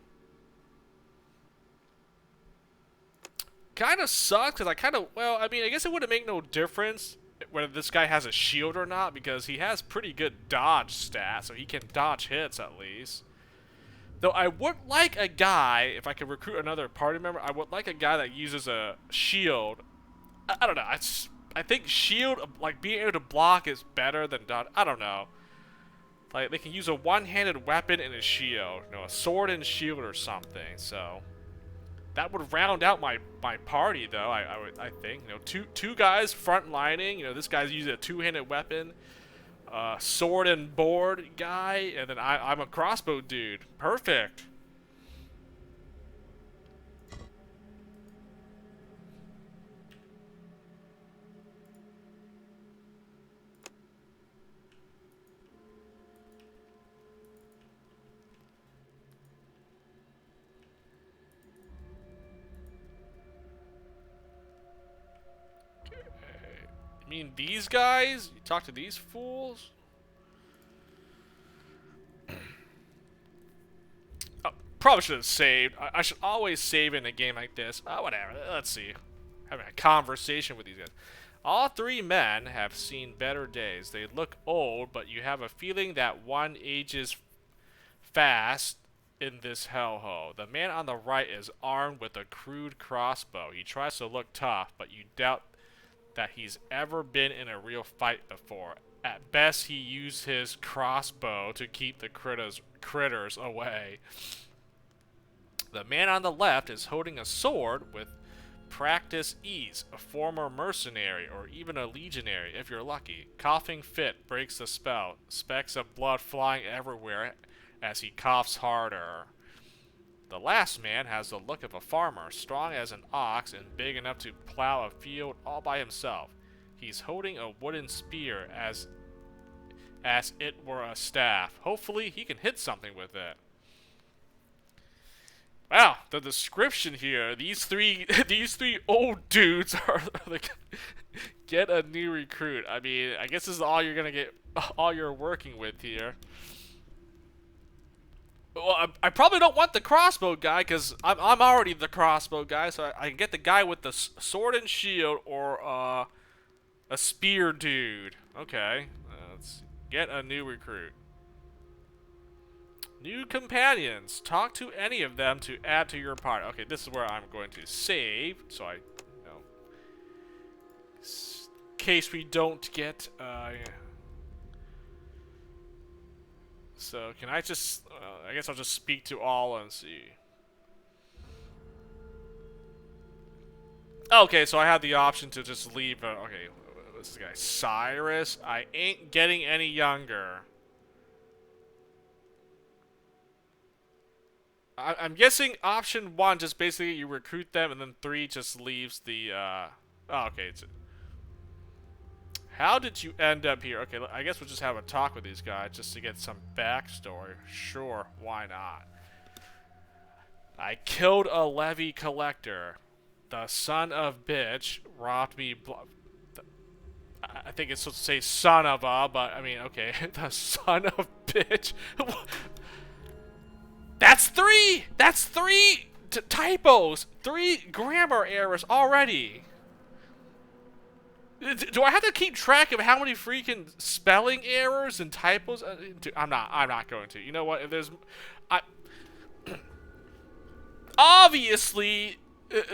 Kind of sucks because well, I mean, I guess it wouldn't make no difference whether this guy has a shield or not because he has pretty good dodge stats, so he can dodge hits at least. Though I would like a guy, if I could recruit another party member, I would like a guy that uses a shield. I don't know. I think shield, like being able to block, is better than dodge. I don't know. Like they can use a one-handed weapon and a shield, you know, a sword and shield or something. So that would round out my party, though. I think, you know, two guys front lining. You know, this guy's using a two-handed weapon. Sword and board guy, and then I'm a crossbow dude. Perfect. mean, these guys? You talk to these fools? Oh, probably should have saved. I should always save in a game like this. Whatever. Let's see. Having a conversation with these guys. All three men have seen better days. They look old, but you have a feeling that one ages fast in this hellhole. The man on the right is armed with a crude crossbow. He tries to look tough, but you doubt that he's ever been in a real fight before. At best, he used his crossbow to keep the critters away. The man on the left is holding a sword with practice ease, a former mercenary or even a legionary if you're lucky. Coughing fit breaks the spell, specks of blood flying everywhere as he coughs harder. The last man has the look of a farmer, strong as an ox and big enough to plow a field all by himself. He's holding a wooden spear as it were a staff. Hopefully he can hit something with it. Wow, the description here, these three old dudes are like, get a new recruit. I mean, I guess this is all you're gonna get, all you're working with here. Well, I probably don't want the crossbow guy, because I'm already the crossbow guy, so I can get the guy with the sword and shield, or a spear dude. Okay, let's get a new recruit. New companions. Talk to any of them to add to your party. Okay, this is where I'm going to save, so I, you know, in case we don't get, so can I just, I guess I'll just speak to all and see. Okay, so I had the option to just leave, okay, what's this guy, Cyrus? I ain't getting any younger. I'm guessing option 1 just basically you recruit them, and then 3 just leaves the, oh, okay, how did you end up here? Okay, I guess we'll just have a talk with these guys just to get some backstory. Sure, why not? I killed a levy collector. The son of bitch robbed me. I think it's supposed to say son of a, but I mean, okay. The son of bitch. That's 3! That's 3 typos! 3 grammar errors already! Do I have to keep track of how many freaking spelling errors and typos? I'm not going to. You know what? If there's, obviously,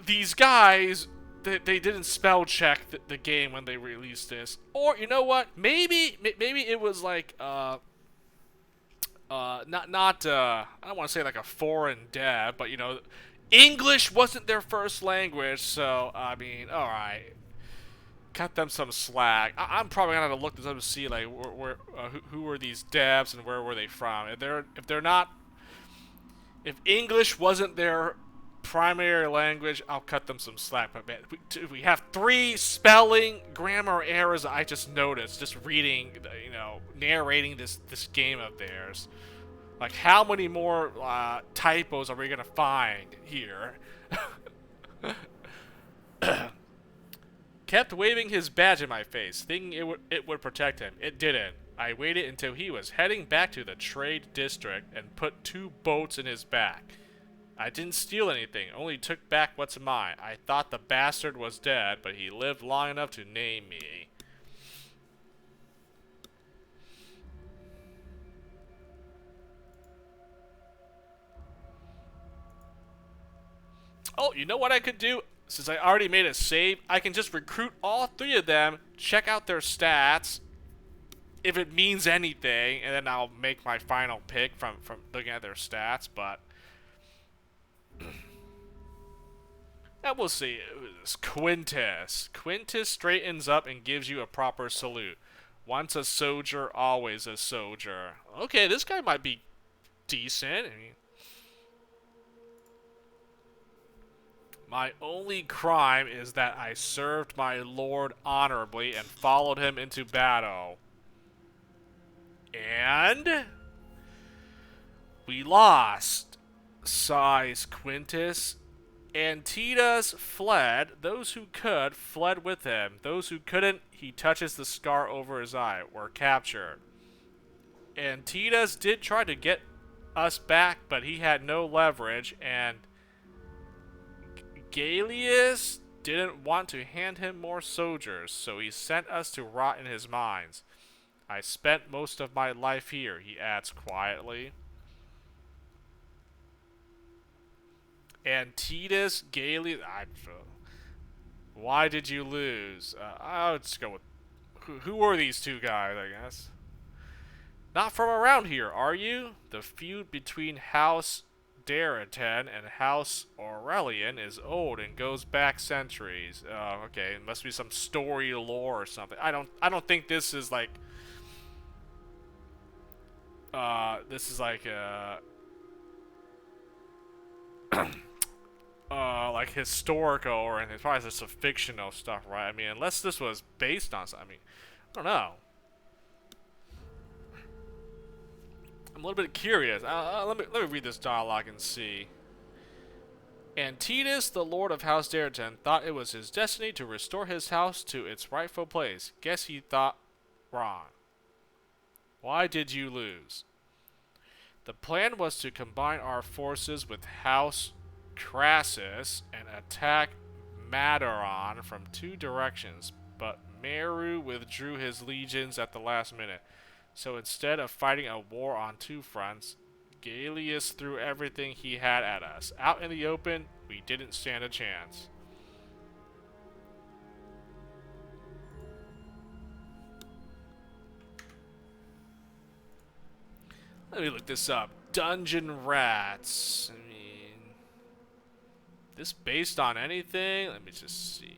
these guys, they didn't spell check the game when they released this. Or you know what? Maybe it was like I don't want to say like a foreign dev, but you know, English wasn't their first language, so I mean, all right. Cut them some slack. I'm probably gonna have to look this up to see like who were these devs and where were they from. If English wasn't their primary language, I'll cut them some slack. But man, we have 3 spelling grammar errors I just noticed just reading, you know, narrating this game of theirs. Like, how many more typos are we gonna find here? Kept waving his badge in my face, thinking it would protect him. It didn't. I waited until he was heading back to the trade district and put 2 boats in his back. I didn't steal anything, only took back what's mine. I thought the bastard was dead, but he lived long enough to name me. Oh, you know what I could do? Since I already made a save, I can just recruit all 3 of them, check out their stats, if it means anything, and then I'll make my final pick from looking at their stats, but and we'll see. It's Quintus. Quintus straightens up and gives you a proper salute. Once a soldier, always a soldier. Okay, this guy might be decent. I mean, my only crime is that I served my lord honorably and followed him into battle. And we lost, sighs Quintus. Antidas fled. Those who could fled with him. Those who couldn't, he touches the scar over his eye, were captured. Antidas did try to get us back, but he had no leverage, and Gallius didn't want to hand him more soldiers, so he sent us to rot in his mines. I spent most of my life here, he adds quietly. Antidas, Gallius... Why did you lose? I'll just go with... Who are these two guys, I guess? Not from around here, are you? The feud between House Daratan and House Aurelian is old and goes back centuries. Okay, it must be some story lore or something. I don't think this is like like historical or anything. It's probably just some fictional stuff, right? I mean, unless this was based on something. I mean, I don't know. I'm a little bit curious. Let me read this dialogue and see. Antidas, the lord of House Daratan, thought it was his destiny to restore his house to its rightful place. Guess he thought wrong. Why did you lose? The plan was to combine our forces with House Crassus and attack Madaron from two directions, but Meru withdrew his legions at the last minute. So instead of fighting a war on two fronts, Gallius threw everything he had at us. Out in the open, we didn't stand a chance. Let me look this up. Dungeon Rats. I mean, this based on anything? Let me just see.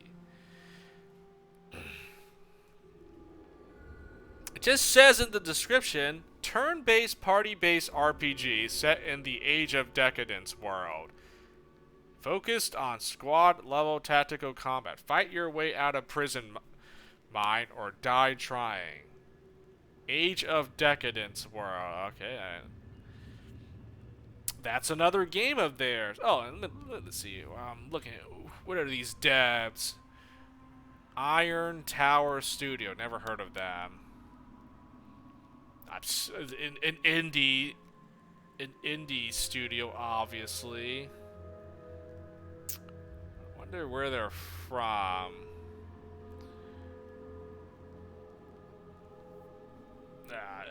It just says in the description, turn-based, party-based RPG set in the Age of Decadence world. Focused on squad-level tactical combat. Fight your way out of prison mine or die trying. Age of Decadence world. Okay. That's another game of theirs. Oh, let's see. I'm looking at... What are these devs? Iron Tower Studio. Never heard of them. An indie studio, obviously. Wonder where they're from.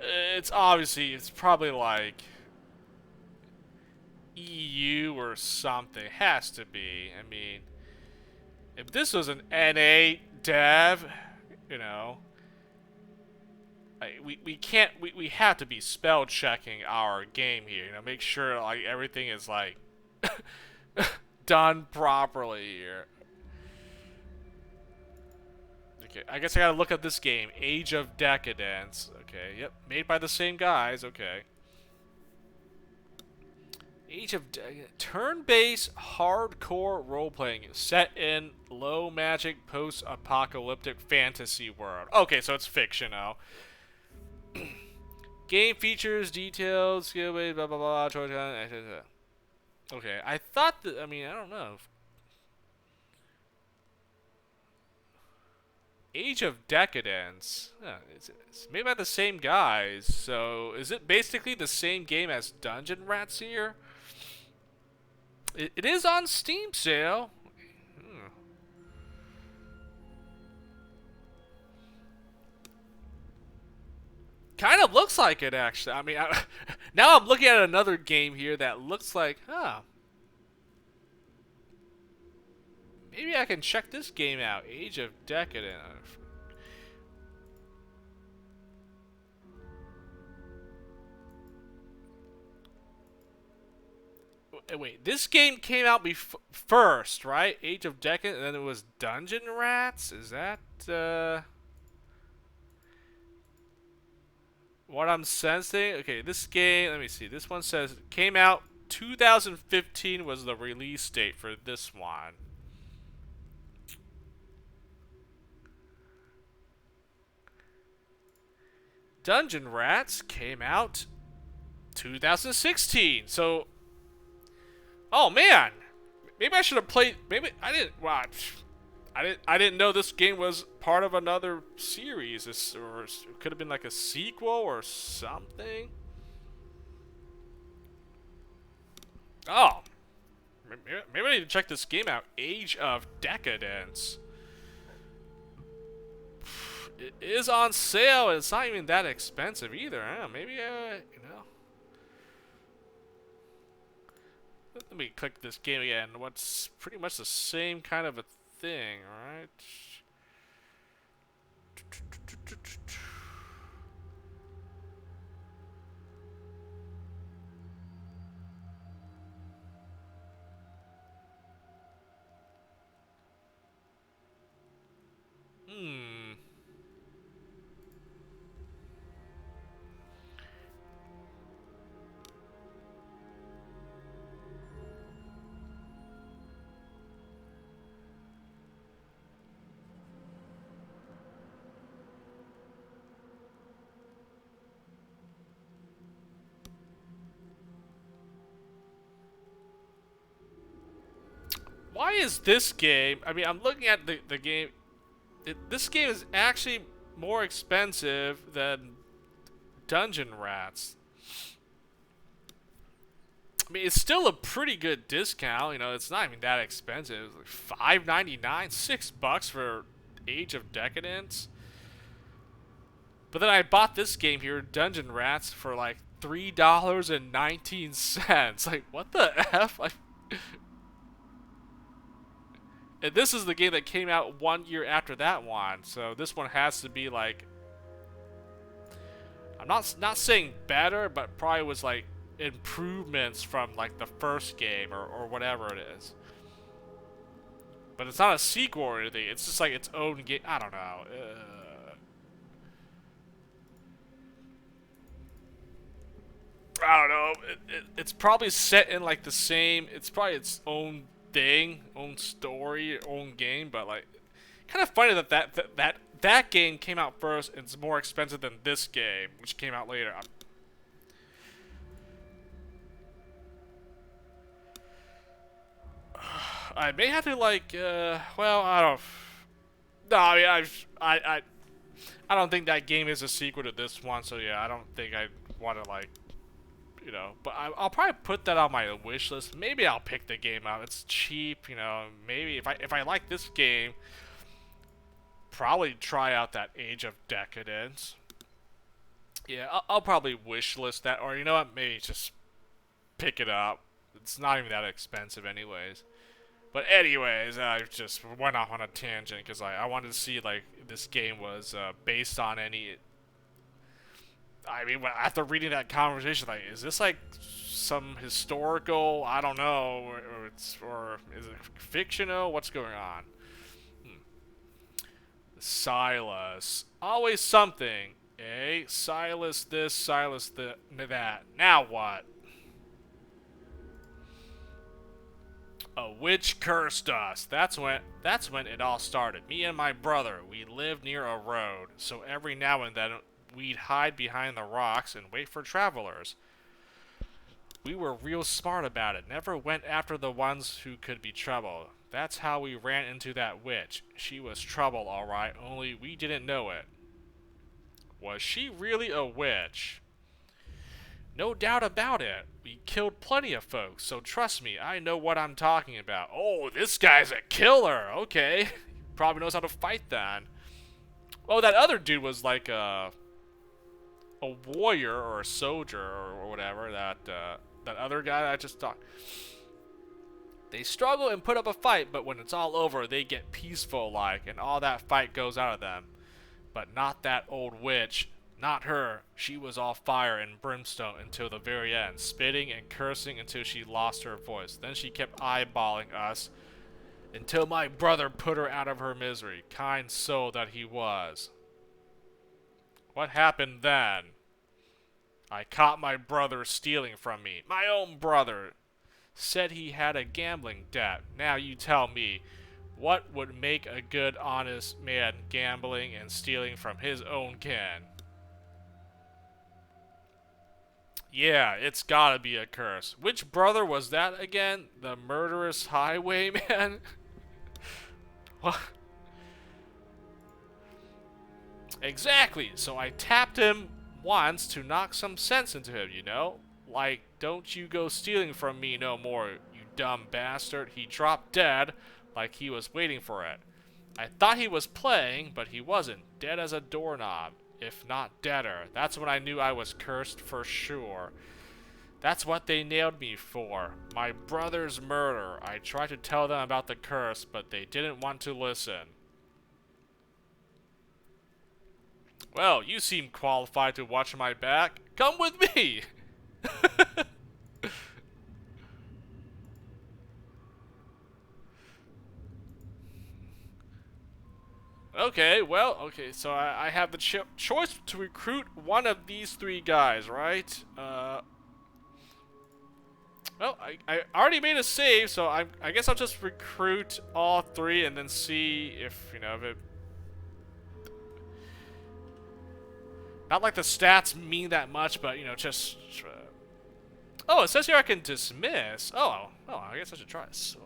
It's probably like EU or something. Has to be. I mean, if this was an NA dev, you know. We have to be spell checking our game here, you know, make sure like everything is like done properly here. Okay, I guess I gotta look up this game, Age of Decadence. Okay, yep, made by the same guys. Okay, Age of turn-based hardcore role-playing set in low magic post-apocalyptic fantasy world. Okay, so it's fictional. Game features, details, skill base, blah blah blah. Okay, I thought that. I mean, I don't know. Age of Decadence. It's made by the same guys. So is it basically the same game as Dungeon Rats here? It is on Steam sale. Kind of looks like it, actually. I mean, now I'm looking at another game here that looks like, maybe I can check this game out. Age of Decadence. Wait, this game came out first, right? Age of Decadence, and then it was Dungeon Rats? Is that, what I'm sensing? Okay, this game, let me see. This one says came out 2015 was the release date for this one. Dungeon Rats came out 2016. So, oh man, maybe I should have played. Maybe I didn't watch. I didn't know this game was part of another series. Or it could have been like a sequel or something. Oh, maybe I need to check this game out. Age of Decadence. It is on sale, and it's not even that expensive either. I don't know, maybe, you know. Let me click this game again. What's pretty much the same kind of a thing, right? Hmm. Why is this game? I mean, I'm looking at the game. This game is actually more expensive than Dungeon Rats. I mean, it's still a pretty good discount. You know, it's not even that expensive. It's like $5.99, $6 for Age of Decadence. But then I bought this game here, Dungeon Rats, for like $3.19. Like, what the F? And this is the game that came out 1 year after that one, so this one has to be like, I'm not saying better, but probably was like improvements from like the first game or whatever it is. But it's not a sequel or anything. It's just like its own game. I don't know. I don't know. It's probably set in like the same. It's probably its own thing, own story, own game, but like, kind of funny that game came out first and it's more expensive than this game, which came out later. I may have to like, well, I don't. No, I mean, I don't think that game is a sequel to this one, so yeah, I don't think I want to like, you know, but I'll probably put that on my wish list. Maybe I'll pick the game up. It's cheap, you know. Maybe if I like this game, probably try out that Age of Decadence. Yeah, I'll probably wish list that, or you know what? Maybe just pick it up. It's not even that expensive, anyways. But anyways, I just went off on a tangent because I wanted to see like this game was based on any. I mean, after reading that conversation, like, is this like some historical? I don't know, or is it fictional? What's going on? Silas, always something. Eh? Silas this, Silas that. Now what? A witch cursed us. That's when it all started. Me and my brother, we lived near a road, so every now and then we'd hide behind the rocks and wait for travelers. We were real smart about it. Never went after the ones who could be trouble. That's how we ran into that witch. She was trouble, all right, only we didn't know it. Was she really a witch? No doubt about it. We killed plenty of folks, so trust me, I know what I'm talking about. Oh, this guy's a killer. Okay. Probably knows how to fight then. Oh, that other dude was like a warrior or a soldier or whatever. That other guy that I just talked. They struggle and put up a fight, but when it's all over, they get peaceful like, and all that fight goes out of them. But not that old witch. Not her. She was all fire and brimstone until the very end, spitting and cursing until she lost her voice. Then she kept eyeballing us until my brother put her out of her misery, kind soul that he was. What happened then? I caught my brother stealing from me. My own brother. Said he had a gambling debt. Now you tell me, what would make a good, honest man gambling and stealing from his own kin? Yeah, it's gotta be a curse. Which brother was that again? The murderous highwayman? What? Exactly. So I tapped him once to knock some sense into him, you know? Like, don't you go stealing from me no more, you dumb bastard. He dropped dead, like he was waiting for it. I thought he was playing, but he wasn't. Dead as a doorknob, if not deader. That's when I knew I was cursed for sure. That's what they nailed me for. My brother's murder. I tried to tell them about the curse, but they didn't want to listen. Well, you seem qualified to watch my back. Come with me! Okay, so I have the choice to recruit one of these three guys, right? Well, I already made a save, so I guess I'll just recruit all three and then see if, you know, if it... Not like the stats mean that much, but, you know, just... Oh, it says here I can dismiss. Oh, I guess I should try this.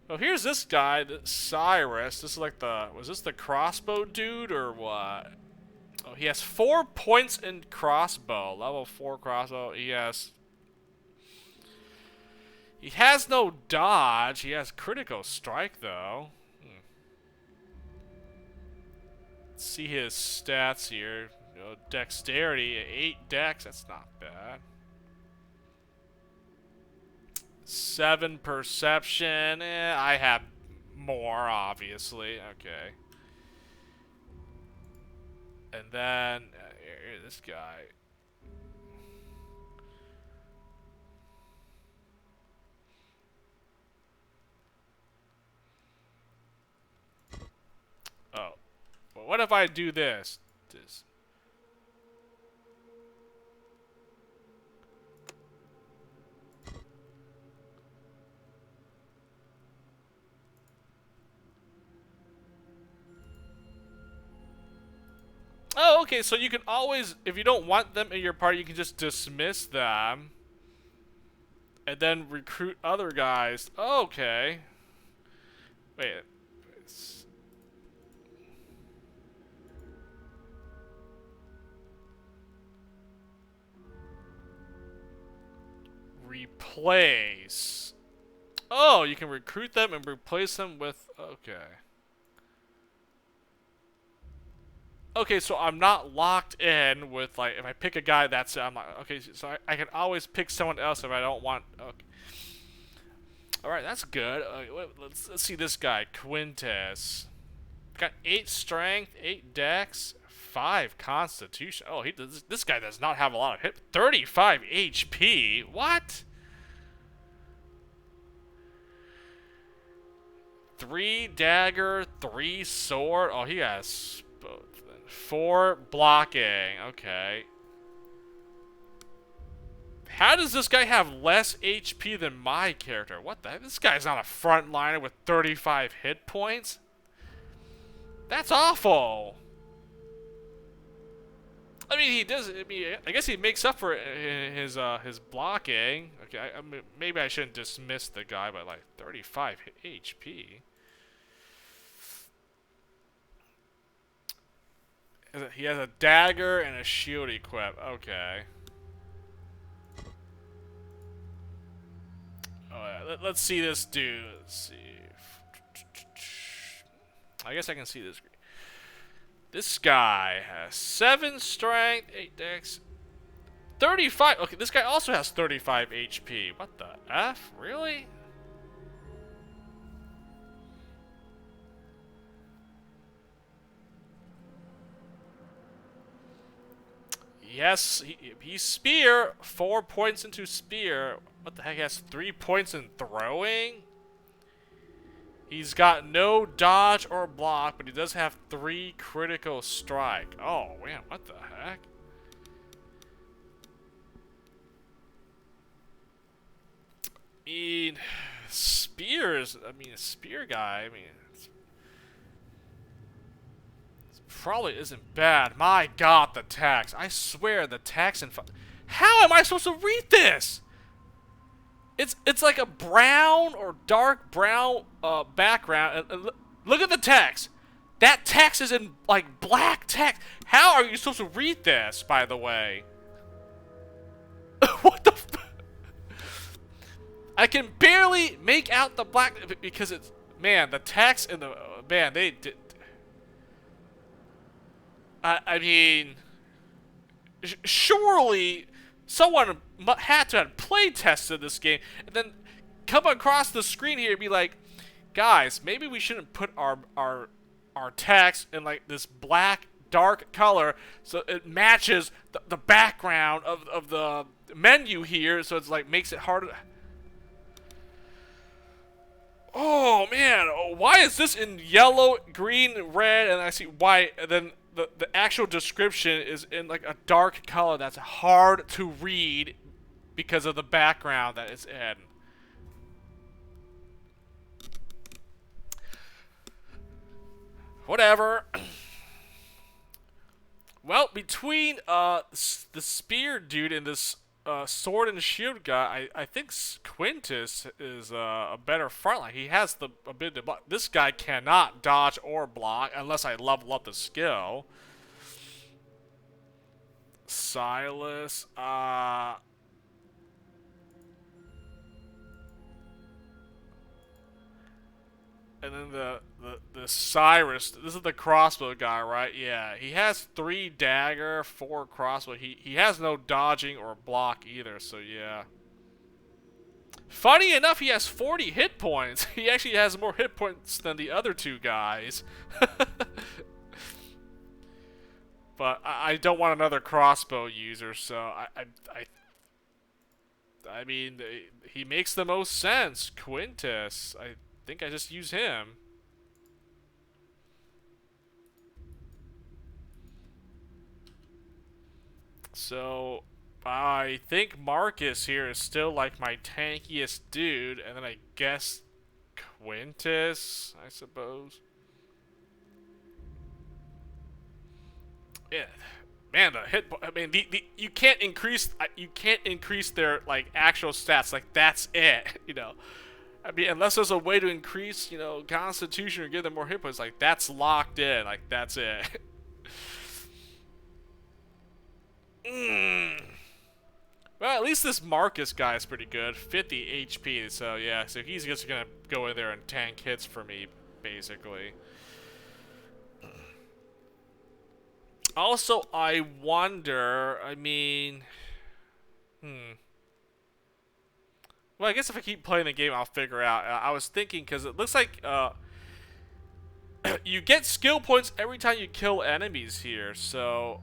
Well, here's this guy, Cyrus. This is like the... Was this the crossbow dude, or what? Oh, he has 4 points in crossbow. Level 4 crossbow. He has no dodge. He has critical strike, though. Let's see his stats here. You know, dexterity, 8 dex. That's not bad. 7 perception. I have more, obviously. Okay. And then this guy. Oh. Well, what if I do this? Oh, okay, so you can always, if you don't want them in your party, you can just dismiss them. And then recruit other guys. Okay. Wait. Replace. Oh, you can recruit them and replace them with... Okay. Okay, so I'm not locked in with, like, if I pick a guy, that's it. I'm like, okay, so I can always pick someone else if I don't want... Okay. Alright, that's good. Let's see this guy, Quintus. Got 8 strength, 8 dex, 5 constitution. Oh, this guy does not have a lot of hit. 35 HP? What? 3 dagger, 3 sword. Oh, he has both. 4 blocking. Okay. How does this guy have less HP than my character? What the heck? This guy's not a frontliner with 35 hit points. That's awful. I mean, he does. I mean, I guess he makes up for his blocking. Okay, I mean, maybe I shouldn't dismiss the guy by like 35 HP. He has a dagger and a shield equip. Okay. Let's see this dude. Let's see. I guess I can see this. This guy has 7 strength, 8 dex, 35. Okay, this guy also has 35 HP. What the F? Really? Yes, he's spear. 4 points into spear. What the heck? He has 3 points in throwing? He's got no dodge or block, but he does have 3 critical strike. Oh, man, what the heck? I mean, spears. I mean, a spear guy. I mean, it probably isn't bad. My God, the tax. I swear, the tax in How am I supposed to read this? It's like a brown or dark brown background. And look at the text. That text is in like black text. How are you supposed to read this, by the way? What the I can barely make out the black because it's, man, the text and the, man, they did. I mean, surely someone had to have play tested this game and then come across the screen here and be like, guys, maybe we shouldn't put our text in like this black dark color so it matches the background of the menu here, so it's like makes it harder. Oh man, why is this in yellow, green, red, and I see white, and then the actual description is in like a dark color that's hard to read because of the background that it's in. Whatever. Well, between the spear dude and this sword and shield guy, I think Quintus is a better frontline. He has the ability to block. This guy cannot dodge or block unless I level up the skill. Silas, and then the Cyrus. This is the crossbow guy, right? Yeah, he has 3 dagger, 4 crossbow. He has no dodging or block either. So yeah. Funny enough, he has 40 hit points. He actually has more hit points than the other 2 guys. But I don't want another crossbow user, so I mean, he makes the most sense. Quintus, I think I just use him. So I think Marcus here is still like my tankiest dude, and then I guess Quintus, I suppose. Yeah, man, the hit. I mean, you can't increase their like actual stats. Like that's it, you know. I mean, unless there's a way to increase, you know, Constitution or give them more hit points, like that's locked in. Like that's it. Well, at least this Marcus guy is pretty good. 50 HP, so yeah, so he's just gonna go in there and tank hits for me, basically. Also, I wonder, I mean, well, I guess if I keep playing the game, I'll figure out. I was thinking, because it looks like you get skill points every time you kill enemies here. So,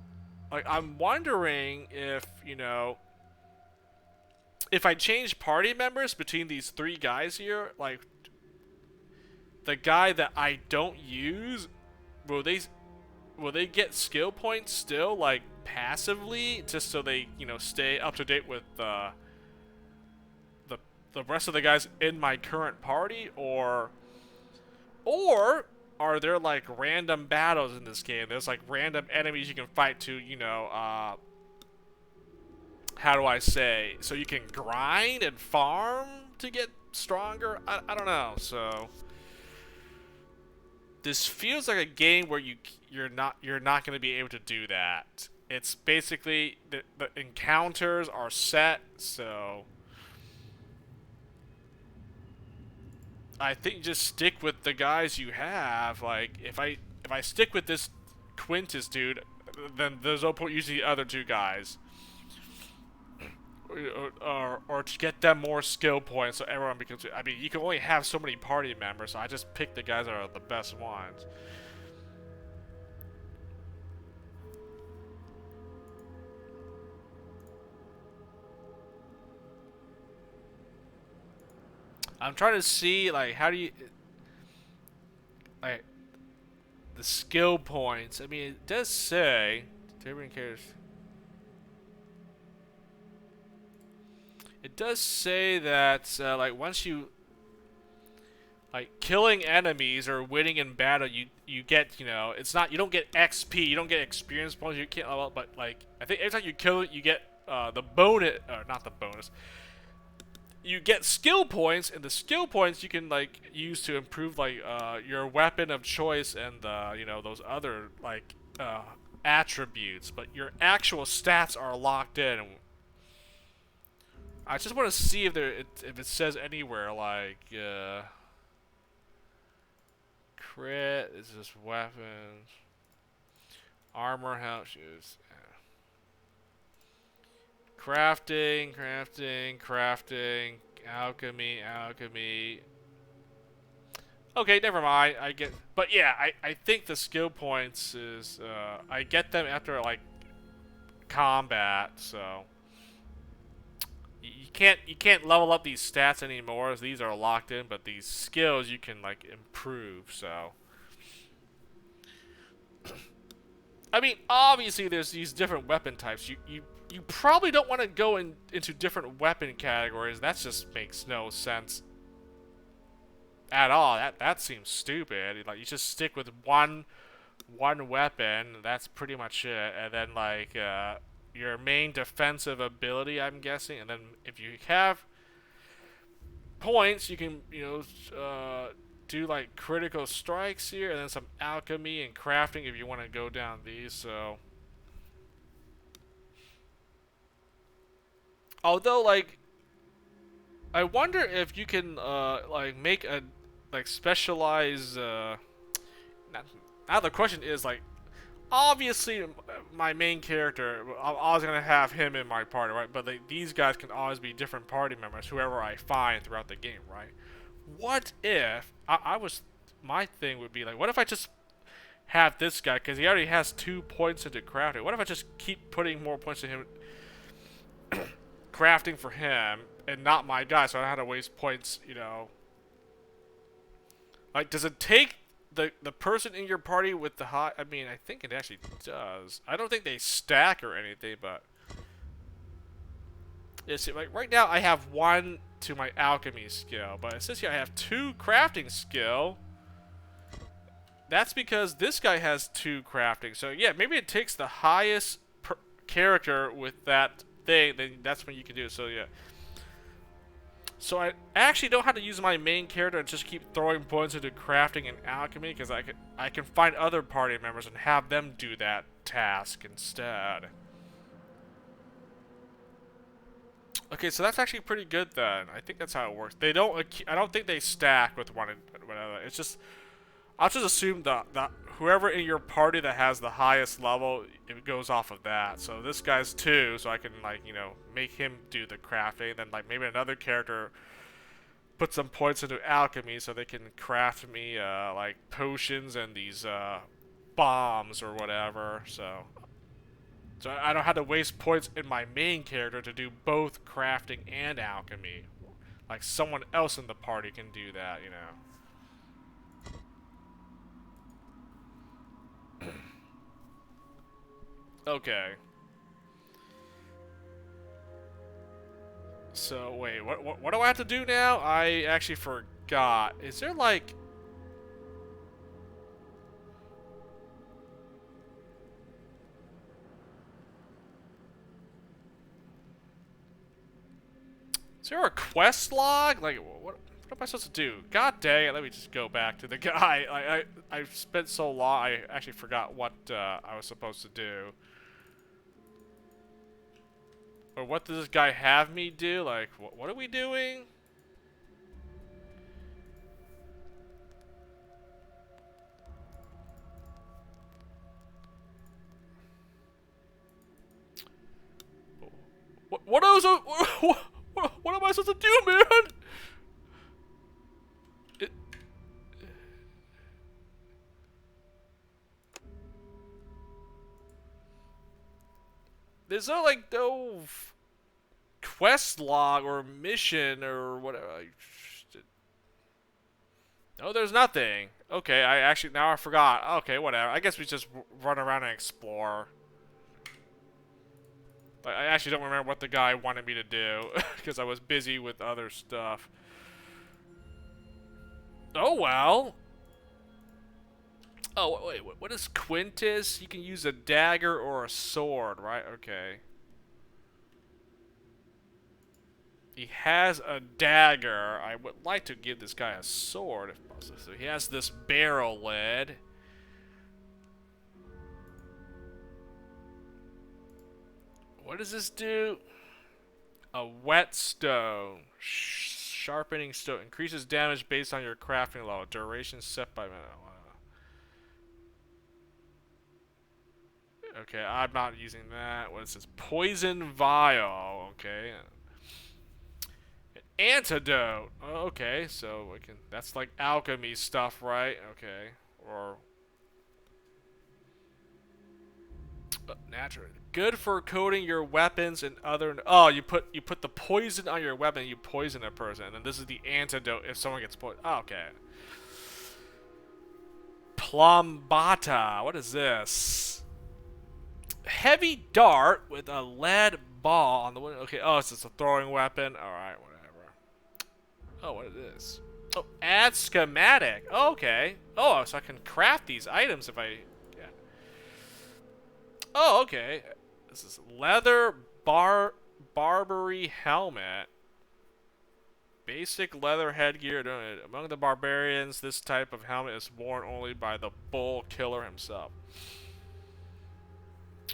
like, I'm wondering if, you know, if I change party members between these 3 guys here, like, the guy that I don't use, will they get skill points still, like, passively, just so they, you know, stay up to date with the rest of the guys in my current party, or are there like random battles in this game? There's like random enemies you can fight to, you know, how do I say? So you can grind and farm to get stronger? I don't know, so this feels like a game where you're not going to be able to do that. It's basically the encounters are set, so I think just stick with the guys you have. Like if I stick with this Quintus dude, then there's no point using the other 2 guys. Or to get them more skill points so everyone becomes. I mean, you can only have so many party members, so I just pick the guys that are the best ones. I'm trying to see, like, how do you, like, the skill points. I mean, it does say, Turbine cares. It does say that, like, once you, like, killing enemies or winning in battle, you get, you know, it's not, you don't get XP, you don't get experience points, you can't level up, but, like, I think every time you kill it, you get the bonus, not the bonus. You get skill points, and the skill points you can like use to improve like your weapon of choice and you know, those other like attributes. But your actual stats are locked in. I just want to see if if it says anywhere like crit is just weapons, armor, health, shoes. Crafting, alchemy. Okay, never mind. I get, but yeah, I think the skill points is I get them after like combat, so you can't level up these stats anymore as these are locked in, but these skills you can like improve. So I mean, obviously there's these different weapon types. You probably don't want to go into different weapon categories. That just makes no sense at all. That seems stupid. Like, you just stick with one weapon. That's pretty much it. And then like your main defensive ability, I'm guessing. And then if you have points, you can, you know, do like critical strikes here, and then some alchemy and crafting if you want to go down these. So although, like, I wonder if you can, like, make a, like, specialized, now the question is, like, obviously, my main character, I'm always gonna have him in my party, right? But, like, these guys can always be different party members, whoever I find throughout the game, right? What if, my thing would be, like, what if I just have this guy, because he already has 2 points into crafting. What if I just keep putting more points to him crafting for him and not my guy, so I don't have to waste points, you know. Like, does it take the person in your party with the high? I mean, I think it actually does. I don't think they stack or anything, but it's like right now I have 1 to my alchemy skill, but it says here I have 2 crafting skill. That's because this guy has 2 crafting. So yeah, maybe it takes the highest character with that thing, then that's when you can do it. So yeah. So I actually don't have to use my main character and just keep throwing points into crafting and alchemy, because I can find other party members and have them do that task instead. Okay, so that's actually pretty good then. I think that's how it works. They don't. I don't think they stack with one another. It's just, I'll just assume that whoever in your party that has the highest level, it goes off of that. So this guy's 2, so I can, like, you know, make him do the crafting. Then like maybe another character put some points into alchemy so they can craft me like potions and these bombs or whatever. So I don't have to waste points in my main character to do both crafting and alchemy. Like someone else in the party can do that, you know. Okay. So wait, what do I have to do now? I actually forgot. Is there like is there a quest log? Like what am I supposed to do? God dang it, let me just go back to the guy. I've spent so long I actually forgot what I was supposed to do. Or what does this guy have me do? Like, what are we doing? What are those? What am I supposed to do, man? There's no quest log or mission or whatever. No, there's nothing. Okay, now I forgot. Okay, whatever. I guess we just run around and explore. I actually don't remember what the guy wanted me to do because I was busy with other stuff. Oh well. Oh wait, what is Quintus? You can use a dagger or a sword, right? Okay. He has a dagger. I would like to give this guy a sword if possible. So he has this barrel lid. What does this do? A whetstone. Sharpening stone. Increases damage based on your crafting level. Duration set by minute. Okay, I'm not using that. What is this? Poison vial. Okay. Antidote. Okay, so we can. That's like alchemy stuff, right? Okay. Or natural. Good for coating your weapons and other. Oh, you put the poison on your weapon. You poison a person, and this is the antidote if someone gets poisoned. Oh, okay. Plumbata. What is this? Heavy dart with a lead ball on the window. Okay. Oh, it's just a throwing weapon. All right, whatever. Oh, what is this? Oh, add schematic. Oh, okay. Oh, so I can craft these items if I. Yeah. Oh, okay. This is leather Barbary helmet. Basic leather headgear. Among the barbarians, this type of helmet is worn only by the bull killer himself.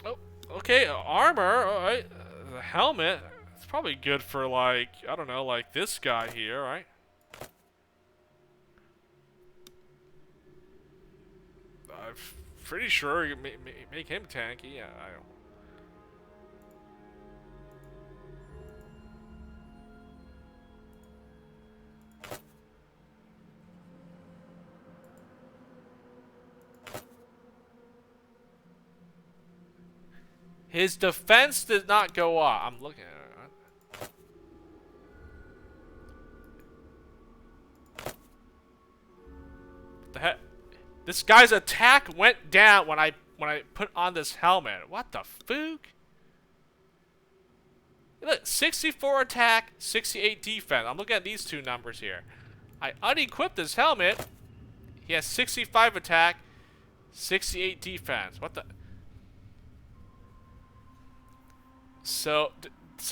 Oh, okay. Armor. All right. The helmet. It's probably good for like, I don't know, like this guy here, right? I'm pretty sure you make him tanky. Yeah, I don't. His defense did not go up. I'm looking at it. The heck? This guy's attack went down when I put on this helmet. What the fook? Look, 64 attack, 68 defense. I'm looking at these two numbers here. I unequipped this helmet. He has 65 attack, 68 defense. What the? So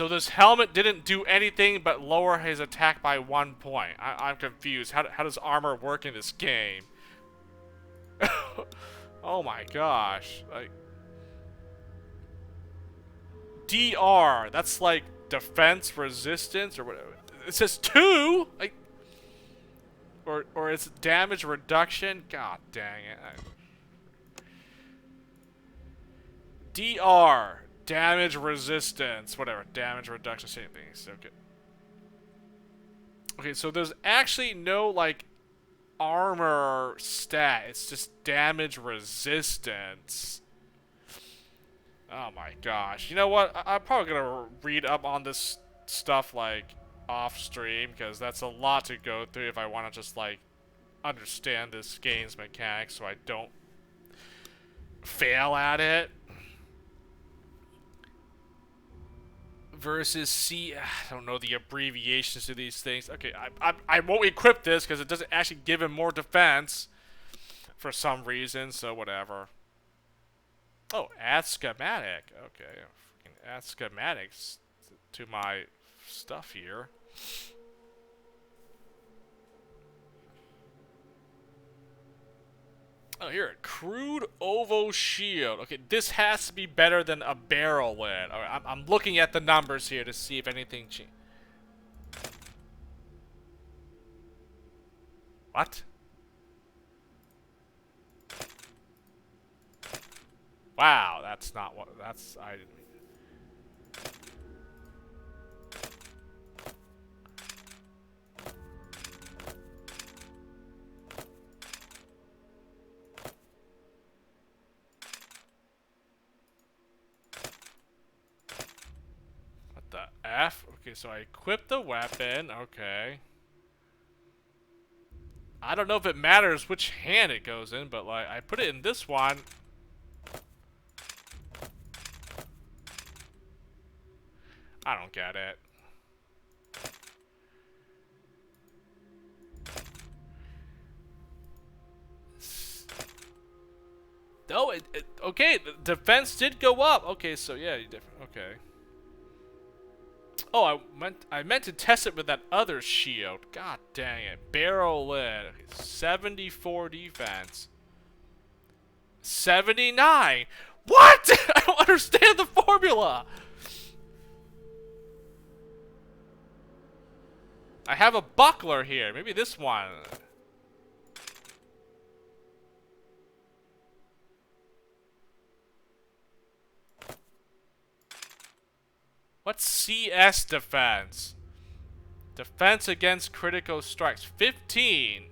this helmet didn't do anything but lower his attack by 1 point. I'm confused. How does armor work in this game? Oh my gosh. Like DR, that's like defense resistance or whatever. It says 2? Like or it's damage reduction? God dang it. DR, damage resistance, whatever, damage reduction, same thing. So good. Okay, so there's actually no like armor stat. It's just damage resistance. Oh my gosh. You know what? I'm probably gonna read up on this stuff like off stream because that's a lot to go through if I want to just like understand this game's mechanics so I don't fail at it. Versus C, I don't know the abbreviations to these things. Okay, I won't equip this because it doesn't actually give him more defense for some reason, so whatever. Oh, add schematic. Okay, add schematics to my stuff here. Oh, here, crude oval shield. Okay, this has to be better than a barrel lid. All right, I'm looking at the numbers here to see if anything changed. What? Wow, that's not what. That's I didn't. The F? Okay, so I equip the weapon. Okay. I don't know if it matters which hand it goes in, but like I put it in this one. I don't get it. No, okay, the defense did go up. Okay, so yeah, okay. Oh, I meant to test it with that other shield. God dang it. Barrel lid. Okay, 74 defense. 79. What? I don't understand the formula. I have a buckler here. Maybe this one. What's CS defense? Defense against critical strikes. 15.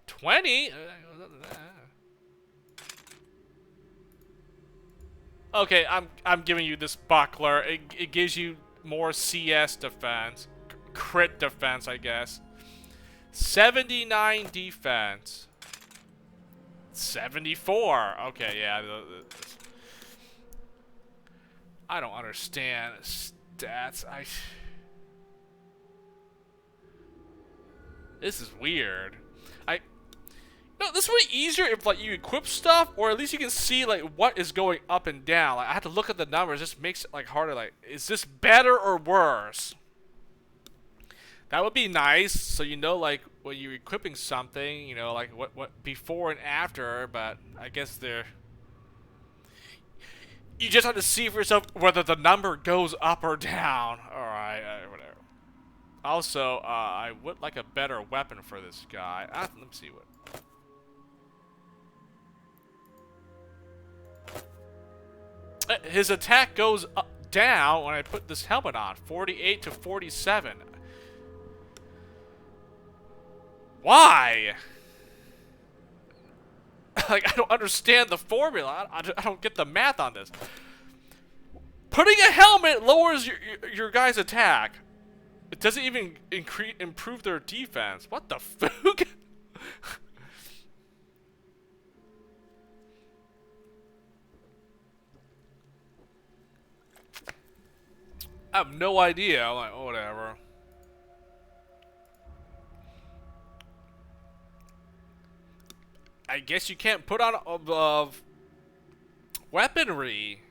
20? Okay, I'm giving you this buckler. It gives you more CS defense. Crit defense, I guess. 79 defense. 74. Okay, yeah. I don't understand stats. This is weird. No, this would be easier if like you equip stuff, or at least you can see like what is going up and down. Like I have to look at the numbers. It just makes it like harder. Like, is this better or worse? That would be nice, so you know like when you're equipping something, you know like what before and after. But I guess they're. You just have to see for yourself whether the number goes up or down. All right, whatever. Also, I would like a better weapon for this guy. Let me see what. His attack goes down when I put this helmet on. 48 to 47. Why? Like, I don't understand the formula. I don't get the math on this. Putting a helmet lowers your guy's attack. It doesn't even improve their defense. What the fuck? I have no idea. I'm like, oh, whatever. I guess you can't put on weaponry.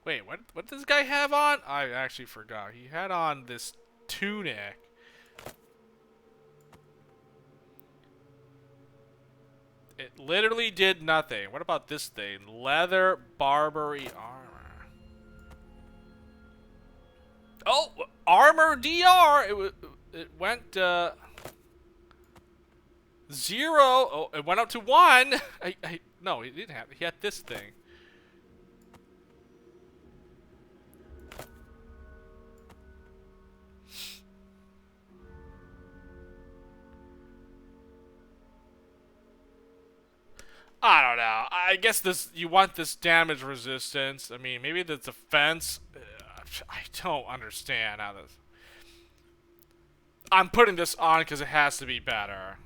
Wait, what does this guy have on? I actually forgot. He had on this tunic. It literally did nothing. What about this thing? Leather Barbary armor. Oh, armor DR. It went 0. Oh, it went up to 1. No, he didn't have. He had this thing. I don't know. I guess you want this damage resistance. I mean, maybe the defense. I don't understand how this. I'm putting this on because it has to be better.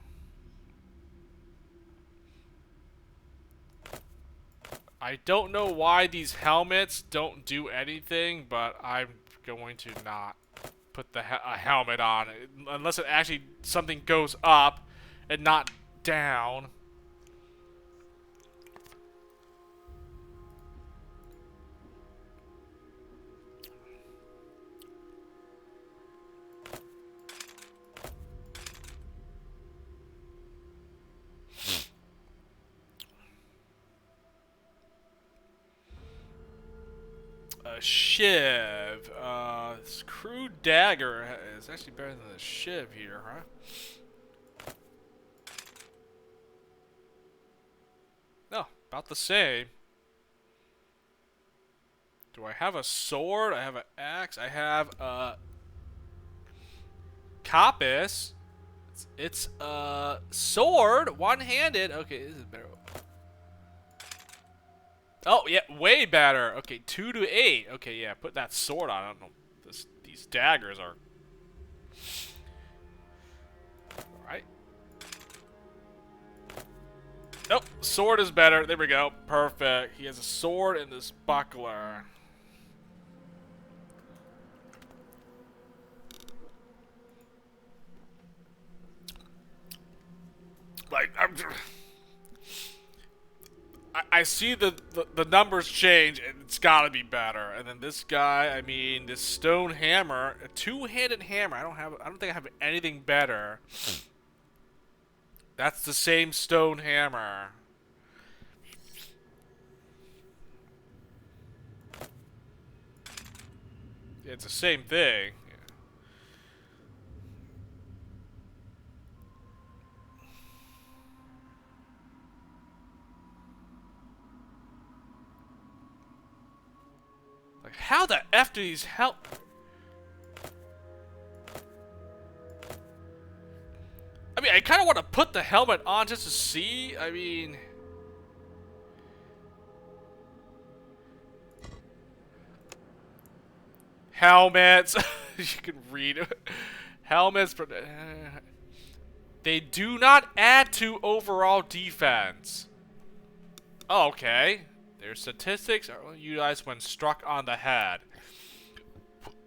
I don't know why these helmets don't do anything, but I'm going to not put a helmet on unless it actually something goes up and not down. Shiv. This crude dagger is actually better than the shiv here, huh? No, about the same. Do I have a sword? I have an axe. I have a coppice. It's a sword, one-handed. Okay, this is better. Oh, yeah, way better. Okay, 2 to 8. Okay, yeah, put that sword on. I don't know. These daggers are... Alright. Oh, sword is better. There we go. Perfect. He has a sword and this buckler. Like, I see the numbers change, and it's gotta be better. And then this guy, I mean, this stone hammer, a two-handed hammer. I don't think I have anything better. That's the same stone hammer. It's the same thing. Like, how the F do these help? I mean, I kind of want to put the helmet on just to see. I mean... Helmets. You can read. Helmets. They do not add to overall defense. Oh, okay. Their statistics are only utilized when struck on the head.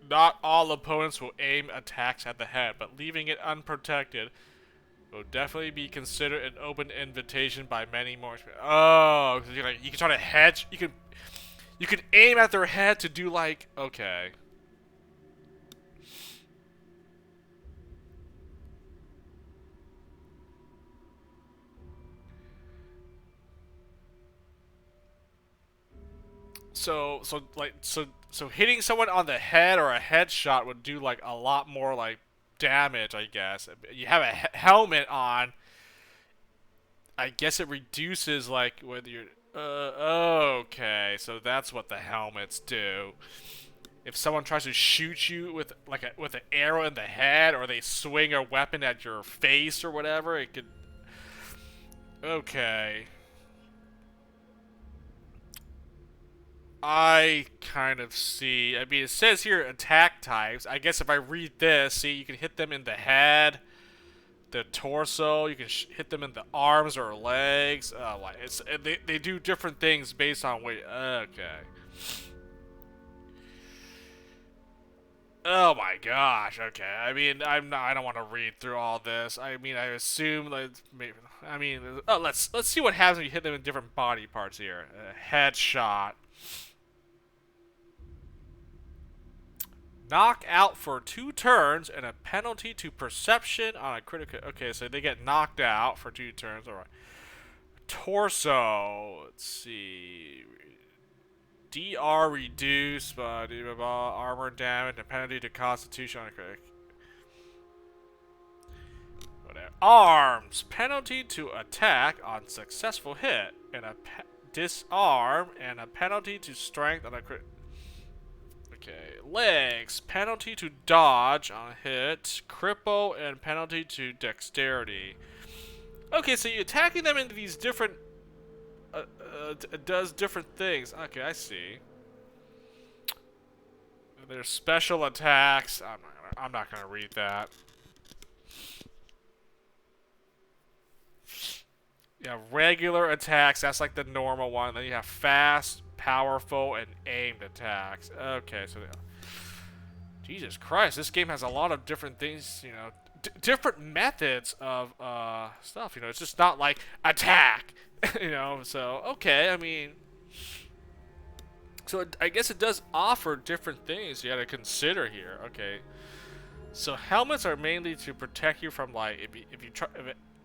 Not all opponents will aim attacks at the head, but leaving it unprotected will definitely be considered an open invitation by many more. Oh, you can try to hedge. You can aim at their head to do like, okay. So hitting someone on the head or a headshot would do like a lot more like damage, I guess. You have a helmet on. I guess it reduces like whether you're. Okay, so that's what the helmets do. If someone tries to shoot you with with an arrow in the head, or they swing a weapon at your face or whatever, it could. Okay. I kind of see. I mean, it says here attack types. I guess if I read this, see, you can hit them in the head, the torso. You can hit them in the arms or legs. Like they do different things based on what. Okay. Oh my gosh. Okay. I mean, I don't want to read through all this. I mean, I assume like maybe. I mean, oh, let's see what happens when you hit them in different body parts here. Headshot. Knock out for 2 turns and a penalty to perception on a critical. Okay, so they get knocked out for 2 turns. All right. Torso. Let's see. DR reduced, armor damage and penalty to constitution on a critical. Whatever. Arms. Penalty to attack on successful hit and a disarm and a penalty to strength on a critical. Okay, legs, penalty to dodge on hit, cripple, and penalty to dexterity. Okay, so you're attacking them into these different, does different things. Okay, I see. There's special attacks. I'm not gonna read that. Yeah, regular attacks. That's like the normal one. Then you have fast, powerful, and aimed attacks. Okay, so Jesus Christ, this game has a lot of different things, you know, different methods of stuff. You know, it's just not like attack, you know. So okay, I mean, so I guess it does offer different things you got to consider here. Okay, so helmets are mainly to protect you from like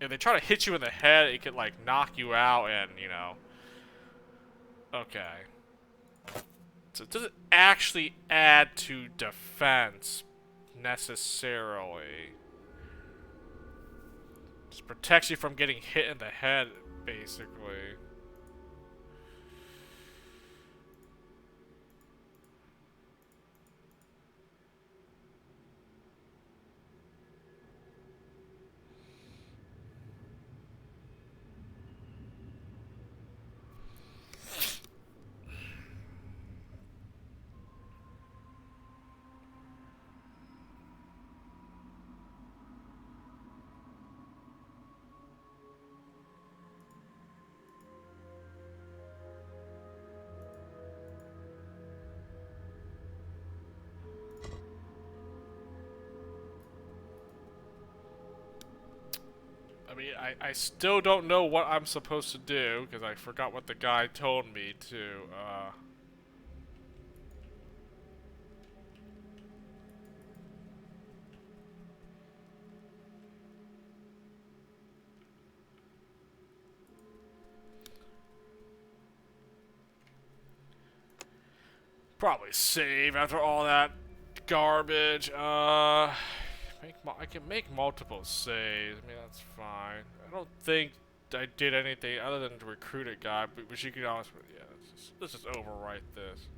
if they try to hit you in the head, it could like knock you out, and you know. Okay. So it doesn't actually add to defense necessarily. Just protects you from getting hit in the head, basically. I still don't know what I'm supposed to do because I forgot what the guy told me to. Probably save after all that garbage. I can make multiple saves. I mean, that's fine. I don't think I did anything other than to recruit a guy, but you can honest with, yeah, let's just overwrite this.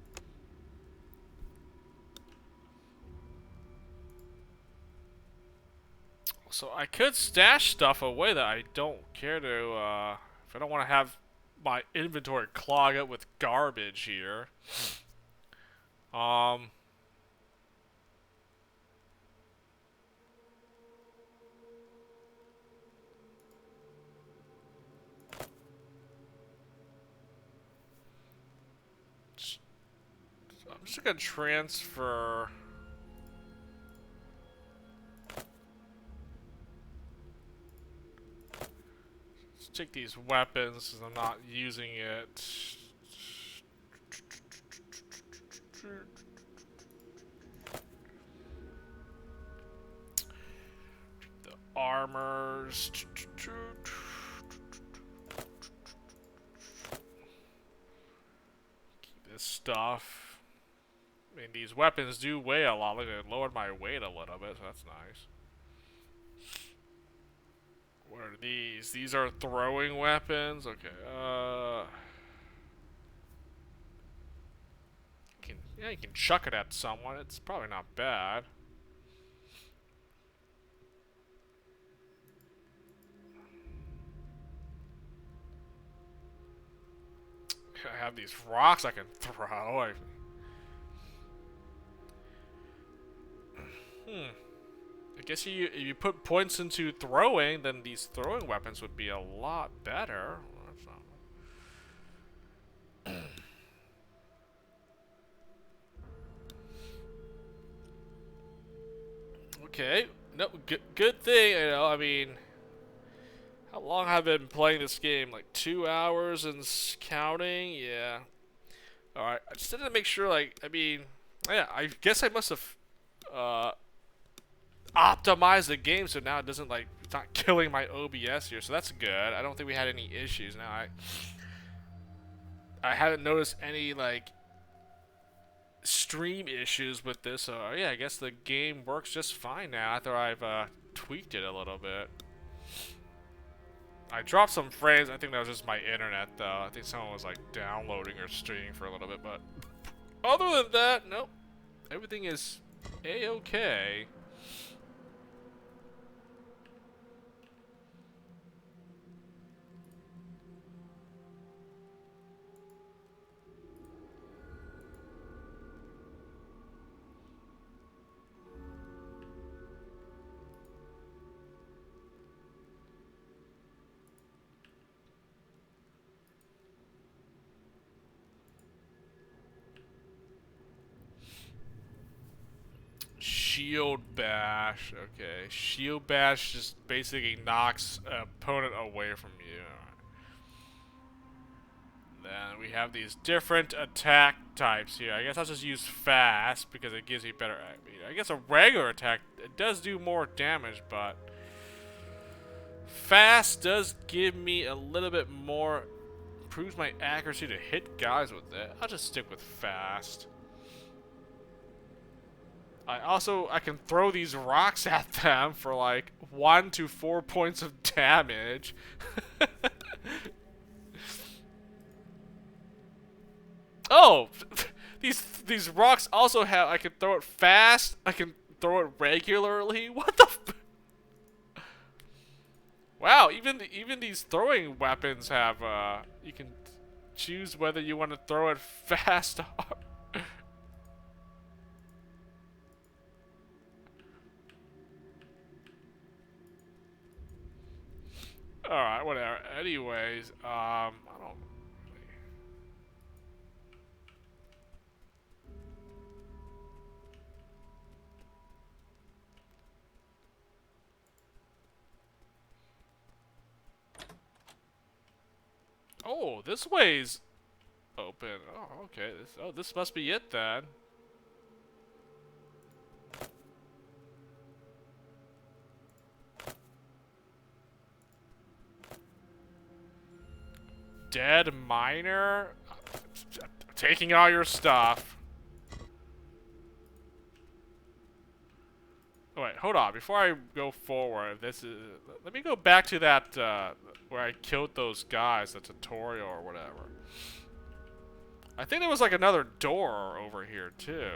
So I could stash stuff away that I don't care to, if I don't want to have my inventory clog up with garbage here. I'm just gonna transfer. Let's take these weapons since I'm not using it. The armors. Keep this stuff. I mean, these weapons do weigh a lot. Look, it lowered my weight a little bit, so that's nice. What are these? These are throwing weapons? Okay, you can chuck it at someone. It's probably not bad. I have these rocks I can throw. I guess if you put points into throwing, then these throwing weapons would be a lot better. Okay, no, good thing, you know, I mean, how long have I been playing this game? Like 2 hours and counting? Yeah. Alright, I just had to make sure, like, I mean, yeah, I guess I must have, optimized the game so now it doesn't, like, it's not killing my OBS here, so that's good. I don't think we had any issues. Now, I haven't noticed any, like, stream issues with this, so yeah, I guess the game works just fine now after I've tweaked it a little bit. I dropped some frames. I think that was just my internet, though. I think someone was like downloading or streaming for a little bit, but other than that, nope, everything is a-okay. Shield bash. Okay, shield bash just basically knocks an opponent away from you. Then we have these different attack types here. I guess I'll just use fast because it gives me better. I guess a regular attack, it does do more damage, but fast does give me a little bit more. Improves my accuracy to hit guys with it. I'll just stick with fast. I can throw these rocks at them for like 1 to 4 points of damage. Oh, these rocks also have. I can throw it fast. I can throw it regularly. What the? Wow, even these throwing weapons have. You can choose whether you want to throw it fast or. Alright, whatever. Anyways, I don't really... Oh, this way's open. Oh, okay. This must be it then. Dead miner? Taking all your stuff. Oh, wait, hold on. Before I go forward, let me go back to that, where I killed those guys, the tutorial or whatever. I think there was like another door over here, too.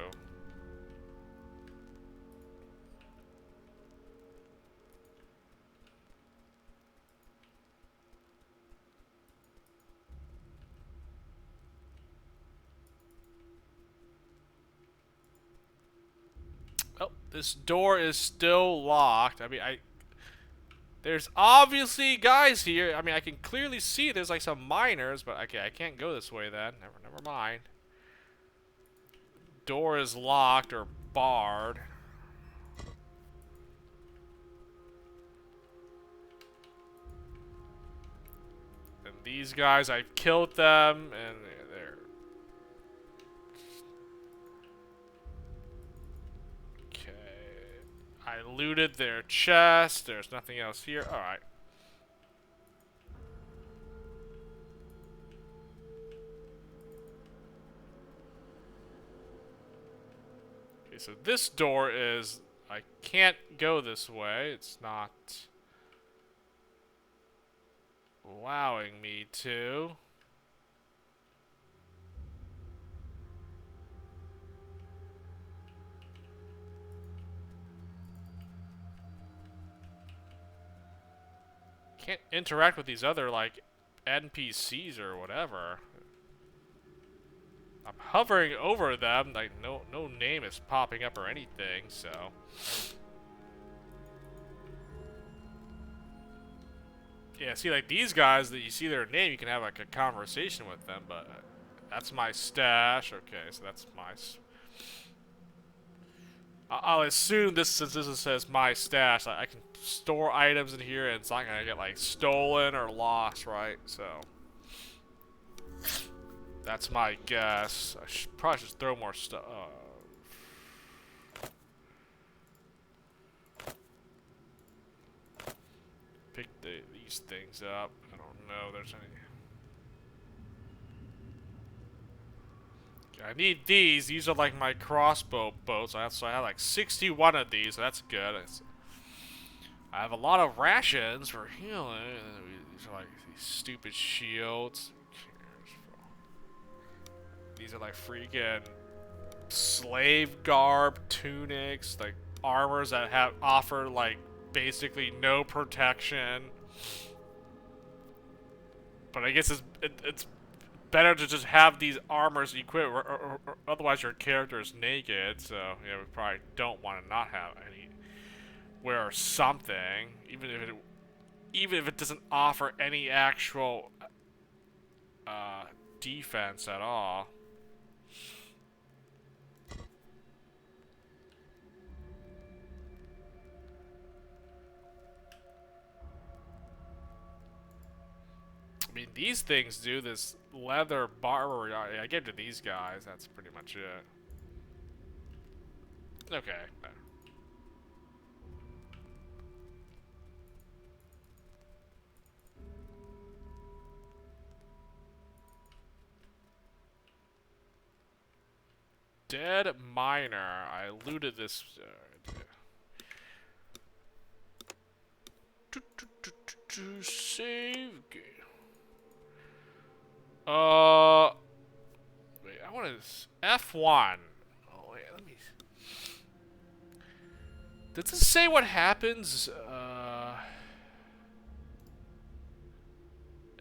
Oh, this door is still locked. I mean, there's obviously guys here. I mean, I can clearly see there's like some miners, but okay, I can't go this way then. Never mind. Door is locked or barred. And these guys, I've killed them, and they're... Okay. I looted their chest. There's nothing else here. Alright. Okay, so this door is... I can't go this way. It's not allowing me to. Can't interact with these other, like, NPCs or whatever. I'm hovering over them, like, no name is popping up or anything, so... Yeah, see, like, these guys, that you see their name, you can have, like, a conversation with them, but... That's my stash. Okay, so that's my... I'll assume this, since this says my stash, I can store items in here and it's not gonna get like stolen or lost, right? So that's my guess. I should probably just throw more stuff. Pick these things up. I don't know if there's any. I need these. These are like my crossbow bows. So I have like 61 of these. So that's good. I have a lot of rations for healing. These are like these stupid shields. These are like freaking slave garb tunics, like armors that offer like basically no protection. But I guess it's better to just have these armors equipped, or otherwise your character is naked. So yeah, we probably don't want to not have any. Wear something, even if it doesn't offer any actual defense at all. I mean, these things do this leather barber. I gave to these guys. That's pretty much it. Okay. Dead miner. I looted this. Save game. Wait, I want to F1. Oh wait, let me. Does it say what happens?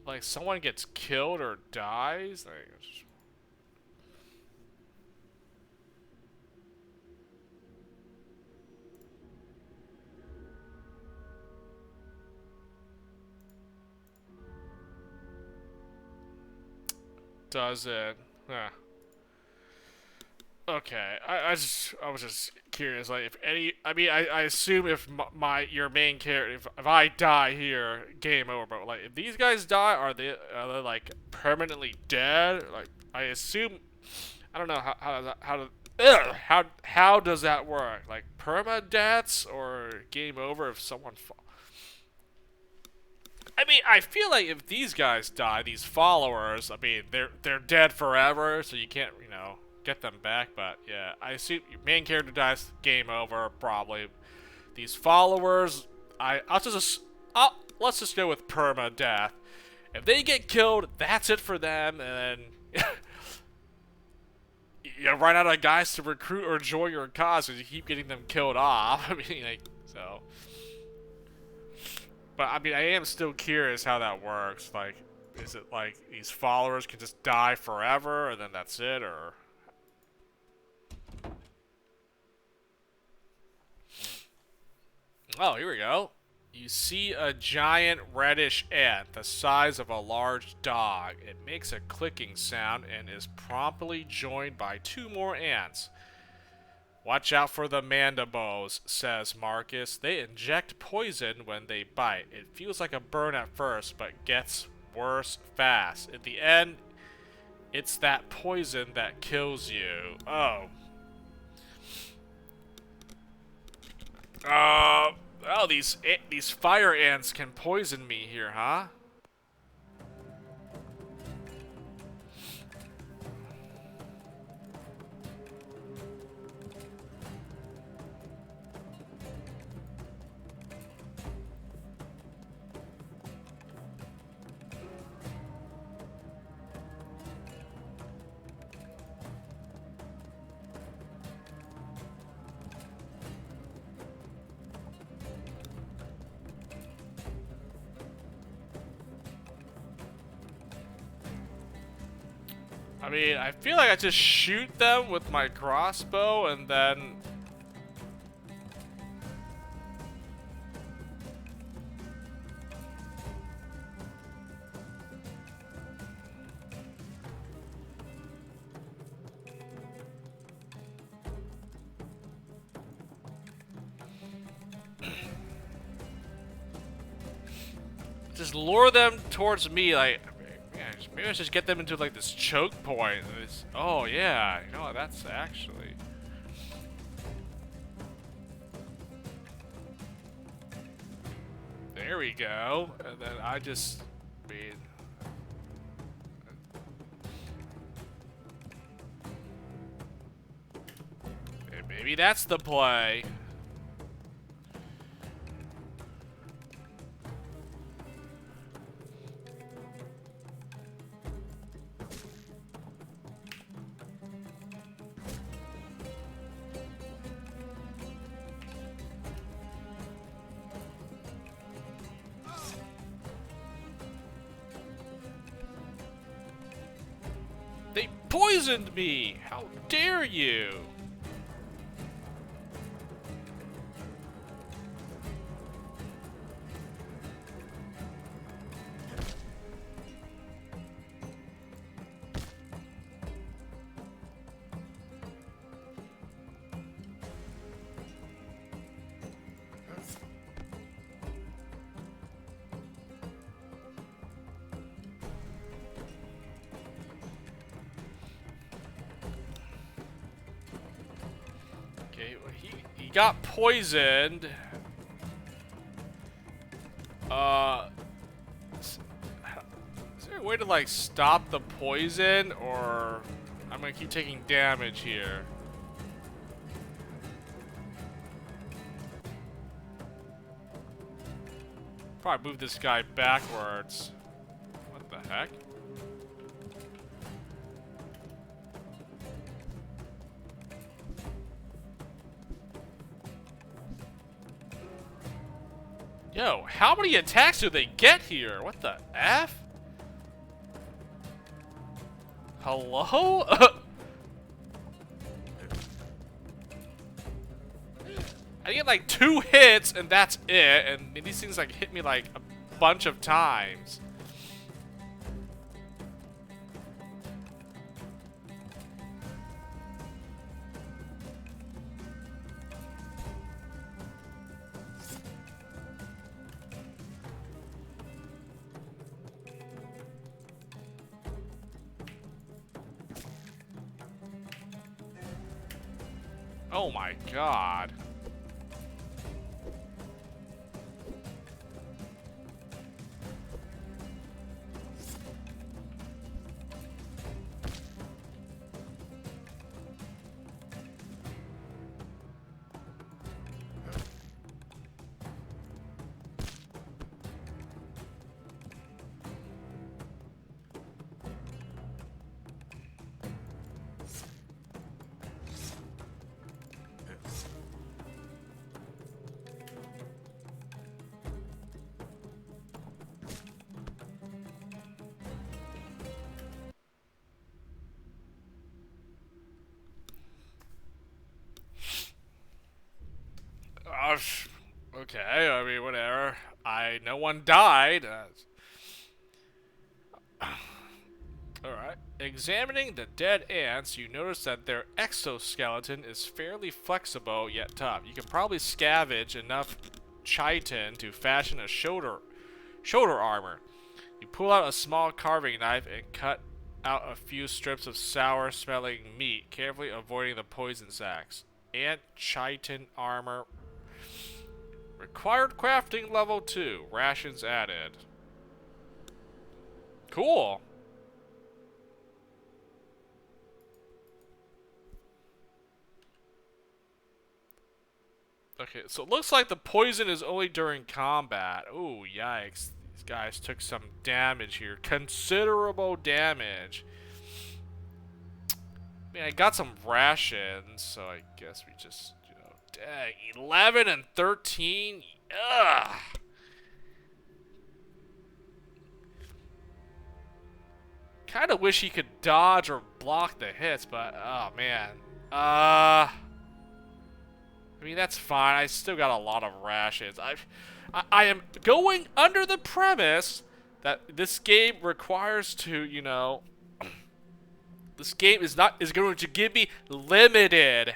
Like someone gets killed or dies? Like, does it? Huh. Okay, I was just curious, like if any, I mean, I assume if your main character, if I die here, game over. But like, if these guys die, are they like permanently dead? Like, I assume, I don't know how does that work? Like perma deaths or game over if someone. I mean, I feel like if these guys die, these followers, I mean, they're dead forever, so you can't, get them back. But yeah, I assume your main character dies, game over, probably. These followers, let's just go with perma death. If they get killed, that's it for them, and then you run out of guys to recruit or join your cause because you keep getting them killed off. I mean, like, so. But I mean, I am still curious how that works. Like, is it like these followers can just die forever and then that's it, or? Oh, here we go. You see a giant reddish ant the size of a large dog. It makes a clicking sound and is promptly joined by two more ants. Watch out for the mandibos, says Marcus. They inject poison when they bite. It feels like a burn at first, but gets worse fast. In the end, it's that poison that kills you. Oh. Oh, these fire ants can poison me here, huh? I mean, I feel like I just shoot them with my crossbow and then... just lure them towards me, like... Maybe I should just get them into like this choke point. Oh yeah, that's actually. There we go. And then I just mean. Maybe that's the play. They poisoned me! How dare you! He got poisoned. Is there a way to like stop the poison, or I'm gonna keep taking damage here? Probably move this guy backwards. What the heck? Yo, how many attacks do they get here? What the F? Hello? I get like 2 hits and that's it, and these things like hit me like a bunch of times. Oh my god. Okay, I mean, whatever. No one died. Alright. Examining the dead ants, you notice that their exoskeleton is fairly flexible yet tough. You can probably scavenge enough chitin to fashion a shoulder armor. You pull out a small carving knife and cut out a few strips of sour-smelling meat, carefully avoiding the poison sacs. Ant chitin armor. Required crafting level 2. Rations added. Cool. Okay, so it looks like the poison is only during combat. Ooh, yikes. These guys took some damage here. Considerable damage. I mean, I got some rations, so I guess we just, you know, dang, 11 and 13? Ugh. Kind of wish he could dodge or block the hits, but, oh, man. I mean, that's fine. I still got a lot of rations. I am going under the premise that this game requires to, you know, this game is going to give me limited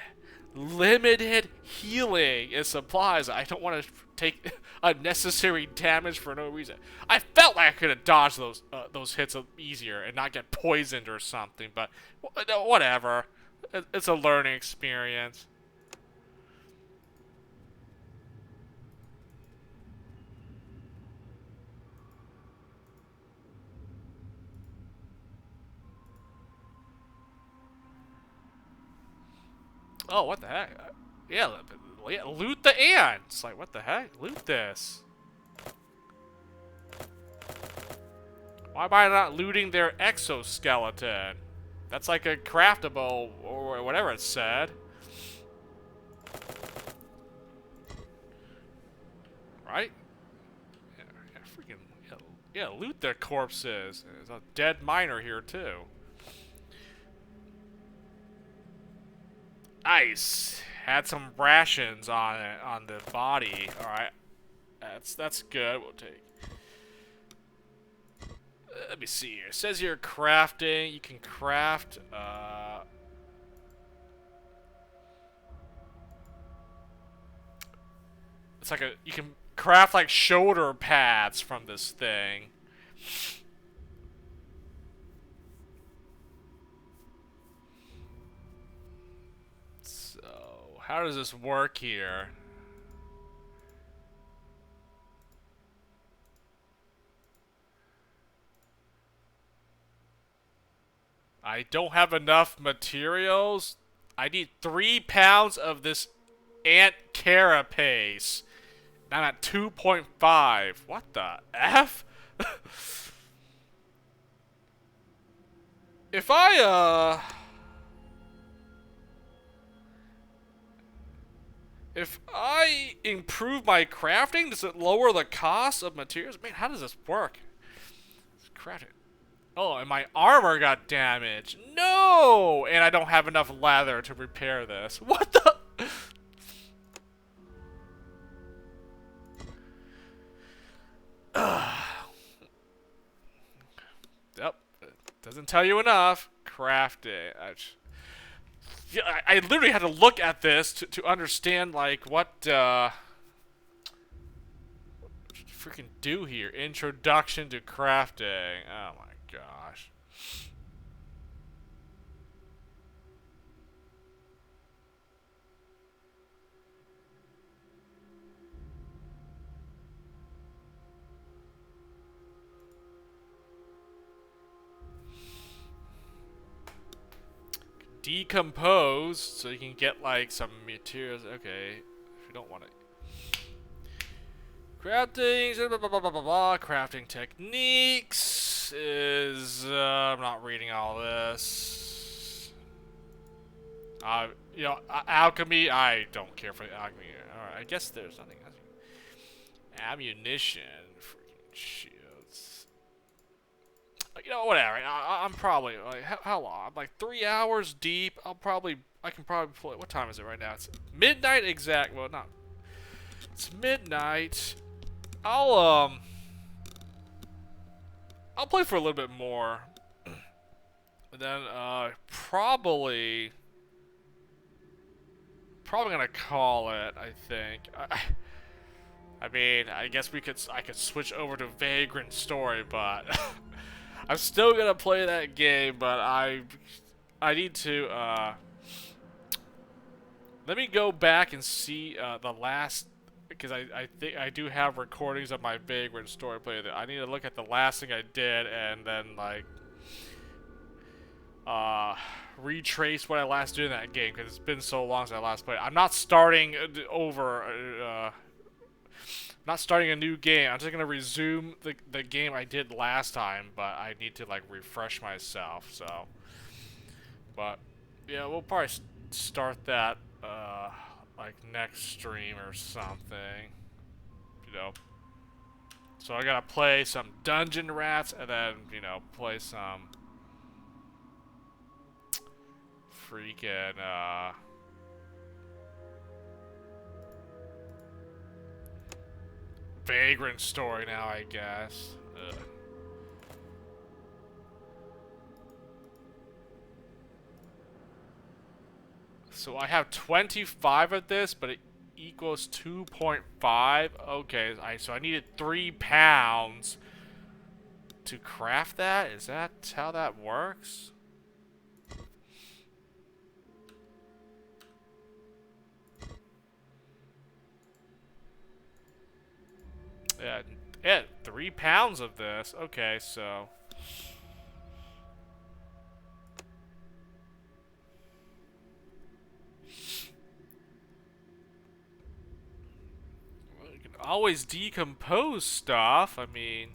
healing and supplies. I don't want to take unnecessary damage for no reason. I felt like I could have dodged those hits easier and not get poisoned or something, but whatever. It's a learning experience. Oh, what the heck? Yeah, loot the ants. Like, what the heck? Loot this. Why am I not looting their exoskeleton? That's like a craftable, or whatever it said. Right? Yeah, freaking, yeah, loot their corpses. There's a dead miner here, too. Nice. Had some rations on it, on the body. All right, that's good. We'll take. Let me see here. It says here crafting. You can craft. It's like you can craft like shoulder pads from this thing. How does this work here? I don't have enough materials. I need 3 pounds of this ant carapace. I'm at 2.5. What the F? If I improve my crafting, does it lower the cost of materials? Man, how does this work? Credit. Oh, and my armor got damaged. No! And I don't have enough leather to repair this. What the? Yep. Doesn't tell you enough. Crafting. I literally had to look at this to understand, like, what freaking do here. Introduction to crafting. Oh my gosh. decompose so you can get like some materials. Okay, if you don't want to. Crafting, blah, blah, blah, blah, blah, blah. Crafting techniques is, I'm not reading all this. You know, alchemy, I don't care for the alchemy. Alright, I guess there's nothing else. Ammunition, freaking shields. You know, whatever. I'm probably, like, how long? Like 3 hours deep. I can probably play. What time is it right now? It's midnight exact. Well, not. It's midnight. I'll play for a little bit more. And then, probably gonna call it, I think. I mean, I guess I could switch over to Vagrant Story, but I'm still gonna play that game, but I need to, let me go back and see, the last, because I think I do have recordings of my Vagrant Story playthrough. I need to look at the last thing I did and then, like, retrace what I last did in that game, because it's been so long since I last played. I'm not starting over, not starting a new game. I'm just gonna resume the game I did last time, but I need to like refresh myself. So, but yeah, we'll probably start that like next stream or something. You know. So I gotta play some Dungeon Rats and then play some freaking Vagrant Story now, I guess. Ugh. So I have 25 of this, but it equals 2.5. Okay, so I needed 3 pounds to craft that? Is that how that works? Yeah, 3 pounds of this. Okay, so well, you can always decompose stuff. I mean,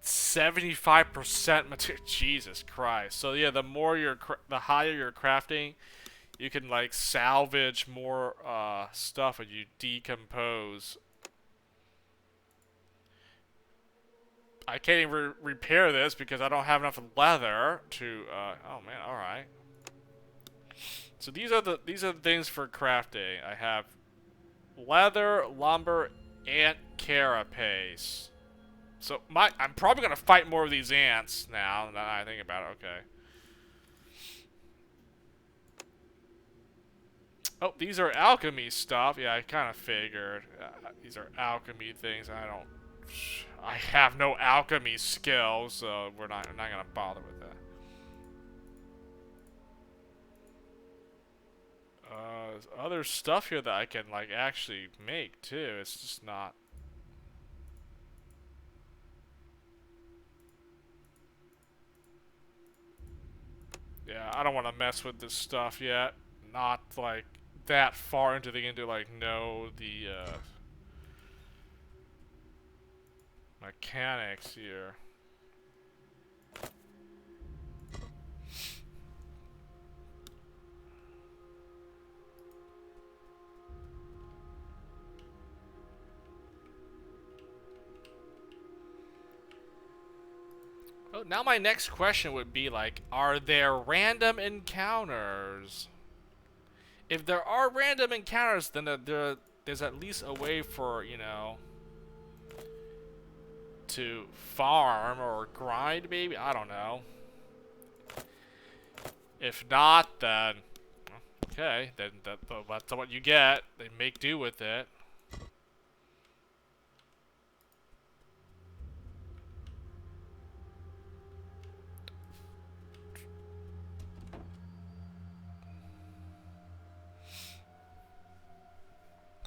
75% material. Jesus Christ. So yeah, the higher you're crafting, you can like salvage more stuff when you decompose. I can't even repair this because I don't have enough leather to. Oh man, all right. So these are the things for crafting. I have leather, lumber, ant carapace. So I'm probably gonna fight more of these ants now that I think about it. Okay. Oh, these are alchemy stuff. Yeah, I kind of figured. These are alchemy things. I have no alchemy skills, so I'm not gonna bother with that. There's other stuff here that I can like actually make too. It's just not. Yeah, I don't want to mess with this stuff yet. Not like that far into the game to like know the mechanics here. Oh, now my next question would be like, are there random encounters? If there are random encounters, then there's at least a way for, to farm or grind, maybe? I don't know. If not, then okay, then that's what you get. They make do with it.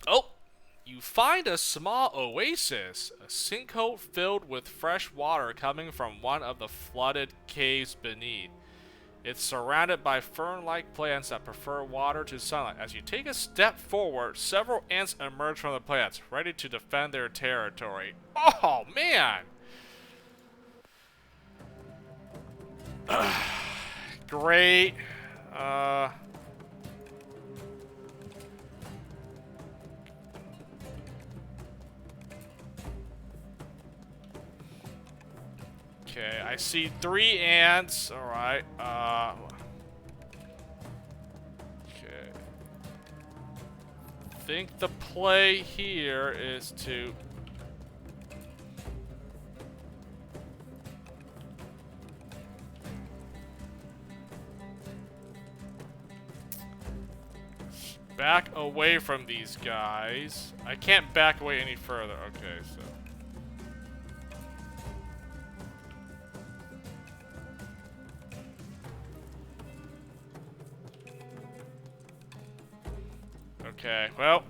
Oh! You find a small oasis, a sinkhole filled with fresh water coming from one of the flooded caves beneath. It's surrounded by fern-like plants that prefer water to sunlight. As you take a step forward, several ants emerge from the plants, ready to defend their territory. Oh, man! Great. Okay, I see 3 ants. Alright, okay. I think the play here is to... back away from these guys. I can't back away any further. Okay, so... okay, well.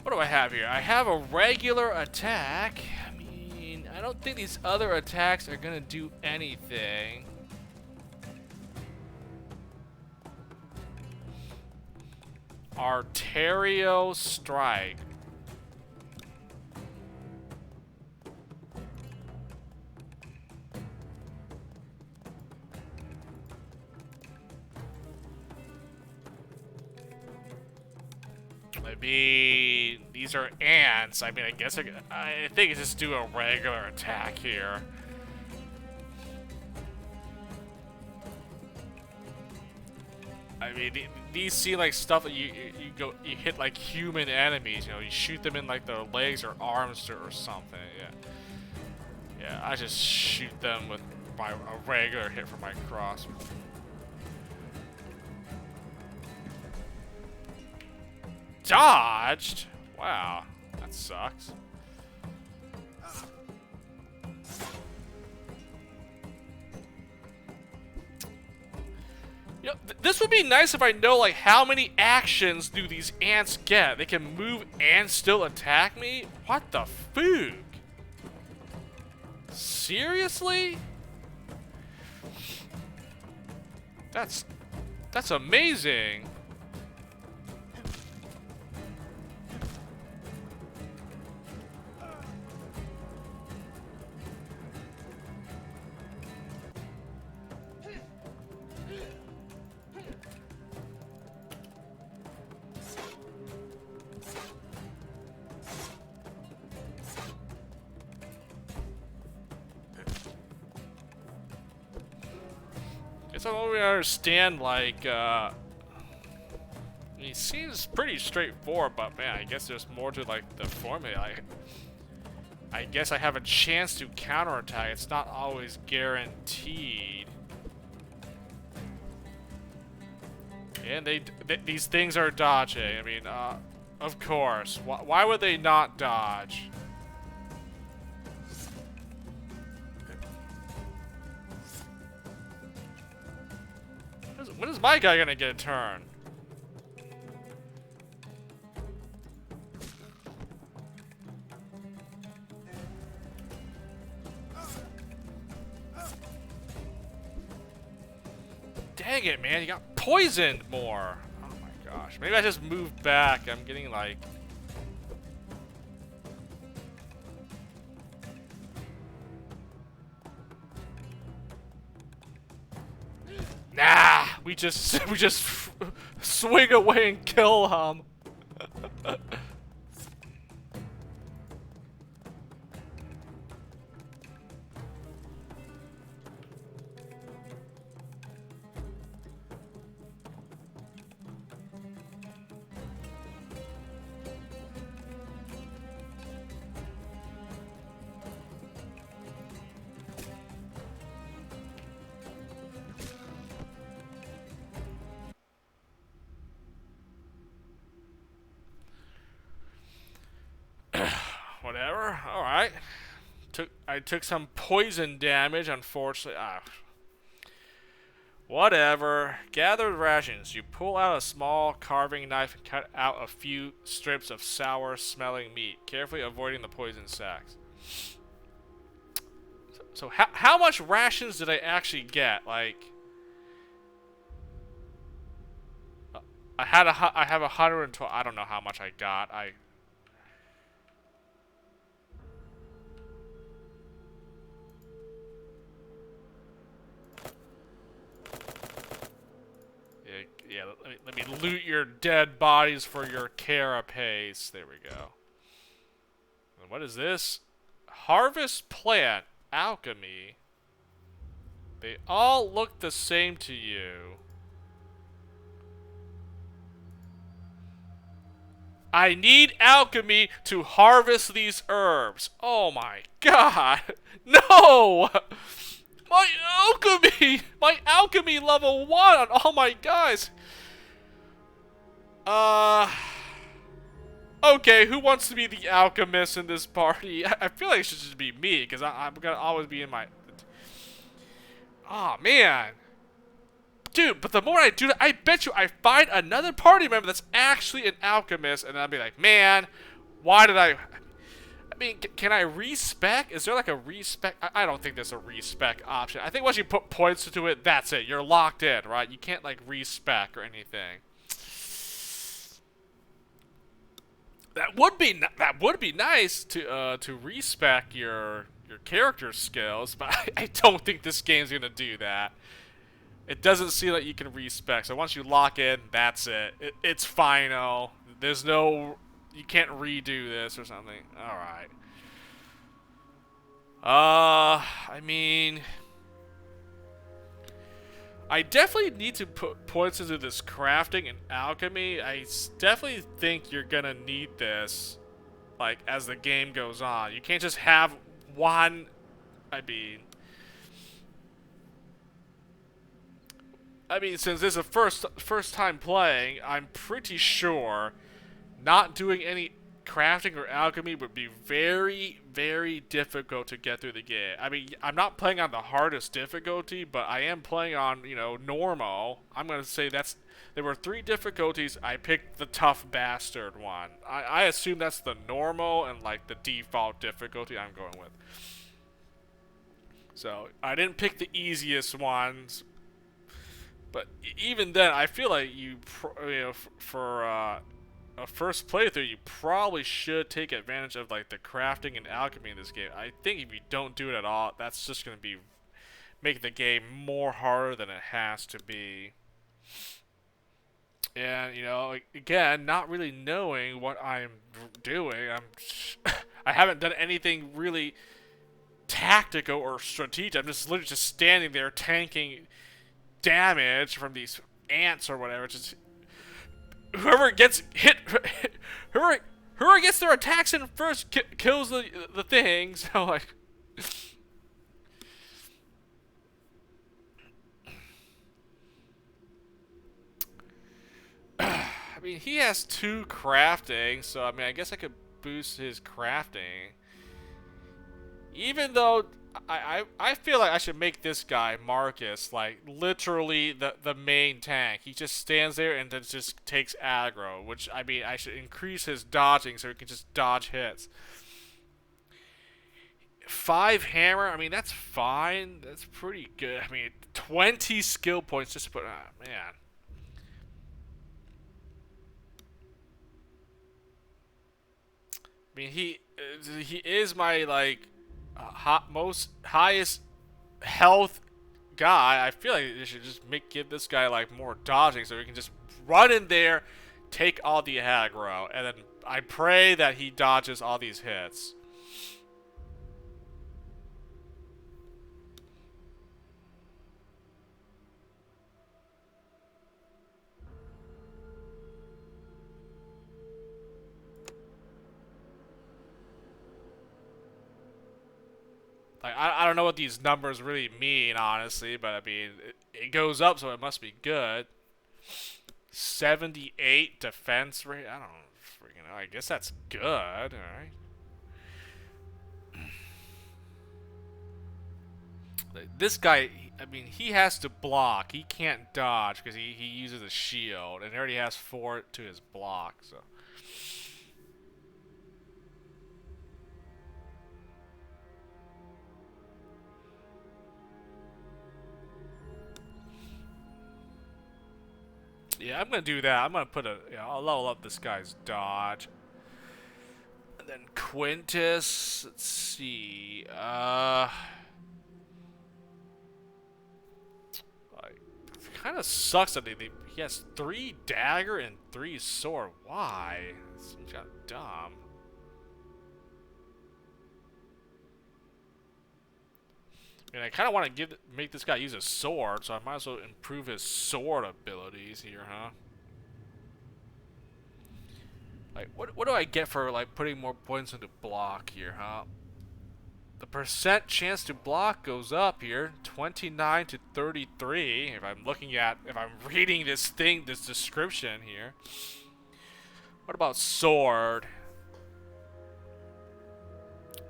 What do I have here? I have a regular attack. I mean, I don't think these other attacks are gonna do anything. Arterio Strike. I mean, these are ants. I mean, I guess I think it's just do a regular attack here. I mean, these seem like stuff that you hit like human enemies. You know, you shoot them in like their legs or arms or something. Yeah, I just shoot them with a regular hit from my crossbow. Dodged? Wow, that sucks. You know, this would be nice if I know, like, how many actions do these ants get? They can move and still attack me? What the fook? Seriously? That's amazing. Guess I don't really understand, like, it seems pretty straightforward, but man, I guess there's more to, like, the formula. I guess I have a chance to counterattack. It's not always guaranteed. And these things are dodging. I mean, of course. Why would they not dodge? When is my guy gonna get a turn? Dang it, man. You got poisoned more. Oh my gosh. Maybe I just moved back. I'm getting like... Nah, we just swing away and kill him. Whatever. All right. I took some poison damage, unfortunately. Whatever. Gather rations. You pull out a small carving knife and cut out a few strips of sour-smelling meat, carefully avoiding the poison sacs. So how much rations did I actually get? Like, I have 112. I don't know how much I got. Yeah, let me loot your dead bodies for your carapace. There we go. And what is this? Harvest plant. Alchemy. They all look the same to you. I need alchemy to harvest these herbs. Oh my god. No! My alchemy! My alchemy level 1 on all my guys! Okay, who wants to be the alchemist in this party? I feel like it should just be me, because I'm gonna always be in my... Oh, man. Dude, but the more I do that, I bet you I find another party member that's actually an alchemist, and I'll be like, man, why did I mean, can I respec? Is there like a respec? I don't think there's a respec option. I think once you put points into it, that's it. You're locked in, right? You can't like respec or anything. That would be nice to respec your character skills, but I don't think this game's gonna do that. It doesn't seem like you can respec. So once you lock in, that's it. It's final. There's no... You can't redo this or something. Alright. I mean... I definitely need to put points into this crafting and alchemy. I definitely think you're gonna need this, like, as the game goes on. You can't just have one... I mean, since this is a first time playing, I'm pretty sure not doing any crafting or alchemy would be very, very difficult to get through the game. I mean, I'm not playing on the hardest difficulty, but I am playing on, you know, normal. I'm gonna say there were 3 difficulties. I picked the tough bastard one. I assume that's the normal and like the default difficulty I'm going with. So I didn't pick the easiest ones. But even then, I feel like for a first playthrough, you probably should take advantage of like the crafting and alchemy in this game. I think if you don't do it at all, that's just gonna be make the game more harder than it has to be. And you know, again, not really knowing what I'm doing, I haven't done anything really tactical or strategic. I'm just literally just standing there tanking damage from these ants or whatever. Just whoever gets hit, whoever gets their attacks in first kills the thing. So like, I mean, he has 2 crafting, so I mean, I guess I could boost his crafting. Even though I feel like I should make this guy, Marcus, like, literally the main tank. He just stands there and then just takes aggro, which, I mean, I should increase his dodging so he can just dodge hits. 5 hammer, I mean, that's fine. That's pretty good. I mean, 20 skill points just to put, man. I mean, he is my, like, highest health guy. I feel like they should just give this guy like more dodging so he can just run in there, take all the aggro, and then I pray that he dodges all these hits. Like, I don't know what these numbers really mean, honestly, but I mean, it goes up, so it must be good. 78 defense rate? I don't freaking know. I guess that's good, alright. This guy, I mean, he has to block. He can't dodge because he uses a shield, and he already has 4 to his block, so. Yeah, I'm gonna do that. I'm gonna put a. Yeah, I'll level up this guy's dodge. And then Quintus. Let's see. Like, it kind of sucks that he has 3 dagger and 3 sword. Why? It seems kind of dumb. I mean, I kind of want to make this guy use a sword, so I might as well improve his sword abilities here, huh? Like, what do I get for, like, putting more points into block here, huh? The percent chance to block goes up here, 29 to 33, if I'm reading this description here. What about sword?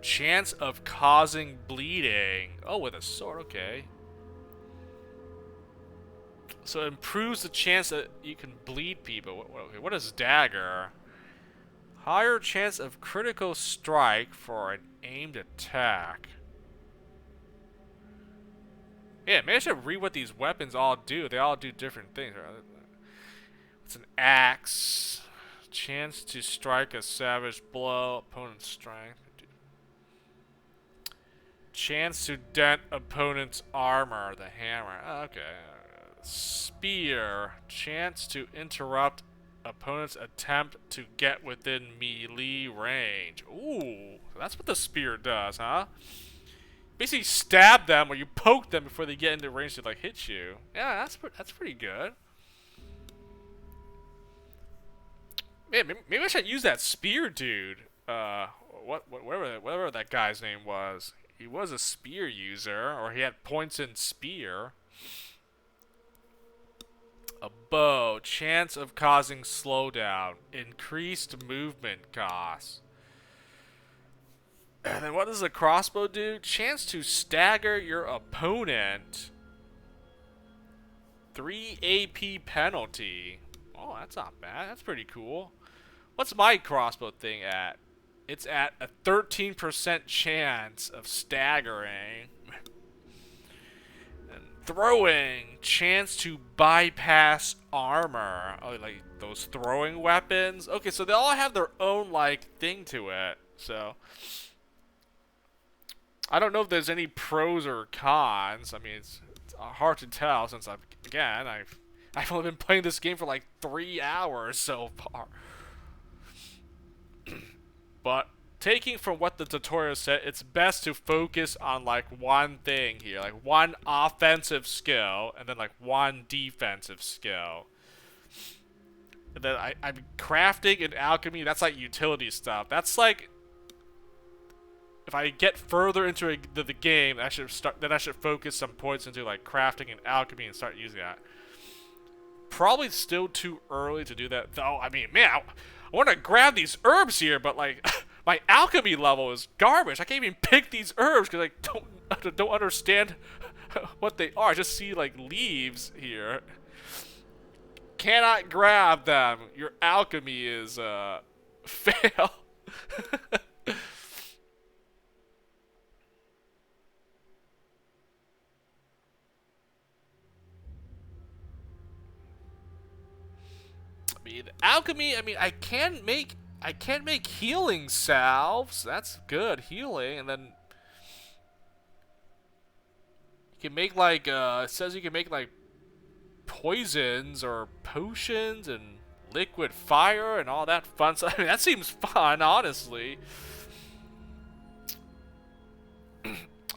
Chance of causing bleeding. Oh, with a sword, okay. So it improves the chance that you can bleed people. What is dagger? Higher chance of critical strike for an aimed attack. Yeah, maybe I should read what these weapons all do. They all do different things. It's an axe. Chance to strike a savage blow. Opponent's strength. Chance to dent opponent's armor. The hammer. Oh, okay. Spear. Chance to interrupt opponent's attempt to get within melee range. Ooh, that's what the spear does, huh? Basically stab them or you poke them before they get into range to like hit you. Yeah, that's pretty good. Man, maybe I should use that spear dude. Whatever that guy's name was. He was a spear user, or he had points in spear. A bow. Chance of causing slowdown. Increased movement cost. And then what does a crossbow do? Chance to stagger your opponent. 3 AP penalty. Oh, that's not bad. That's pretty cool. What's my crossbow thing at? It's at a 13% chance of staggering. And throwing. Chance to bypass armor. Oh, like those throwing weapons? Okay, so they all have their own, like, thing to it. So I don't know if there's any pros or cons. I mean, it's hard to tell since I've only been playing this game for like 3 hours so far. But taking from what the tutorial said, it's best to focus on like one thing here, like one offensive skill and then like one defensive skill. And then I'm crafting and alchemy. That's like utility stuff. That's like if I get further into the game, I should focus some points into like crafting and alchemy and start using that. Probably still too early to do that, though. I mean, man, I want to grab these herbs here, but like my alchemy level is garbage. I can't even pick these herbs because I don't understand what they are. I just see like leaves here. Cannot grab them. Your alchemy is fail. Alchemy, I mean, I can make healing salves. That's good, healing, and then you can make like it says you can make like poisons or potions and liquid fire and all that fun stuff. I mean, that seems fun, honestly.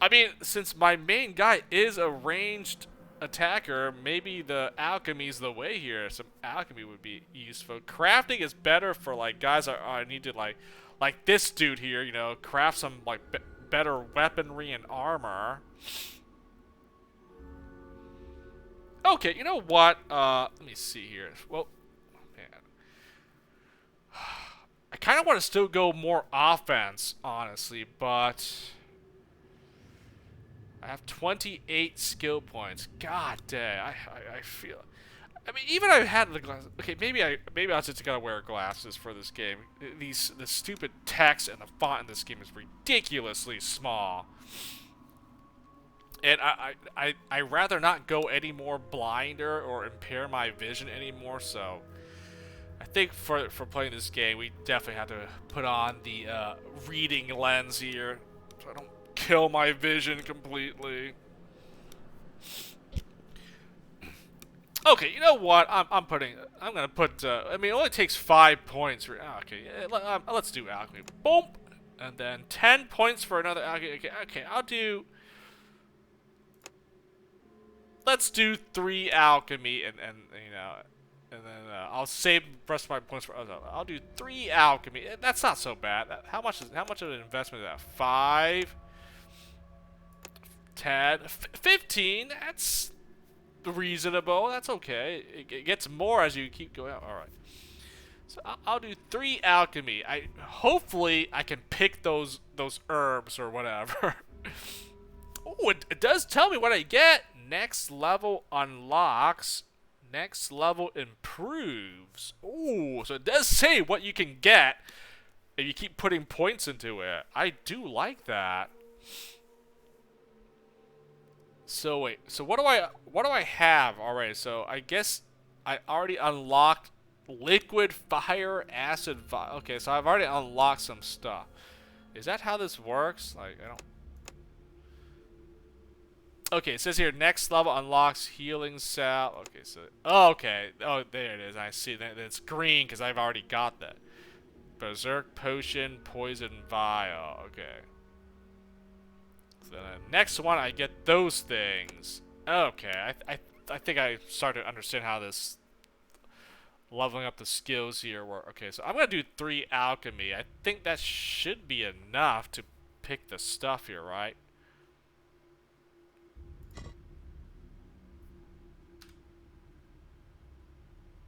I mean, since my main guy is a ranged attacker, maybe the alchemy's the way here. Some alchemy would be useful. Crafting is better for like guys I need to like this dude here, you know, craft some like better weaponry and armor. Okay, you know what? Let me see here. Well, man, I kind of want to still go more offense, honestly, but I have 28 skill points. God dang, I feel. I mean, even I had the glasses. Okay, maybe I just gotta wear glasses for this game. The stupid text and the font in this game is ridiculously small. And I rather not go any more blinder or impair my vision anymore. So I think for playing this game, we definitely have to put on the reading lens here, so I don't kill my vision completely. Okay, you know what? I'm gonna put. I mean, it only takes 5 points. Okay, let's do alchemy. Boom, and then 10 points for another alchemy. Okay, I'll do. Let's do 3 alchemy, and you know, and then I'll save the rest of my points for. I'll do 3 alchemy. That's not so bad. How much of an investment is that? 5, 10, 15. That's reasonable. That's okay. It gets more as you keep going out. All right. So I'll do 3 alchemy. Hopefully I can pick those herbs or whatever. Oh, it does tell me what I get. Next level unlocks. Next level improves. Ooh, so it does say what you can get if you keep putting points into it. I do like that. So wait, so what do I have already? So I guess I already unlocked liquid fire acid okay, so I've already unlocked some stuff. Is that how this works? Like, I don't. Okay, it says here next level unlocks healing salve. Okay, so okay. Oh, there it is. I see that it's green because I've already got that. Berserk potion, poison vial. Okay. So the next one, I get those things. Okay, I think I started to understand how this leveling up the skills here work. Okay, so I'm gonna do 3 alchemy. I think that should be enough to pick the stuff here, right?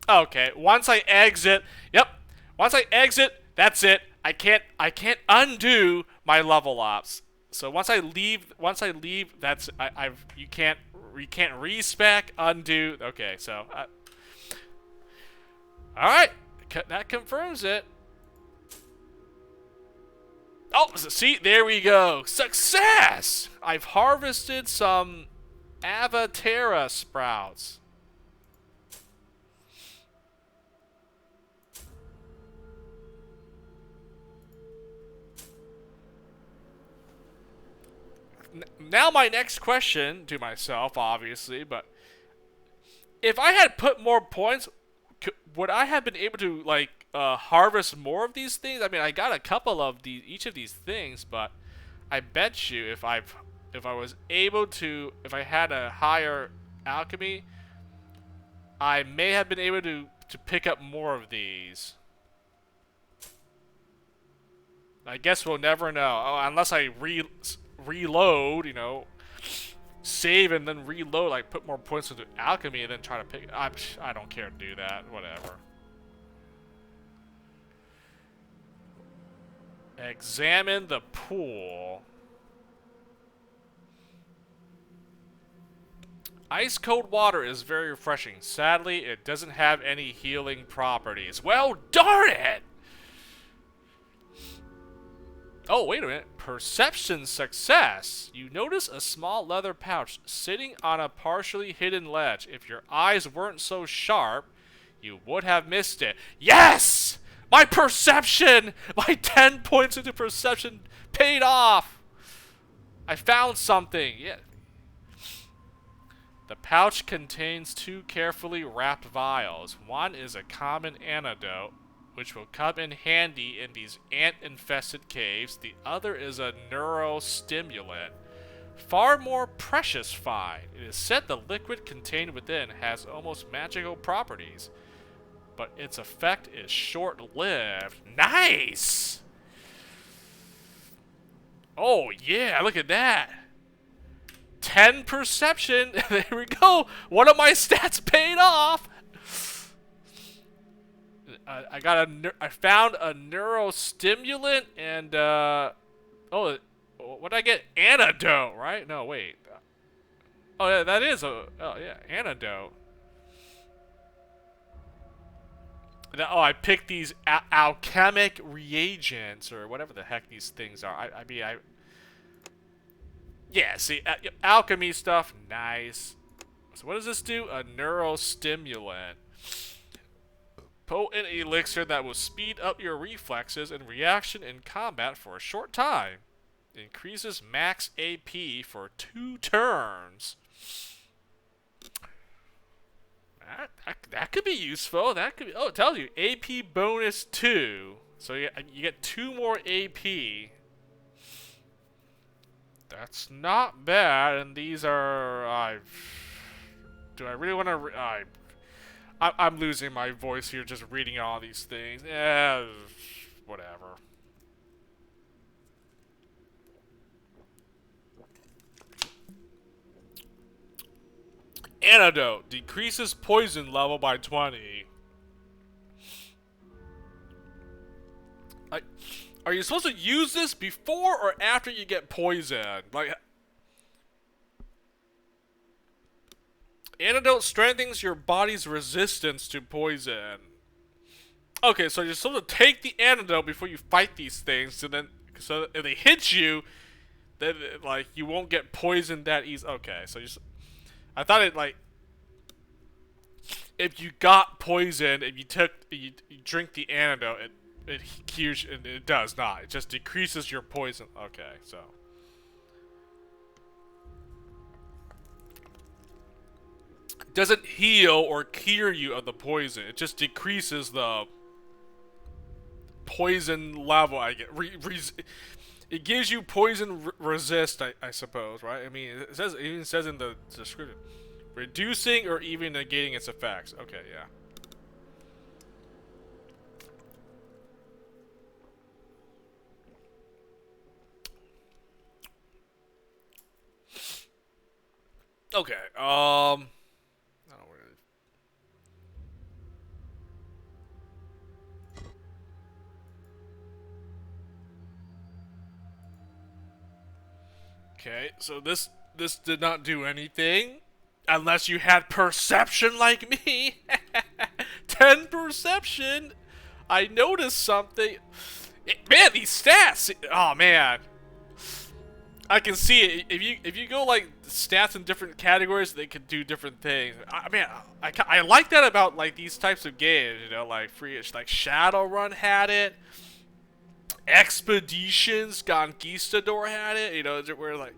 Okay, once I exit, yep. Once I exit, that's it. I can't undo my level ups. So once I leave, that's you can't respec, undo. Okay, so all right, that confirms it. Oh, see, there we go. Success! I've harvested some Avatera sprouts. Now my next question to myself, obviously, but if I had put more points, would I have been able to like harvest more of these things? I mean, I got a couple of each of these things, but I bet you if I was able to, if I had a higher alchemy, I may have been able to pick up more of these. I guess we'll never know. Oh, unless I reload, you know, save and then reload, like put more points into alchemy and then try to pick. I don't care to do that. Whatever. Examine the pool. Ice cold water is very refreshing. Sadly, it doesn't have any healing properties. Well, darn it! Oh, wait a minute. Perception success. You notice a small leather pouch sitting on a partially hidden ledge. If your eyes weren't so sharp, you would have missed it. Yes! My perception! My 10 points into perception paid off! I found something. Yeah. The pouch contains 2 carefully wrapped vials. One is a common antidote, which will come in handy in these ant-infested caves. The other is a neurostimulant, far more precious find. It is said the liquid contained within has almost magical properties, but its effect is short-lived. Nice! Oh yeah, look at that. 10 perception. There we go. One of my stats paid off. I found a neurostimulant and oh, what did I get? Antidote, right? No, wait. Oh yeah, that is a antidote. Oh, I picked these alchemic reagents or whatever the heck these things are. I mean, yeah. See, alchemy stuff, nice. So what does this do? A neurostimulant. Potent elixir that will speed up your reflexes and reaction in combat for a short time. Increases max AP for 2 turns. That could be useful. That could be. Oh, it tells you AP bonus 2. So you get 2 more AP. That's not bad. And these are. Do I really want to? I'm losing my voice here just reading all these things. Yeah, whatever. Antidote. Decreases poison level by 20. Are you supposed to use this before or after you get poisoned? Like, antidote strengthens your body's resistance to poison. Okay, so you're supposed to take the antidote before you fight these things, so if they hit you, then like you won't get poisoned that easy. Okay, so I thought it like if you got poisoned, if you drink the antidote, it cures. It does not. It just decreases your poison. Okay, so. It doesn't heal or cure you of the poison. It just decreases the poison level. I get. It gives you poison resist, I suppose, right? I mean, it even says in the description. Reducing or even negating its effects. Okay, yeah. Okay, I don't really... Okay, so this did not do anything. Unless you had perception like me. 10 perception. I noticed something. Man, these stats. Oh man. I can see it. If you go like stats in different categories, they could do different things. I like that about like these types of games. You know, like like Shadowrun had it. Expeditions, Conquistador had it. You know, where like.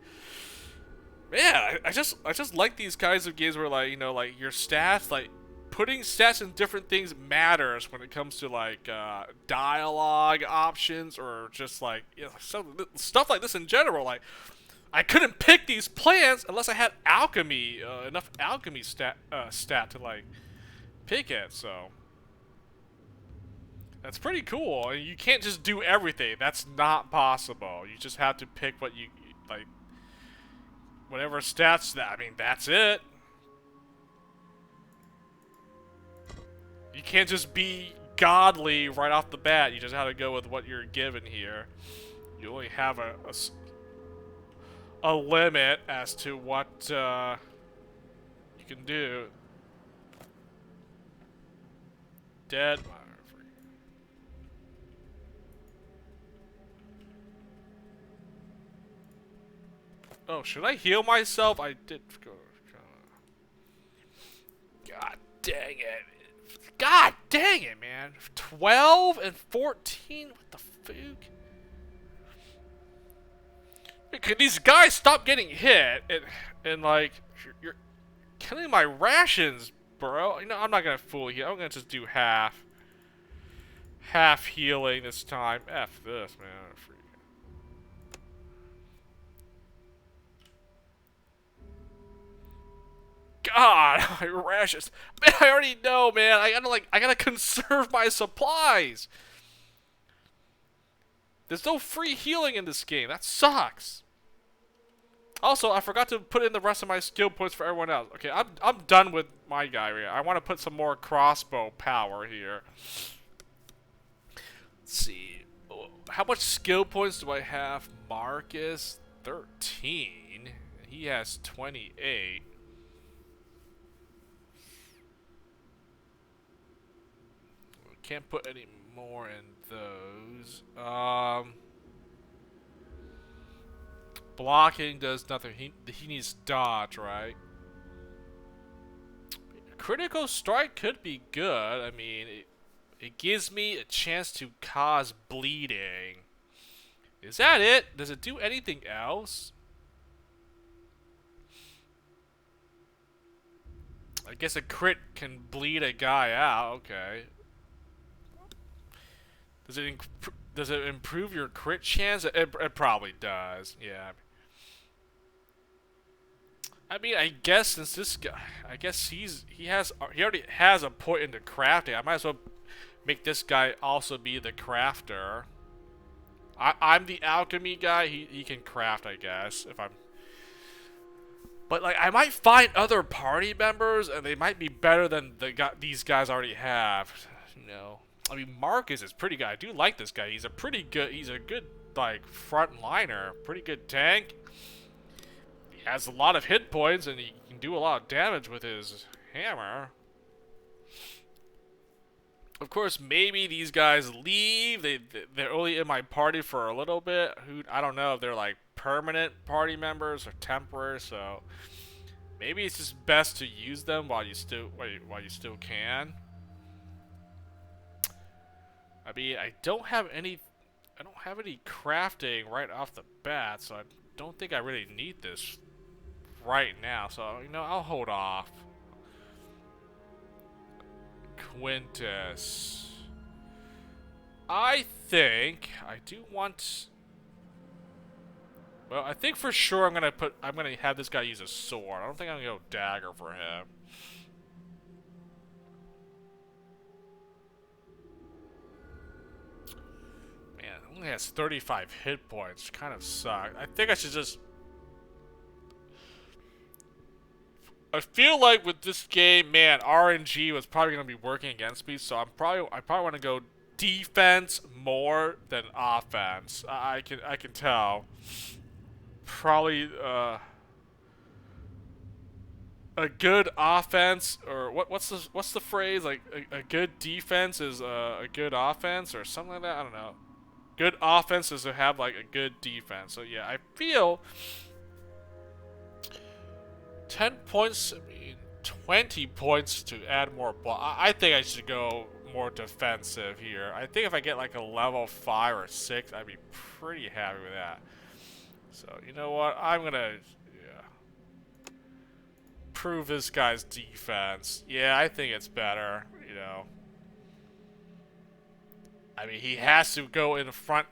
Man, I just like these kinds of games where like, you know, like your stats, like putting stats in different things matters when it comes to like dialogue options or just like, you know, stuff like this in general. Like I couldn't pick these plants unless I had alchemy, enough alchemy stat to like pick it. So that's pretty cool. You can't just do everything. That's not possible. You just have to pick what you like. Whatever stats that, I mean, that's it. You can't just be godly right off the bat. You just have to go with what you're given here. You only have a limit as to what you can do. Dead. Oh, should I heal myself? I did go. God dang it. God dang it, man. 12 and 14? What the fuck? Can these guys stop getting hit? And like, you're killing my rations, bro. You know, I'm not gonna fool you. I'm gonna just do half healing this time. F this, man. God, my rashes. Man, I already know, man. I gotta conserve my supplies. There's no free healing in this game. That sucks. Also, I forgot to put in the rest of my skill points for everyone else. Okay, I'm done with my guy here. I want to put some more crossbow power here. Let's see. How much skill points do I have? Marcus, 13. he has 28. Can't put any more in those. Blocking does nothing. He needs dodge, right? Critical strike could be good. I mean, it gives me a chance to cause bleeding. Is that it? Does it do anything else? I guess a crit can bleed a guy out. Okay. Does it improve your crit chance? It probably does. Yeah. I mean, I guess since this guy, I guess he already has a point into crafting. I might as well make this guy also be the crafter. I'm the alchemy guy. He can craft, I guess, if I'm. But like, I might find other party members, and they might be better than these guys already have. You know, I mean, Marcus is pretty good. I do like this guy. He's a good like front liner. Pretty good tank. He has a lot of hit points, and he can do a lot of damage with his hammer. Of course, maybe these guys leave. They're only in my party for a little bit. I don't know if they're like permanent party members or temporary. So maybe it's just best to use them while you still can. I mean, I don't have any crafting right off the bat, so I don't think I really need this right now. So I'll hold off. Quintus. I think I do want. Well, I think for sure I'm gonna have this guy use a sword. I don't think I'm gonna go dagger for him. Man, it only has 35 hit points. Kind of sucks. I think I should just. I feel like with this game, man, RNG was probably gonna be working against me, so I probably want to go defense more than offense. I can tell. Probably a good offense, or what's the phrase, like a good defense is a good offense or something like that. I don't know. Good offense is to have like a good defense. So yeah, I feel 10 points, I mean, 20 points to add more block. I think I should go more defensive here. I think if I get like a level 5 or 6, I'd be pretty happy with that. So, you know what? I'm gonna prove this guy's defense. Yeah, I think it's better, I mean, he has to go in front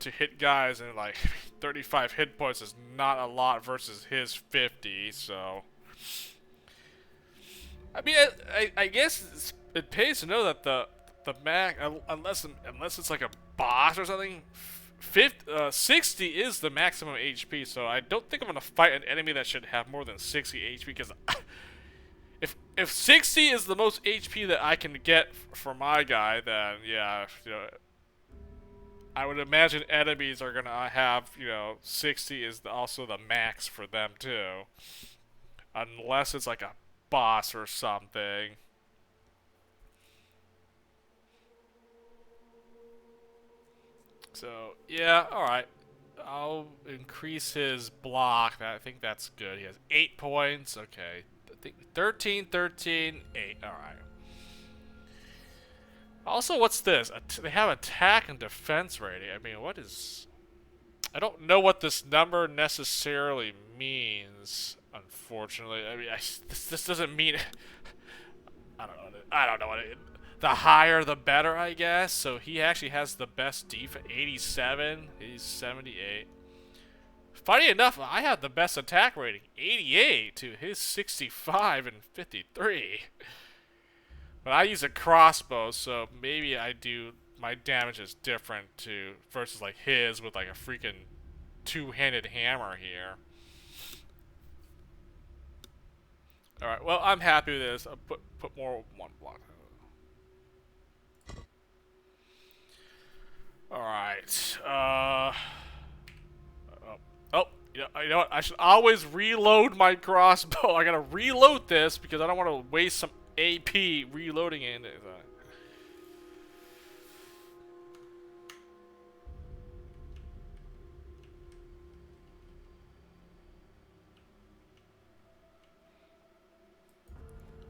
to hit guys, and like 35 hit points is not a lot versus his 50. So, I mean, I guess it pays to know that the max, unless it's like a boss or something, 60 is the maximum HP. So I don't think I'm gonna fight an enemy that should have more than 60 HP, because If 60 is the most HP that I can get for my guy, then yeah, I would imagine enemies are gonna have, 60 is also the max for them too, unless it's like a boss or something. So yeah, all right. I'll increase his block. I think that's good. He has 8 points. Okay. I think 13, 13, 8. Alright. Also, what's this? They have attack and defense rating. I mean, what is... I don't know what this number necessarily means, unfortunately. I mean, this doesn't mean... I don't know what it... The higher, the better, I guess. So he actually has the best defense. 87. He's 78. Funny enough, I have the best attack rating, 88 to his 65 and 53. But I use a crossbow, so maybe my damage is different too, versus like his with like a freaking two-handed hammer here. Alright, well, I'm happy with this. I'll put more one block. Alright, You know what? I should always reload my crossbow. I gotta reload this because I don't want to waste some AP reloading it.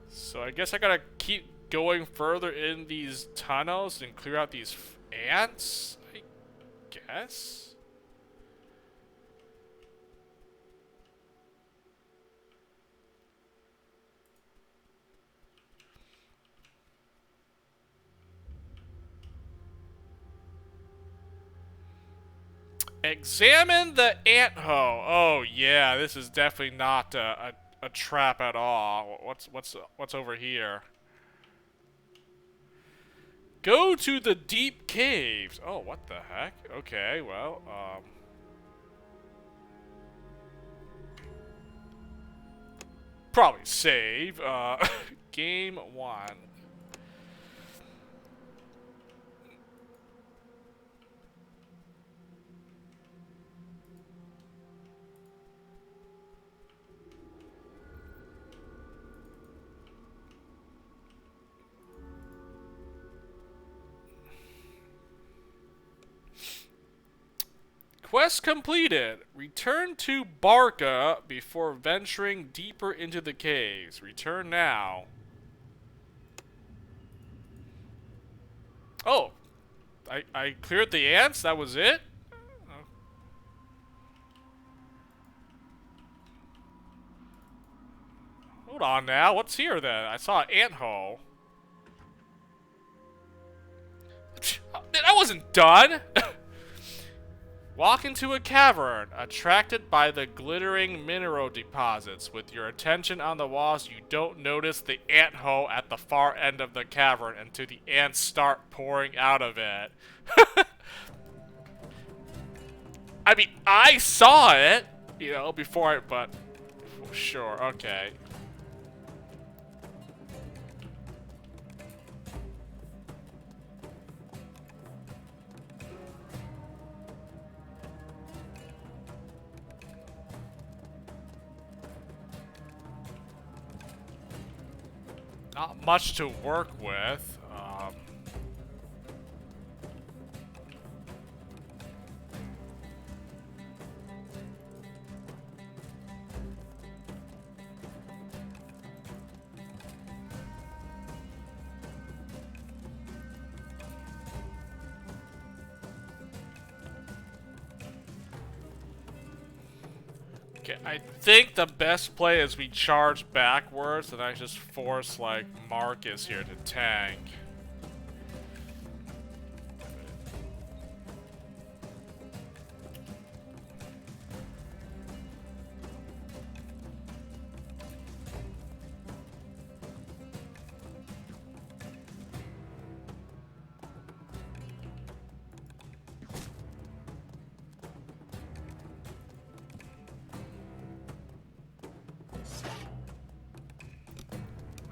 So I guess I gotta keep going further in these tunnels and clear out these ants, I guess? Examine the ant hoe. Oh yeah, this is definitely not a trap at all. What's over here? Go to the deep caves. Oh, what the heck? Okay, well, probably save. Game 1. Quest completed. Return to Barca before venturing deeper into the caves. Return now. Oh, I cleared the ants? That was it? Oh. Hold on now. What's here then? I saw an ant hole. I wasn't done. Walk into a cavern, attracted by the glittering mineral deposits. With your attention on the walls, you don't notice the ant hole at the far end of the cavern until the ants start pouring out of it. I mean, I saw it, you know, before but sure, okay. Not much to work with. Okay, I think the best play is we charge backwards and I just force, like, Marcus here to tank.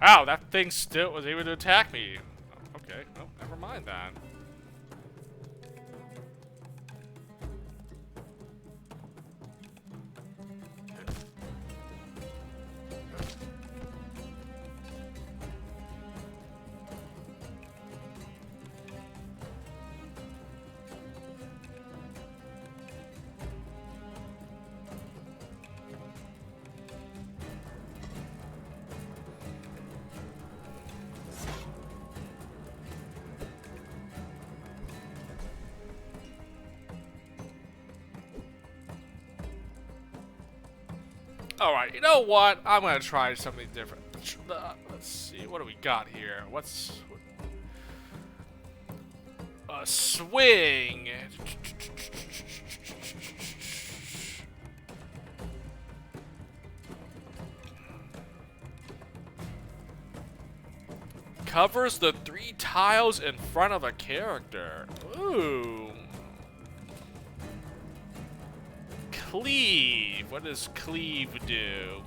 Wow, that thing still was able to attack me. Okay, well, never mind then. Alright, you know what? I'm gonna try something different. Let's see, what do we got here? What's... a swing! Covers the 3 tiles in front of a character. Ooh. Cleave. What does cleave do?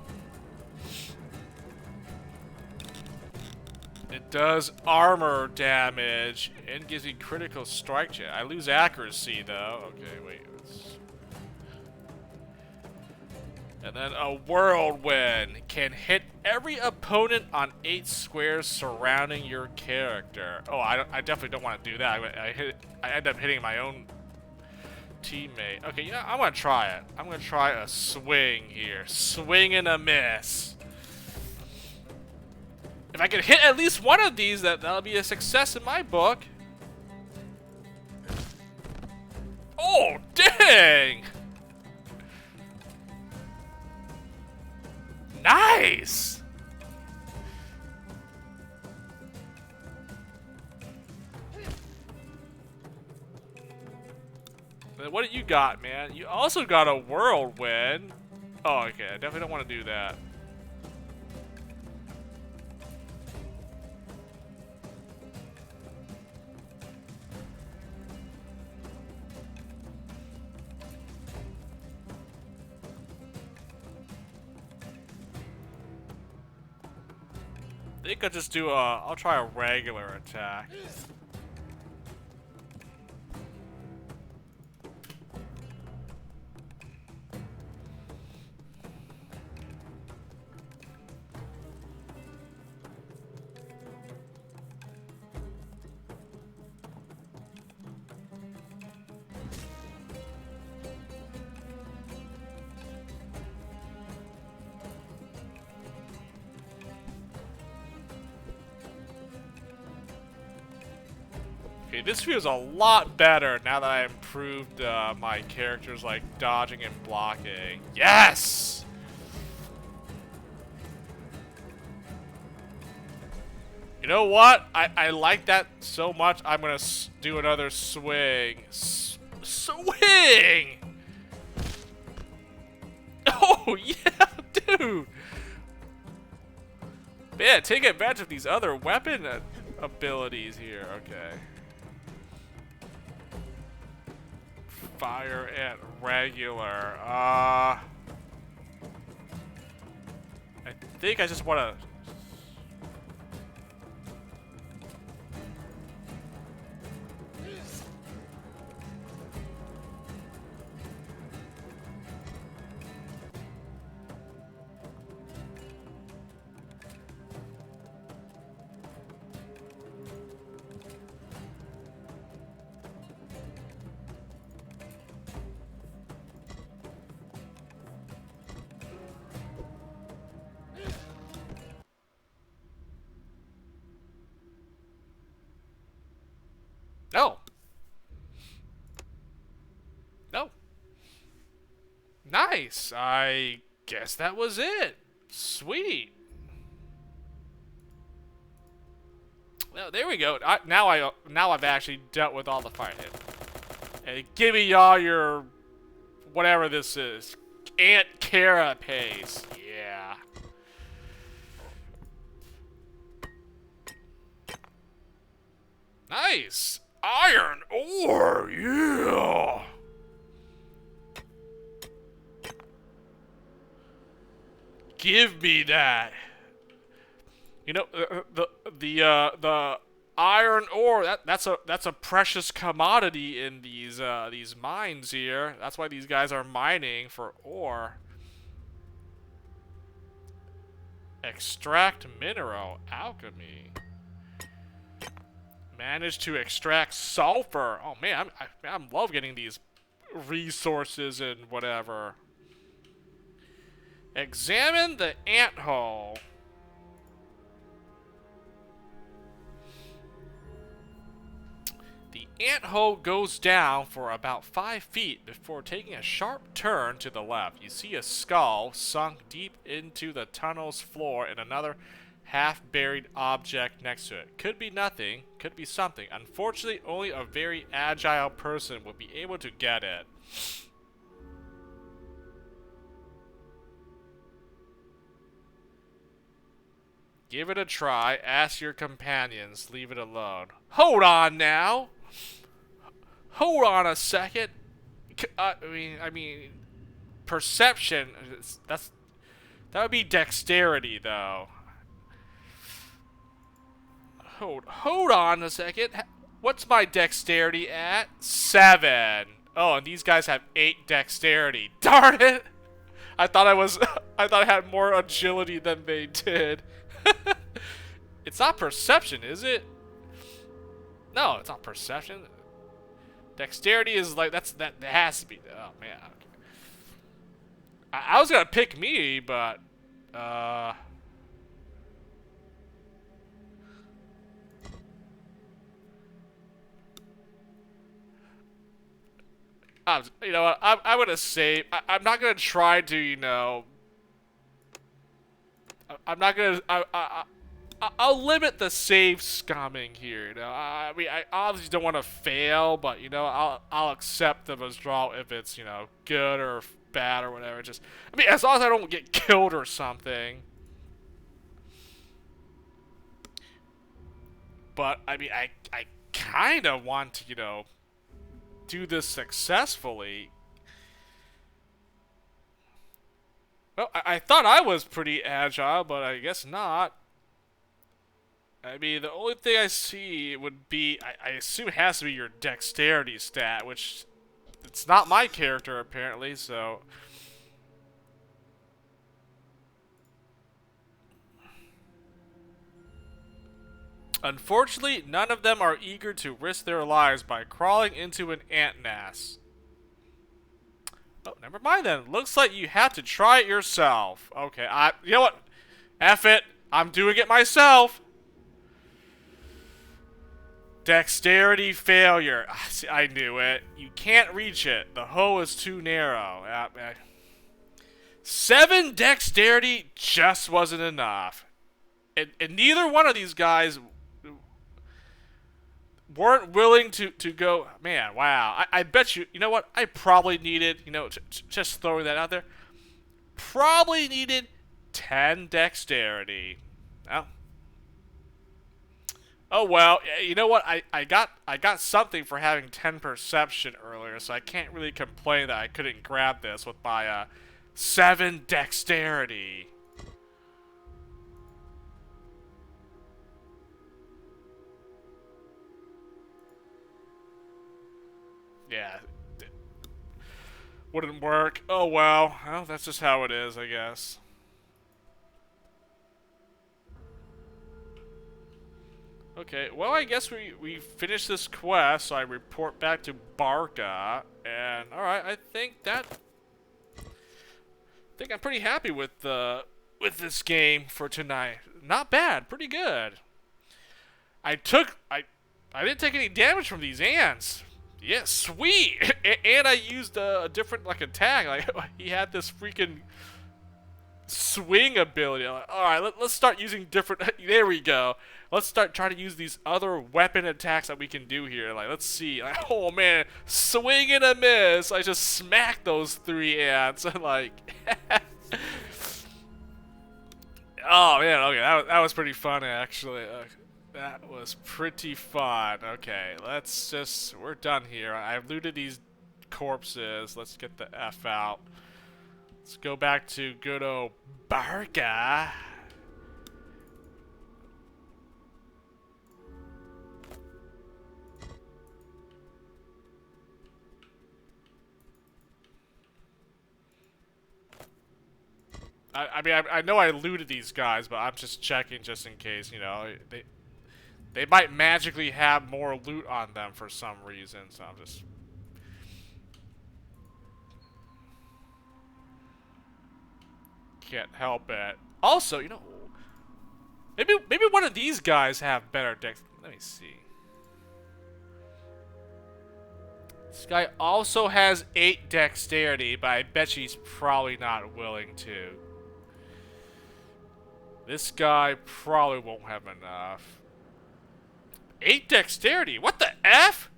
It does armor damage and gives me critical strike chance. I lose accuracy though. Okay, wait. And then a whirlwind can hit every opponent on 8 squares surrounding your character. Oh, I definitely don't want to do that. I end up hitting my own teammate. Okay, yeah, I'm gonna try it. I'm gonna try a swing here. Swing and a miss. If I can hit at least one of these, that'll be a success in my book. Oh, dang! Nice! What do you got, man? You also got a whirlwind. Oh, okay. I definitely don't want to do that. I think I'll just do I'll try a regular attack. Okay, this feels a lot better now that I improved my characters like dodging and blocking. Yes! You know what? I like that so much, I'm gonna do another swing. Swing! Oh, yeah, dude! Man, take advantage of these other weapon abilities here. Okay. Fire and regular. I think I just want to. No. No. Nice. I guess that was it. Sweet. Well, there we go. Now I've actually dealt with all the fighting. And give me all your whatever this is. Ant Carapace. Yeah. Nice. Iron ore, yeah. Give me that. You know, the iron ore, that's a precious commodity in these mines here. That's why these guys are mining for ore. Extract mineral alchemy. Managed to extract sulfur. Oh man, I love getting these resources and whatever. Examine the ant hole. The ant hole goes down for about 5 feet before taking a sharp turn to the left. You see a skull sunk deep into the tunnel's floor and another half-buried object next to it. Could be nothing, could be something. Unfortunately, only a very agile person would be able to get it. Give it a try, ask your companions, leave it alone. Hold on now! Hold on a second! I mean, perception, that would be dexterity, though. Hold on a second. What's my dexterity at? 7. Oh, and these guys have 8 dexterity. Darn it! I thought I was, I thought I had more agility than they did. It's not perception, is it? No, it's not perception. Dexterity is like, that has to be, oh man. Okay. I was gonna pick me, but, you know what? I'm gonna save. I'm not gonna try to, you know. I'm not gonna. I'll limit the save scumming here. You know, I mean, I obviously don't want to fail, but you know, I'll accept the withdrawal if it's, you know, good or bad or whatever. Just, I mean, as long as I don't get killed or something. But I mean, I kind of want to, you know, do this successfully. Well, I thought I was pretty agile, but I guess not. I mean, the only thing I see would be, I assume it has to be your dexterity stat, which it's not my character apparently, so. Unfortunately, none of them are eager to risk their lives by crawling into an ant nest. Oh, never mind then. Looks like you have to try it yourself. Okay, you know what? F it. I'm doing it myself. Dexterity failure. See, I knew it. You can't reach it. The hole is too narrow. 7 dexterity just wasn't enough. And neither one of these guys weren't willing to go. Man, wow. I bet you know what? I probably needed, you know, just throwing that out there. Probably needed 10 dexterity. Well. Oh well, you know what? I got something for having 10 perception earlier, so I can't really complain that I couldn't grab this with my 7 dexterity. Yeah, wouldn't work. Oh well, that's just how it is, I guess. Okay, well, I guess we finished this quest, so I report back to Barca, and alright, I think I'm pretty happy with this game for tonight. Not bad, pretty good. I didn't take any damage from these ants. Yeah, sweet! And I used a different, like, attack. Like, he had this freaking swing ability. Like, alright, let's start using different... There we go. Let's start trying to use these other weapon attacks that we can do here. Like, let's see. Like, oh, man. Swing and a miss. I just smacked those 3 ants. Like... Oh, man. Okay, that was pretty fun, actually. That was pretty fun. Okay, let's just... We're done here. I've looted these corpses. Let's get the F out. Let's go back to good old Barca. I mean, I know I looted these guys, but I'm just checking just in case, you know. They might magically have more loot on them for some reason, so I'm just... Can't help it. Also, you know, maybe one of these guys have better dex. Let me see. This guy also has 8 dexterity, but I bet he's probably not willing to. This guy probably won't have enough. 8 dexterity? What the F?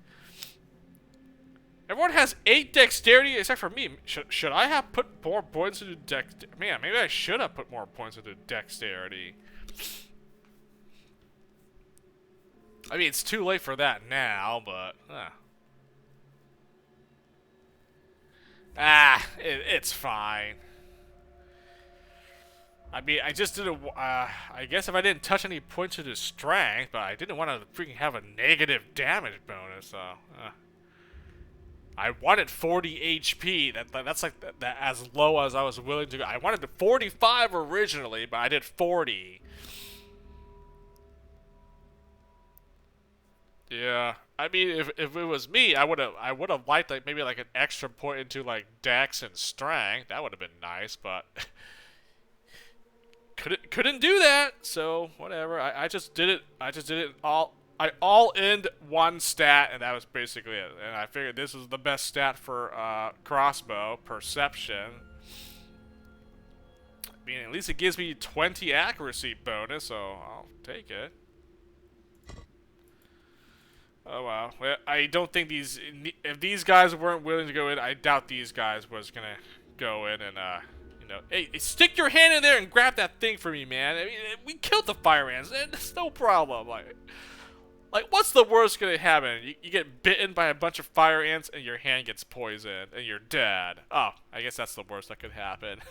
Everyone has 8 dexterity except for me. Should I have put more points into dexterity? Man, maybe I should have put more points into dexterity. I mean, it's too late for that now, but... it's fine. I mean, I just didn't... I guess if I didn't touch any points into strength, but I didn't want to freaking have a negative damage bonus, so... I wanted 40 HP. That's like that as low as I was willing to go. I wanted 45 originally, but I did 40. Yeah, I mean, if it was me, I would have liked like maybe like an extra point into like Dex and Strength. That would have been nice, but couldn't do that. So whatever. I just did it. I just did it all. I all in one stat, and that was basically it. And I figured this was the best stat for crossbow perception. I mean, at least it gives me 20 accuracy bonus, so I'll take it. Oh wow. Well, I don't think if these guys weren't willing to go in, I doubt these guys was gonna go in and you know, hey, stick your hand in there and grab that thing for me, man. I mean, we killed the fire ants. It's no problem. Like what's the worst gonna happen? You get bitten by a bunch of fire ants and your hand gets poisoned and you're dead. Oh, I guess that's the worst that could happen.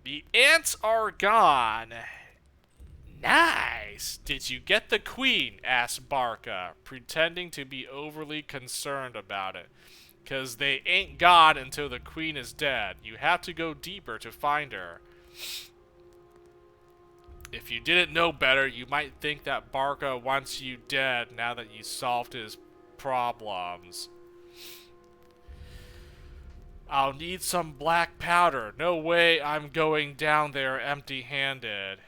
The ants are gone. Nice. Did you get the queen? Asked Barca, pretending to be overly concerned about it. 'Cause they ain't gone until the queen is dead. You have to go deeper to find her. If you didn't know better, you might think that Barca wants you dead now that you solved his problems. I'll need some black powder. No way I'm going down there empty-handed.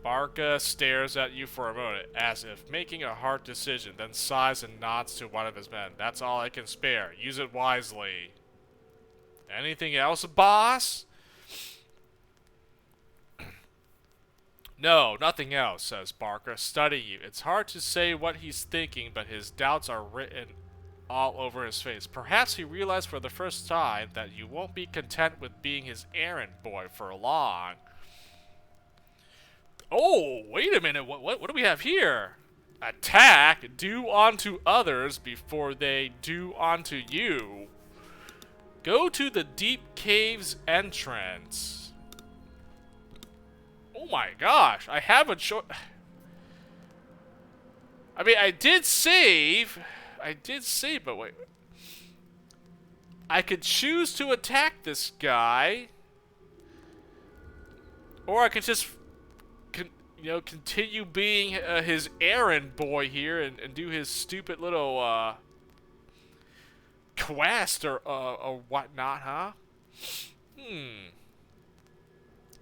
Barca stares at you for a moment, as if making a hard decision, then sighs and nods to one of his men. That's all I can spare. Use it wisely. Anything else, boss? No, nothing else, says Barca, studying you. It's hard to say what he's thinking, but his doubts are written all over his face. Perhaps he realized for the first time that you won't be content with being his errand boy for long. Oh, wait a minute. What do we have here? Attack, do unto others before they do unto you. Go to the deep cave's entrance. Oh my gosh, I have a choice. I mean, I did save, but wait. I could choose to attack this guy, or I could just, continue being his errand boy here and do his stupid little quest or whatnot, huh?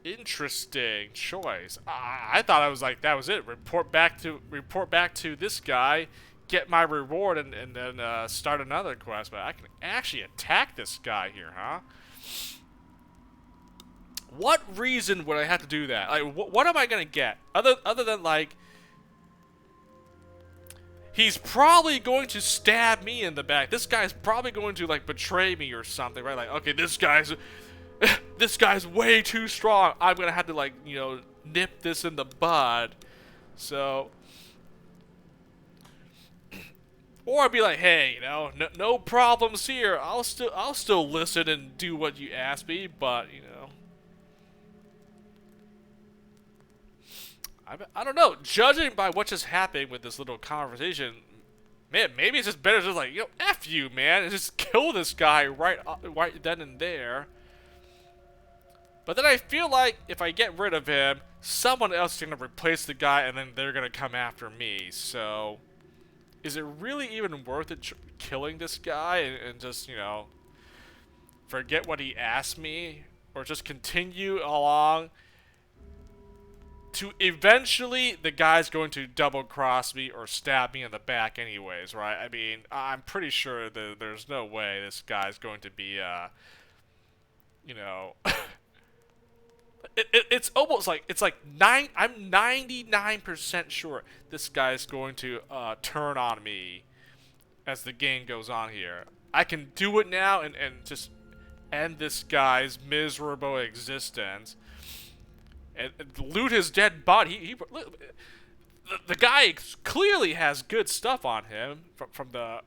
Interesting choice. I thought I was like that was it. Report back to this guy, get my reward, and then start another quest. But I can actually attack this guy here, huh? What reason would I have to do that? Like, what am I gonna get other than like? He's probably going to stab me in the back. This guy's probably going to like betray me or something, right? Like, okay, this guy's way too strong. I'm gonna have to like, nip this in the bud. So, or I'd be like, hey, no problems here. I'll still listen and do what you ask me, but I don't know. Judging by what just happened with this little conversation, man, maybe it's just better just like, F you, man, and just kill this guy right then and there. But then I feel like if I get rid of him, someone else is going to replace the guy, and then they're going to come after me. So, is it really even worth it killing this guy and just, forget what he asked me? Or just continue along to eventually the guy's going to double cross me or stab me in the back anyways, right? I mean, I'm pretty sure that there's no way this guy's going to be, it's almost like, I'm 99% sure this guy's going to turn on me as the game goes on here. I can do it now and just end this guy's miserable existence. And loot his dead body. The guy clearly has good stuff on him from the.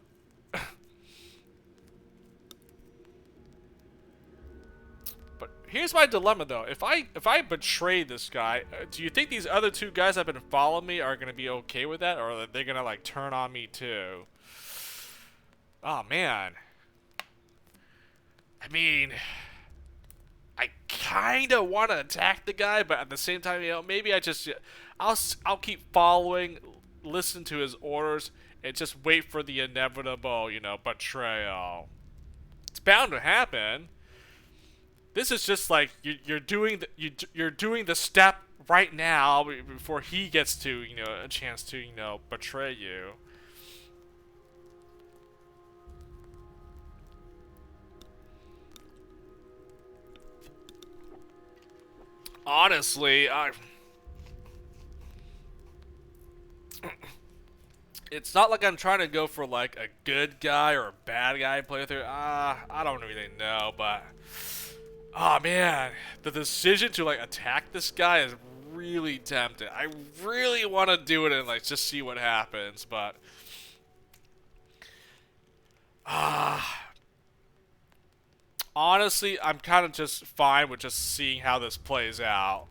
But here's my dilemma though. If I betray this guy, do you think these other two guys that have been following me are gonna be okay with that, or are they gonna like turn on me too? Oh man. I mean, I kind of want to attack the guy, but at the same time, you know, maybe I'll keep following, listen to his orders, and just wait for the inevitable, you know, betrayal. It's bound to happen. This is just like you're doing you're doing the step right now before he gets to, you know, a chance to, you know, betray you. Honestly, it's not like I'm trying to go for like a good guy or a bad guy playthrough. I don't really know, but oh man, the decision to like attack this guy is really tempting. I really want to do it and like just see what happens, but honestly, I'm kind of just fine with just seeing how this plays out.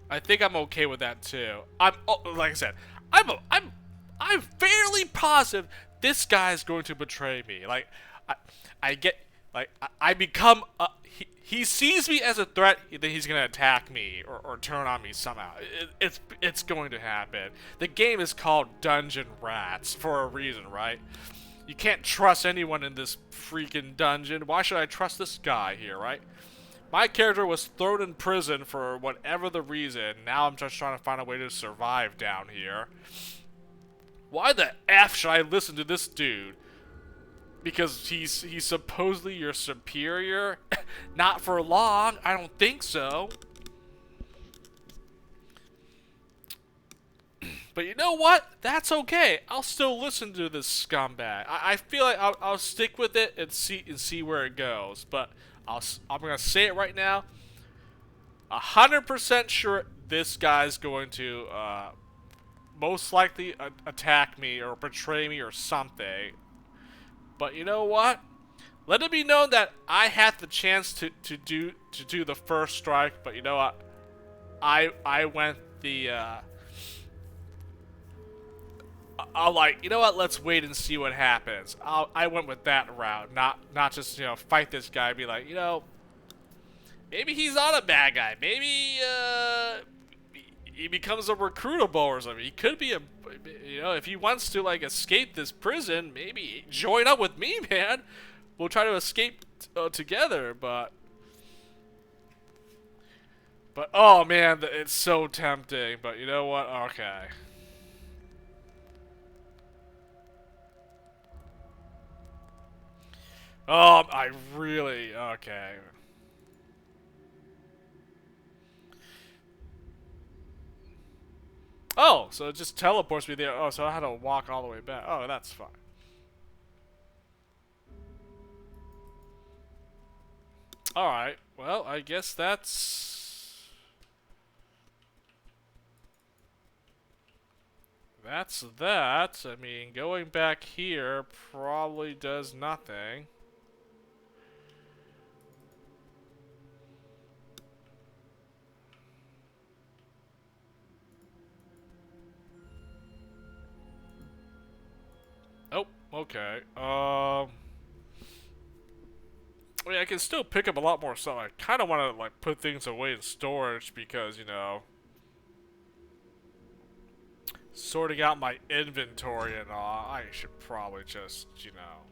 I think I'm okay with that too. Like I said, I'm fairly positive this guy is going to betray me. Like, I get, like, I become, he sees me as a threat, then he's gonna attack me or turn on me somehow. It's going to happen. The game is called Dungeon Rats for a reason, right? You can't trust anyone in this freaking dungeon. Why should I trust this guy here, right? My character was thrown in prison for whatever the reason. Now I'm just trying to find a way to survive down here. Why the F should I listen to this dude? Because he's supposedly your superior? Not for long. I don't think so. But you know what? That's okay. I'll still listen to this scumbag. I feel like I'll stick with it and see where it goes. But I'm gonna say it right now. 100% sure this guy's going to most likely attack me or betray me or something. But you know what? Let it be known that I had the chance to do the first strike. But you know what? I went the I'll like, you know what, let's wait and see what happens. I went with that route, not just, you know, fight this guy and be like, you know, maybe he's not a bad guy. Maybe, he becomes a recruitable or something. He could be you know, if he wants to, like, escape this prison, maybe join up with me, man. We'll try to escape together, but, oh, man, it's so tempting. But you know what? Okay. Oh, I really... Okay. Oh, so it just teleports me there. Oh, so I had to walk all the way back. Oh, that's fine. Alright, well, I guess that's... That's that. I mean, going back here probably does nothing. Oh, okay. I mean, I can still pick up a lot more stuff. I kind of want to, like, put things away in storage because, you know, sorting out my inventory and all, I should probably just, you know...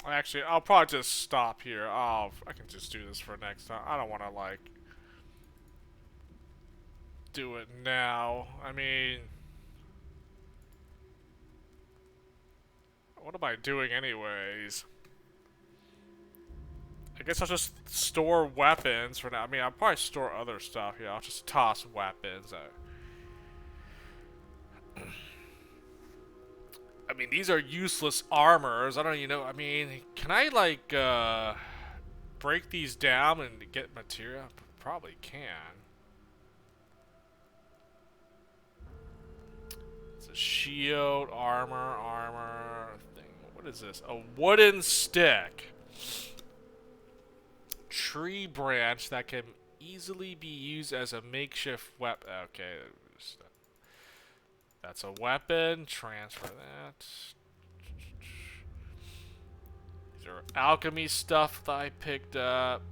Actually, I'll probably just stop here. I can just do this for next time. I don't want to, like, do it now. I mean... What am I doing anyways? I guess I'll just store weapons for now. I mean, I'll probably store other stuff. Yeah, I'll just toss weapons. I mean, these are useless armors. I don't even know. I mean, can I, like, break these down and get material? Probably can. It's a shield, armor thing. What is this? A wooden stick. Tree branch that can easily be used as a makeshift weapon. Okay, that's a weapon. Transfer that. These are alchemy stuff that I picked up.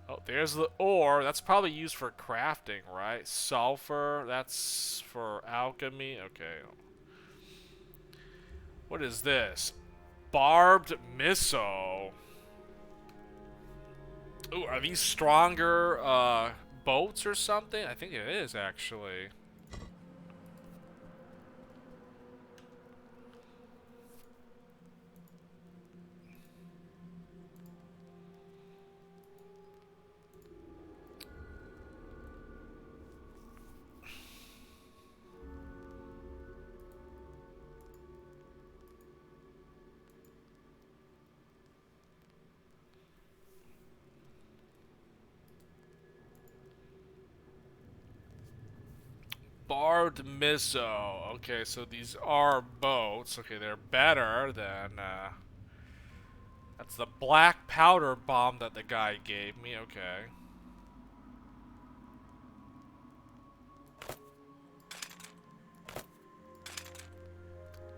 Oh, there's the ore. That's probably used for crafting, right? Sulfur. That's for alchemy. Okay. What is this? Barbed missile. Ooh, are these stronger boats or something? I think it is, actually. Barbed missile. Okay, so these are boats. Okay, they're better than, that's the black powder bomb that the guy gave me. Okay.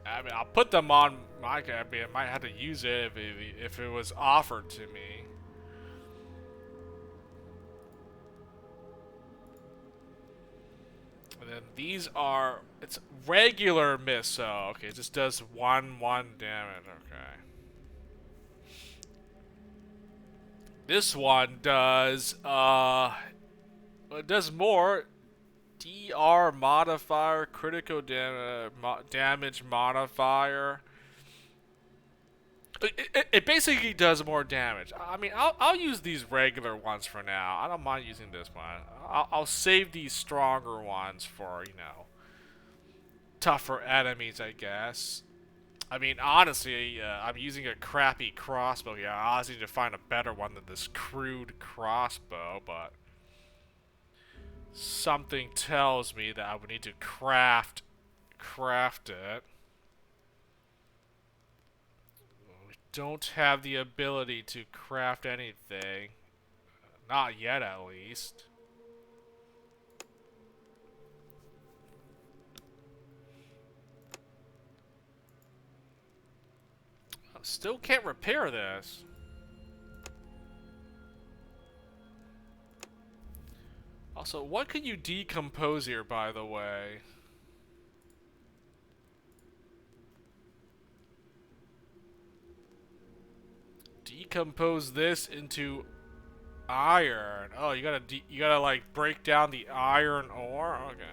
I mean, I'll put them on my copy. I might have to use it if it was offered to me. And then these are, it's regular missile. Okay, it just does one damage. Okay. This one does, it does more. DR modifier, critical damage modifier. It basically does more damage. I mean, I'll use these regular ones for now. I don't mind using this one. I'll save these stronger ones for, you know, tougher enemies, I guess. I mean, honestly, I'm using a crappy crossbow here. I honestly need to find a better one than this crude crossbow, but something tells me that I would need to craft it. We don't have the ability to craft anything. Not yet, at least. Still can't repair this. Also, what can you decompose here, by the way? Decompose this into iron. Oh, you gotta like break down the iron ore? Okay.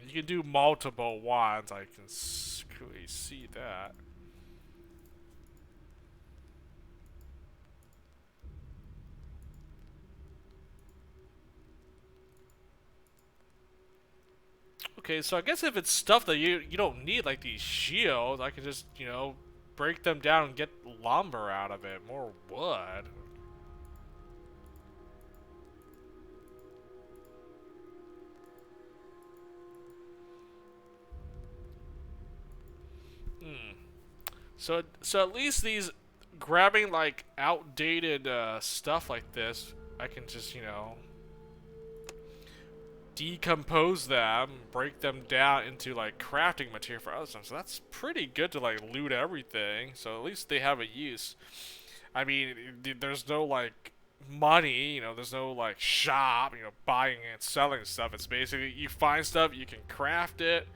You can do multiple ones. I can clearly see that. Okay, so I guess if it's stuff that you don't need, like these shields, I can just, you know, break them down and get lumber out of it. More wood. So at least these grabbing like outdated stuff like this, I can just, you know, decompose them, break them down into like crafting material for other stuff. So that's pretty good to like loot everything. So at least they have a use. I mean, there's no like money, you know, there's no like shop, you know, buying and selling stuff. It's basically you find stuff, you can craft it,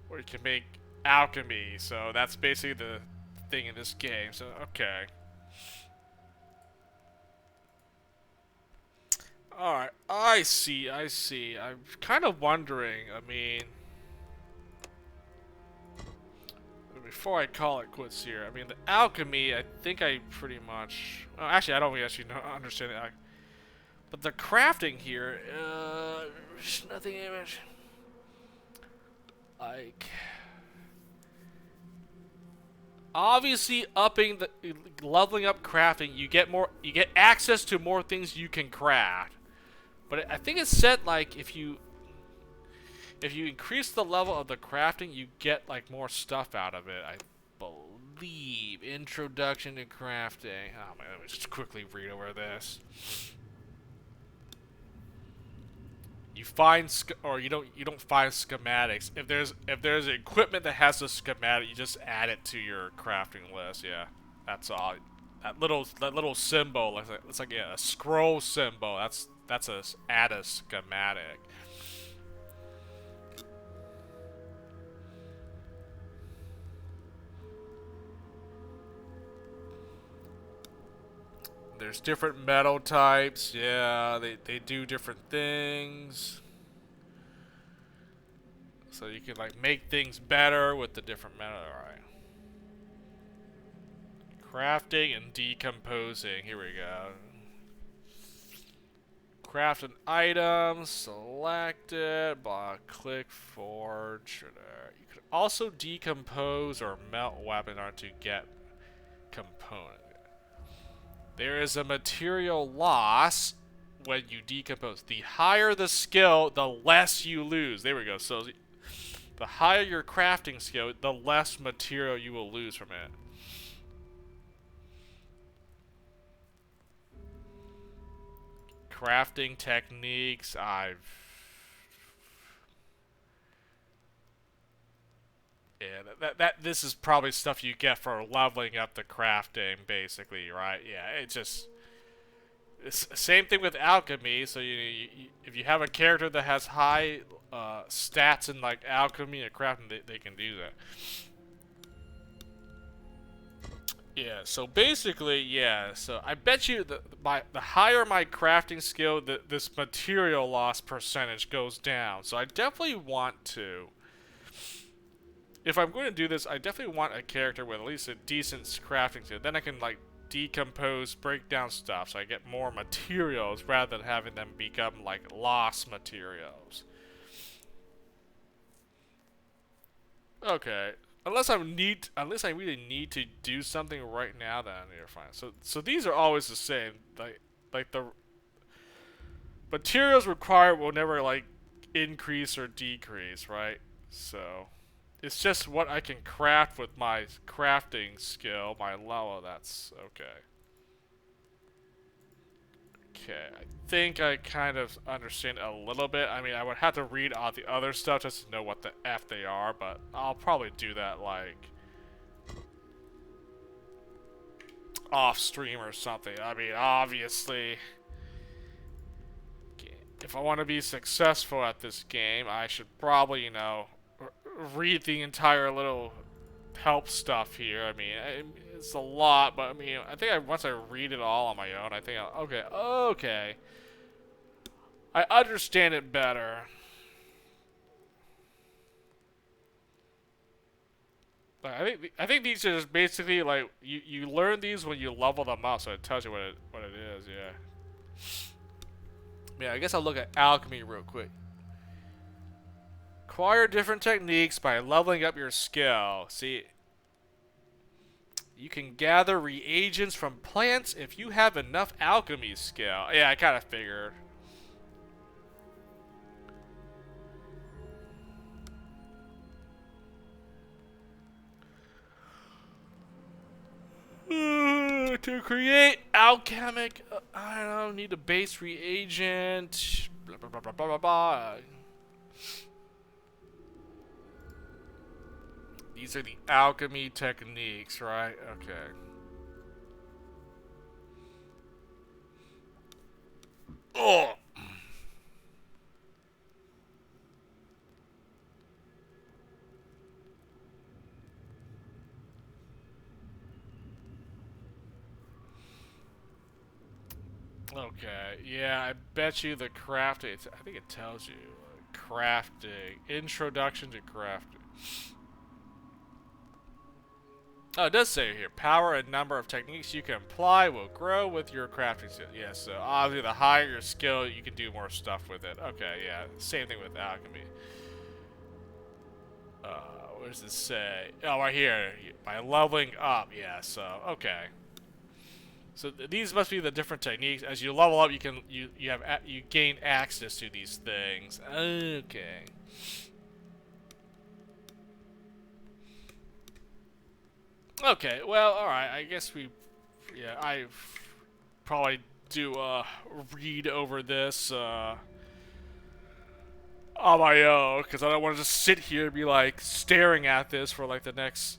or you can make alchemy. So that's basically the thing in this game. So okay. Alright, I see. I'm kind of wondering, I mean, before I call it quits here, I mean, the alchemy, I think I pretty much... Well, actually, I don't really actually understand it. But the crafting here, there's nothing much... Like... Obviously, leveling up crafting, you get access to more things you can craft. But I think it's said, like, if you increase the level of the crafting, you get, like, more stuff out of it, I believe. Introduction to crafting. Oh man, let me just quickly read over this. You find you don't find schematics. If there's equipment that has a schematic, you just add it to your crafting list. Yeah, that's all. That little symbol, it's like a scroll symbol. That's a add a schematic. There's different metal types. Yeah, they do different things. So you can like make things better with the different metal. Alright. Crafting and decomposing. Here we go. Craft an item. Select it. Click forge. You could also decompose or melt weapon art to get component. There is a material loss when you decompose. The higher the skill, the less you lose. There we go. So the higher your crafting skill, the less material you will lose from it. Crafting techniques, yeah, this is probably stuff you get for leveling up the crafting, basically, right? Yeah, it's same thing with alchemy. So if you have a character that has high stats in like alchemy or crafting, they can do that. Yeah, so basically, yeah, so I bet you the higher my crafting skill, this material loss percentage goes down. So I definitely want to, if I'm going to do this, I definitely want a character with at least a decent crafting skill. Then I can like decompose, break down stuff, so I get more materials rather than having them become like lost materials. Okay. Unless I really need to do something right now, then you're fine. So these are always the same. Like the materials required will never like increase or decrease, right? So it's just what I can craft with my crafting skill, my level. That's okay. Okay, I think I kind of understand a little bit. I mean, I would have to read all the other stuff just to know what the F they are, but I'll probably do that, like, off stream or something. I mean, obviously, if I want to be successful at this game, I should probably, you know, read the entire little help stuff here. I mean, it's a lot, but I mean, I think once I read it all on my own, I think okay. I understand it better. I think these are just basically like you learn these when you level them up, so it tells you what it is. Yeah. Yeah, I guess I'll look at alchemy real quick. Acquire different techniques by leveling up your skill. See, you can gather reagents from plants if you have enough alchemy skill. Yeah, I kind of figured. To create alchemic, I don't know, need a base reagent. Blah blah blah blah blah blah. These are the alchemy techniques, right? Okay. Oh. Okay, yeah, I bet you the crafting, I think it tells you. Crafting. Introduction to crafting. Oh, it does say here, power and number of techniques you can apply will grow with your crafting skill. Yeah, so obviously the higher your skill, you can do more stuff with it. Okay, yeah, same thing with alchemy. What does this say? Oh, right here, by leveling up. Yeah, so okay. So these must be the different techniques. As you level up, you gain access to these things. Okay. Okay. Well, all right. I guess I probably do read over this on my own because I don't want to just sit here and be like staring at this for like the next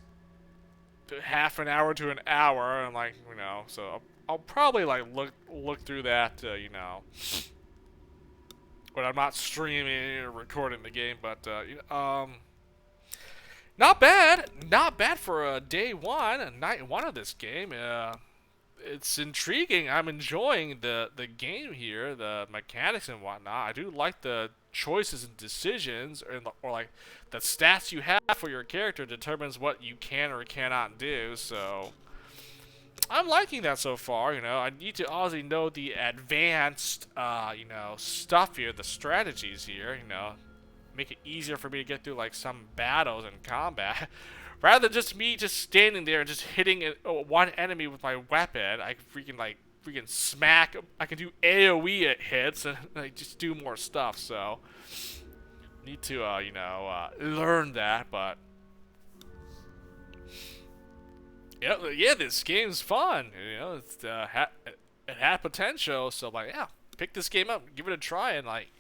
half an hour to an hour and like so I'll probably like look through that when I'm not streaming or recording the game, but not bad for day one, night one of this game. It's intriguing. I'm enjoying the game here, the mechanics and whatnot. I do like the choices and decisions, or like the stats you have for your character determines what you can or cannot do. So I'm liking that so far. I need to obviously know the advanced, stuff here, the strategies here. Make it easier for me to get through like some battles and combat. Rather than just me just standing there and just hitting one enemy with my weapon, I can freaking smack. I can do AOE at hits and like just do more stuff. So need to learn that. But yeah, this game's fun. It had potential. So like pick this game up, give it a try, and like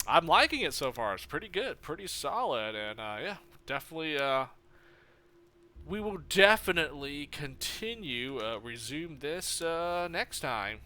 I'm liking it so far. It's pretty good, pretty solid, and definitely we will definitely continue resume this next time.